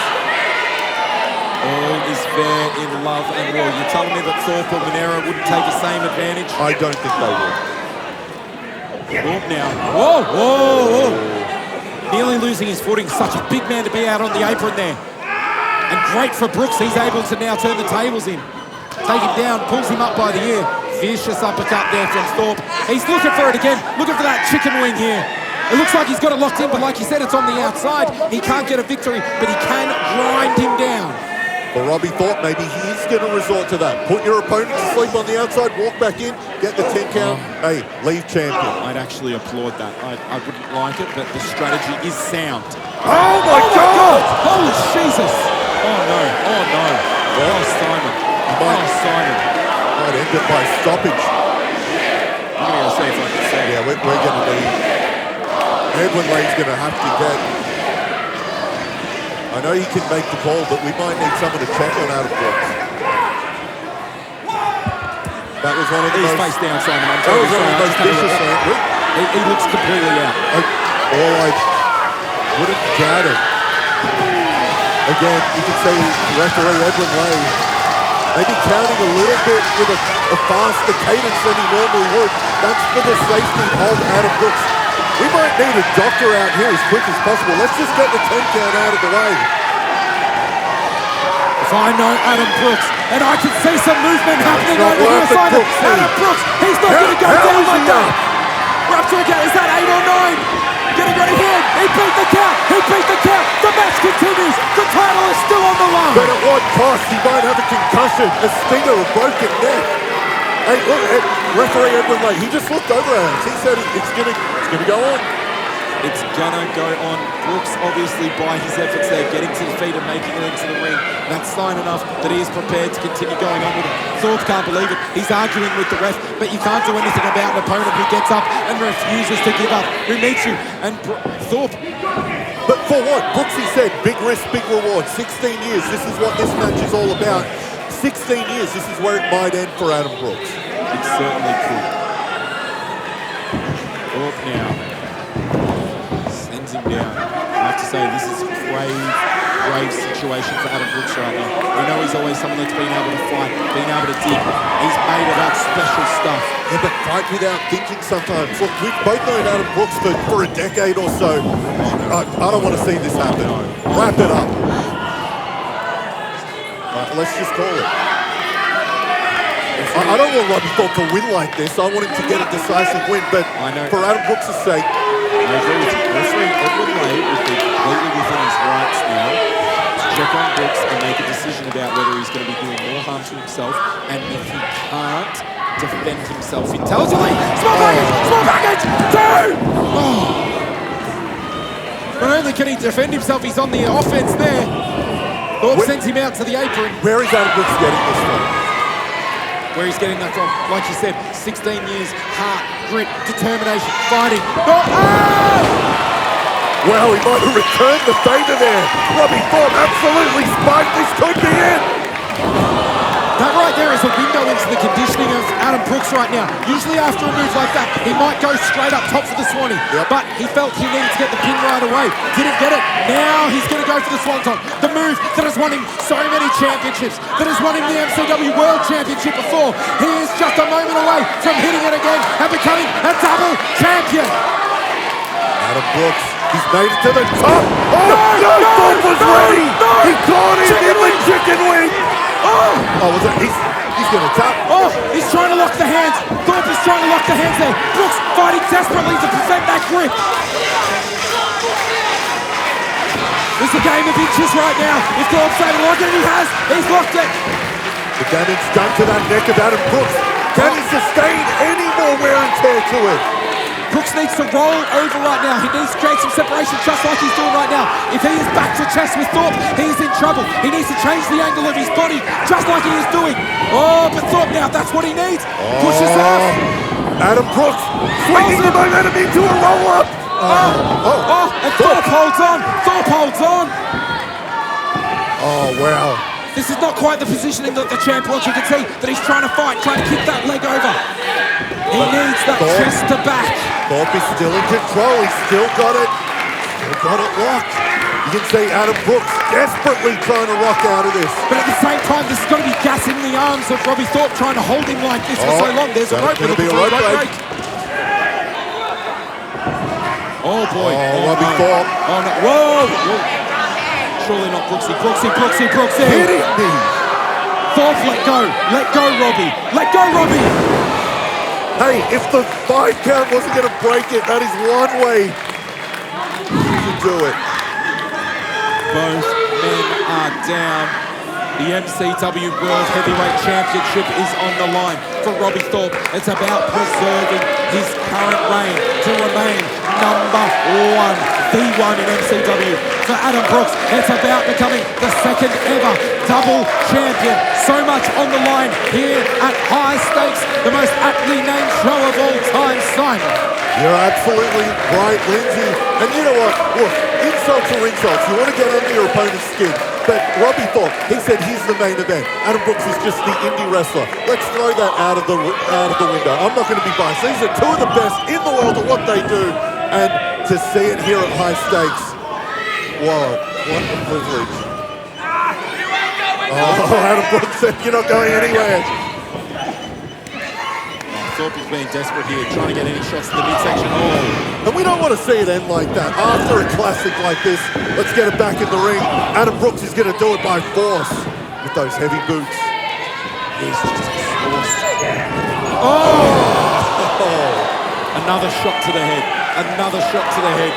All is fair in love and war. You're telling me that Thorpe or Minero wouldn't take the same advantage? I don't think they would. Thorpe now. Whoa, whoa, whoa. Nearly losing his footing. Such a big man to be out on the apron there. And great for Brooks. He's able to now turn the tables in. Take him down, pulls him up by the ear. Vicious uppercut there from Thorpe. He's looking for it again, looking for that chicken wing here. It looks like he's got it locked in, but like you said, it's on the outside. He can't get a victory, but he can grind him down. For Robbie Thorpe, maybe he's going to resort to that. Put your opponent to sleep on the outside, walk back in, get the 10 count. Hey, leave champion. I'd actually applaud that. I wouldn't like it, but the strategy is sound. Oh my God! Holy Jesus! Oh no, oh no. Oh, Simon. Simon. Might end it by stoppage. I'm going to go see if I can see. Yeah, we're going to need... Edwin Lane's going to have to get... I know he can make the call, but we might need someone to check on Adam Brooks. That was one of the most... He's face down, Simon. That was one of the most vicious... He looks completely out. All I wouldn't doubt it. Again, you can see referee Edwin Lane maybe counting a little bit with a faster cadence than he normally would. That's for the safety of Adam Brooks. We might need a doctor out here as quick as possible. Let's just get the 10 count out of the way. If I know Adam Brooks, and I can see some movement happening over here, Simon. Adam Brooks, he's not going to go down like that. We're up to a count. Is that 8 or 9? Getting ready here. He beat the count. He beat but at what cost? He might have a concussion, a stinger, a broken neck. Hey, look at referee Edwin Lake. He just looked over at us. He said it's gonna go on. It's gonna go on. Brooks, obviously, by his efforts there, getting to the feet and making it into the ring. That's sign enough that he is prepared to continue going on with it. Thorpe can't believe it. He's arguing with the ref, but you can't do anything about an opponent who gets up and refuses to give up, who meets you. And Thorpe. But for what? Brooksy said, big risk, big reward. 16 years, this is what this match is all about. 16 years, this is where it might end for Adam Brooks. It certainly could. Thorpe now sends him down. I have to say, this is a grave situation for Adam Brooks right now. We know he's always someone that's been able to fight, been able to dig. He's made about special stuff. Yeah, but fight without thinking sometimes. Look, we've both known Adam Brooks for a decade or so. I don't want to see this happen. Wrap it up. Let's just call it. I don't want Robbie Thorpe to win like this. I want him to get a decisive win, but for Adam Brooks' sake. I agree with you. Referee Edwin Lay would be completely within his rights now to check on Brooks and make a decision about whether he's going to be doing more harm to himself, and if he can't defend himself intelligently. Small package, two! Oh. Not only can he defend himself, he's on the offense there. Thorpe sends him out to the apron. Where is Adam Brooks getting this from? Where he's getting that from, like you said, 16 years, heart, grit, determination, fighting. Well, he might have returned the favour there. Robbie Thorpe absolutely spiked. This could be it. That right there is a window into the conditioning of Adam Brooks right now. Usually after a move like that, he might go straight up top for the Swanee. But he felt he needed to get the pin right away. Didn't get it. Now he's going to go for the Swanton. The move that has won him so many championships, that has won him the MCW World Championship before. He is just a moment away from hitting it again and becoming a double champion. Adam Brooks, he's made it to the top. Thorpe was ready. He caught him in the chicken wing. Was it? He's going to tap. He's trying to lock the hands. Thorpe is trying to lock the hands there. Brooks fighting desperately to prevent that grip. It's a game of inches right now. If Thorpe's able to lock it, he has. He's locked it. The damage done to that neck of Adam Brooks. Can he sustain any more wear and tear to it? Brooks needs to roll over right now. He needs to create some separation just like he's doing right now. If he is back to chest with Thorpe, he is in trouble. He needs to change the angle of his body just like he is doing. But Thorpe now, that's what he needs. Pushes off. Adam Brooks swinging the momentum into a roll-up. And Thorpe holds on. Thorpe holds on. Oh, wow. This is not quite the positioning that the champ wants. You can see that he's trying to fight, trying to kick that leg over. He needs that chest to back. Thorpe is still in control. He's still got it. Still got it locked. You can see Adam Brooks desperately trying to rock out of this. But at the same time, this is going to be gassing the arms of Robbie Thorpe, trying to hold him like this for so long. There's a rope. Going to be a rope break. Oh boy. Robbie Thorpe. Oh no. Whoa. Surely not Brooksy. Brooksy. Hitting me. Thorpe, let go. Let go, Robbie. Let go, Robbie. Hey, if the 5 count wasn't going to break it, that is one way to do it. Both men are down. The MCW World Heavyweight Championship is on the line for Robbie Thorpe. It's about preserving his current reign to remain number 1, the one in MCW. For Adam Brooks, it's about becoming the second ever double champion. So much on the line here at High Stakes, the most aptly named show of all time, Simon. You're absolutely right, Lindsay. And you know what? Look, insults are insults. You want to get under your opponent's skin. But Robbie Thorpe, he said he's the main event. Adam Brooks is just the indie wrestler. Let's throw that out of the window. I'm not going to be biased. These are two of the best in the world at what they do. And to see it here at High Stakes, wow, what a privilege. Adam Brooks said you're not going anywhere. Thorpe is being desperate here, trying to get any shots in the midsection. And we don't want to see it end like that. After a classic like this, let's get it back in the ring. Adam Brooks is going to do it by force with those heavy boots. He's just exhausted. Another shot to the head. Another shot to the head.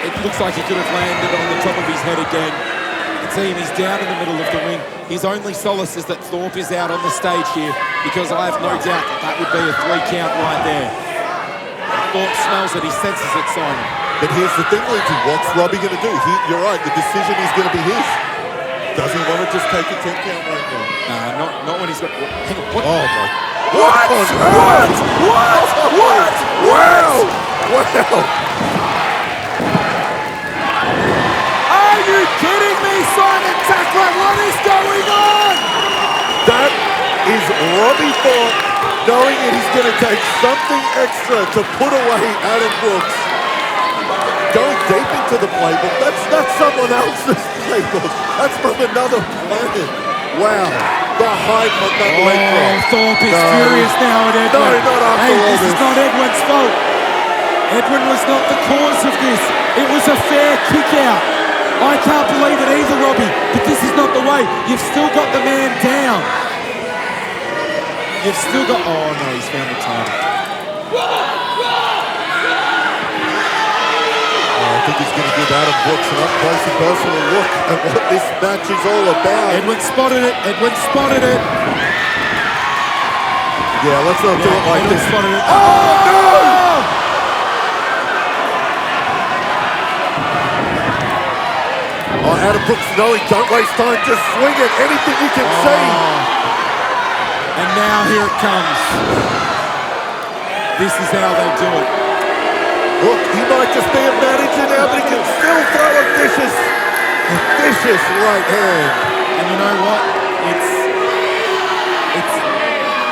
It looks like he could have landed on the top of his head again. 17. He's down in the middle of the ring. His only solace is that Thorpe is out on the stage here, because I have no doubt that would be a 3 count right there. Thorpe smells it. He senses it, Simon. But here's the thing, Lindsay. What's Robbie going to do? You're right. The decision is going to be his. Does he want to just take a 10 count right now? Not when he's got... Hang on, what? Oh, my... What? Wow! Wow! Are you kidding me, Simon Tackler? What is going on? That is Robbie Thorpe knowing that he's going to take something extra to put away Adam Brooks. Going deep into the playbook. That's not someone else's playbook. That's from another planet. Wow. The height of that leg drop. Thorpe is furious now at Edwin. No, not after all this is not Edwin's fault. Edwin was not the cause of this. It was a fair kick out. I can't believe it either, Robbie, but this is not the way. You've still got the man down. You've still got... Oh, no, he's found the time. I think he's going to give Adam Brooks an up-close and personal look at what this match is all about. Edwin spotted it. Edwin spotted it. Yeah, let's not do it like Edwin this. spotted it. Oh, no! Oh, Adam Brooks knowing, don't waste time, just swing it, anything you can see. And now here it comes. This is how they do it. Look, he might just be a manager now, but he can still throw a vicious right hand. And you know what? It's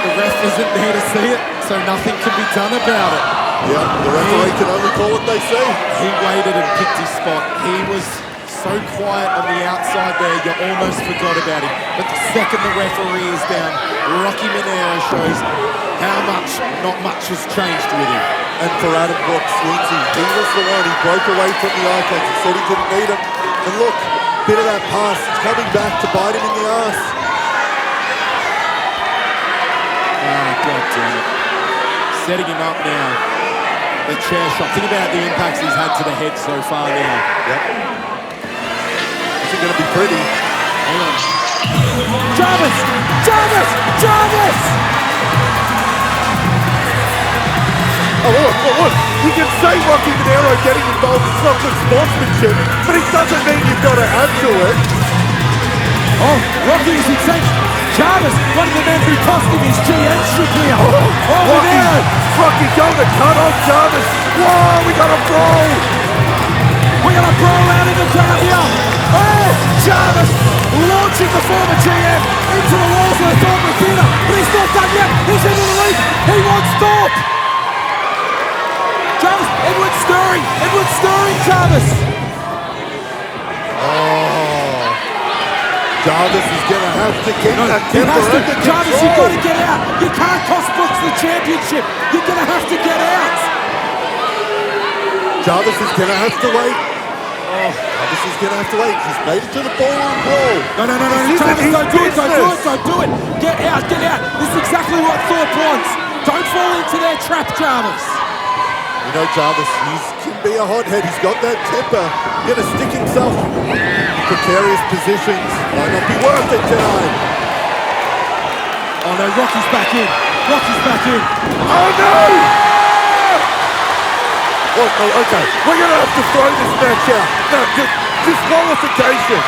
the ref isn't there to see it, so nothing can be done about it. Yeah, the referee can only call what they say. He waited and picked his spot. He was so quiet on the outside there, you almost forgot about him. But the second the referee is down, Rocky Monero shows how much, not much has changed with him. And for Adam Brooks, Lindsay, he was the one. He broke away from the icons and said he didn't need him. And look, bit of that pass, it's coming back to bite him in the ass. Ah, God damn it. Setting him up now. The chair shot. Think about the impacts he's had to the head so far now. Yep. Is it going to be pretty? Hang on. Jarvis! Jarvis! Jarvis! Oh, look. You can say Rocky Monero getting involved in some good sportsmanship, but it doesn't mean you've got to add to it. Oh, Rocky is insane. Jarvis, one of the men who cost him his GM strip here. Rocky going to cut off Jarvis. Whoa, we got a brawl. We got a brawl out in the crowd here. Oh, Jarvis launching the former GM into the walls of the Thorpe Theatre. But he's not done yet. He's into the lead. He wants Thorpe. Jarvis, Edward's stirring, Jarvis. Oh, Jarvis is going to have to keep that temper under control. Jarvis, you've got to get out. You can't cost Brooks the championship. You're going to have to get out. Jarvis is going to have to wait. Oh, Jarvis is going to have to wait. He's made it to the ballroom brawl. No. Jarvis, don't do it. Get out. This is exactly what Thorpe wants. Don't fall into their trap, Jarvis. You know, Jarvis, he can be a hothead. He's got that temper. Going to stick himself in precarious positions. Might not be worth it tonight. Oh no, Rocky's back in. Oh no! Oh, okay. We're going to have to throw this match out. No, disqualification.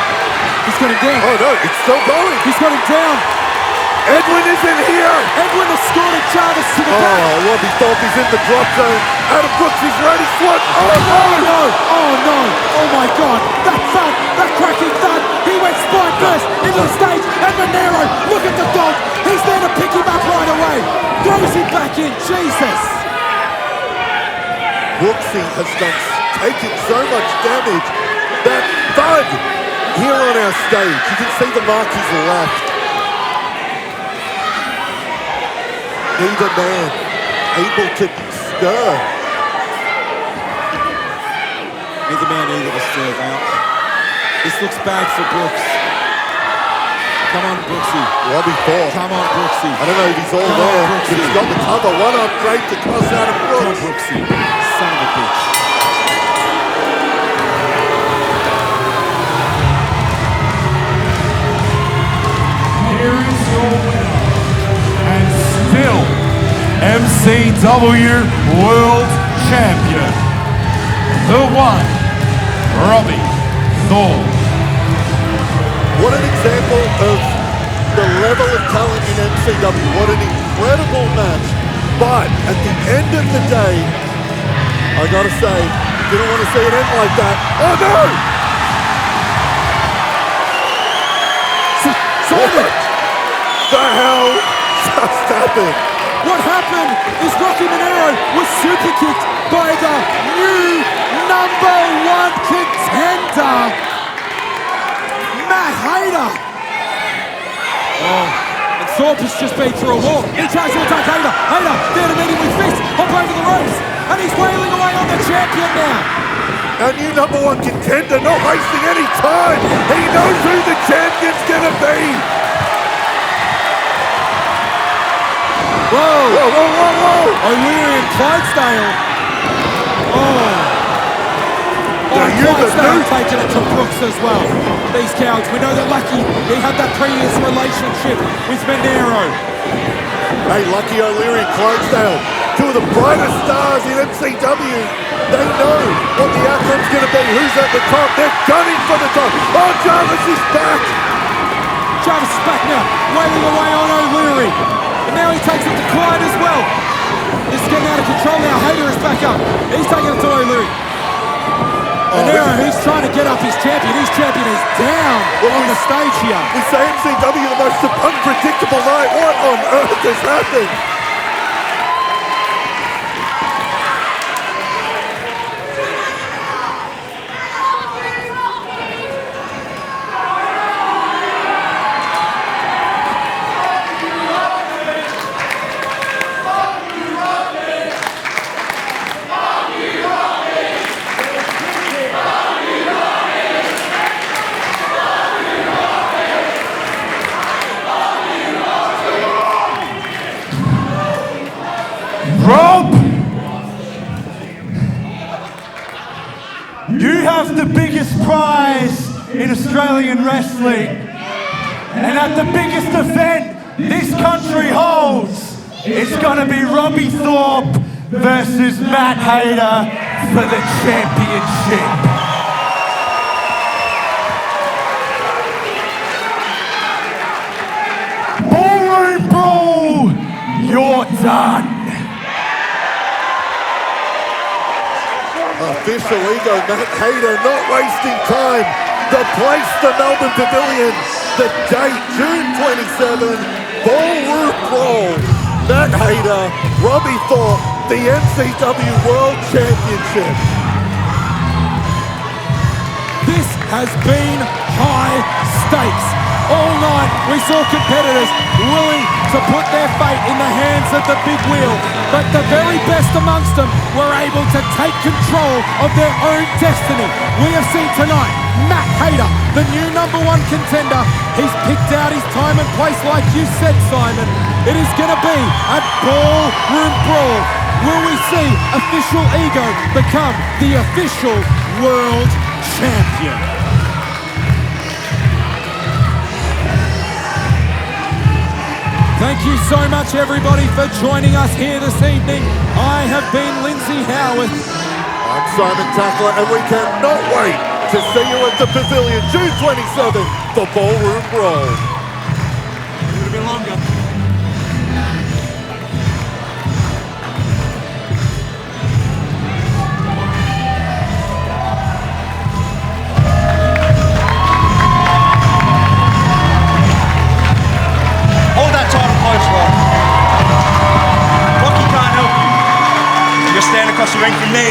He's got him down. Oh no, it's still going. He's got him down. Edwin isn't here. Edwin has escorted Jarvis to the back. Oh, Robbie Thorpe is in the drop zone. Adam Brooks is ready. What? Oh no! Oh my God! That cracking thud. He went spine first into the stage, and Monero, look at the dog. He's there to pick him up right away. Throws him back in. Jesus. Brooksy has taken so much damage. That thud here on our stage. You can see the mark he's left. Neither man able to stir. Neither man able to stir out. This looks bad for Brooks. Come on, Brooksy. Robbie Thorpe. Come on, Brooksy. I don't know if he's all there, but he's got the cover. One up great to cross out of Brooks. Come on, Brooksy. Son of a bitch. MCW World Champion, the one, Robbie Thorpe. What an example of the level of talent in MCW. What an incredible match. But at the end of the day, I gotta say, didn't want to see it end like that. Oh no! What the hell just happened? What happened is Rocky Monero was super kicked by the new #1 contender, Matt Hayter. Oh, and Thorpe has just been through a wall. He tries to attack Hayter. Hayter there to meet him with fists, hop over the ropes, and he's wailing away on the champion now. Our new #1 contender, not wasting any time. He knows who the champion's gonna be. Whoa! Whoa, whoa, whoa, whoa! O'Leary and Clydesdale. Clydesdale taking it to Brooks as well. These cowards, we know that Lucky, he had that previous relationship with Monero. Hey, Lucky O'Leary and Clydesdale, two of the brightest stars in MCW. They know what the outcome's going to be. Who's at the top? They're gunning for the top. Oh, Jarvis is back. Jarvis is back now, wailing away on O'Leary. And now he takes it to Clyde as well. This is getting out of control now. Hayter is back up. He's taking it to O'Leary. Monero, he's trying to get up his champion. His champion is down on the stage here. We say MCW the most unpredictable night. What on earth has happened? Rob, you have the biggest prize in Australian wrestling, and at the biggest event this country holds, it's gonna be Robbie Thorpe versus Matt Hayter for the championship. Ballroom Brawl, you're done. Official ego, Matt Hayter not wasting time. The place, the Melbourne Pavilion. The date, June 27, Ballroom Brawl. Matt Hayter, Robbie Thorpe, the MCW World Championship. This has been high stakes. All night we saw competitors willing to put their fate in the hands of the big wheel, but the very best amongst them were able to take control of their own destiny. We have seen tonight Matt Hayter, the new #1 contender. He's picked out his time and place like you said, Simon. It is going to be a Ballroom Brawl. Will we see official ego become the official world champion? Thank you so much, everybody, for joining us here this evening. I have been Lindsay Howard. I'm Simon Tackler, and we cannot wait to see you at the Pavilion, June 27th, for Ballroom Brawl. It would have been longer. Hold that title close, Rob. Rocky can't help you. You're standing across the ring from me.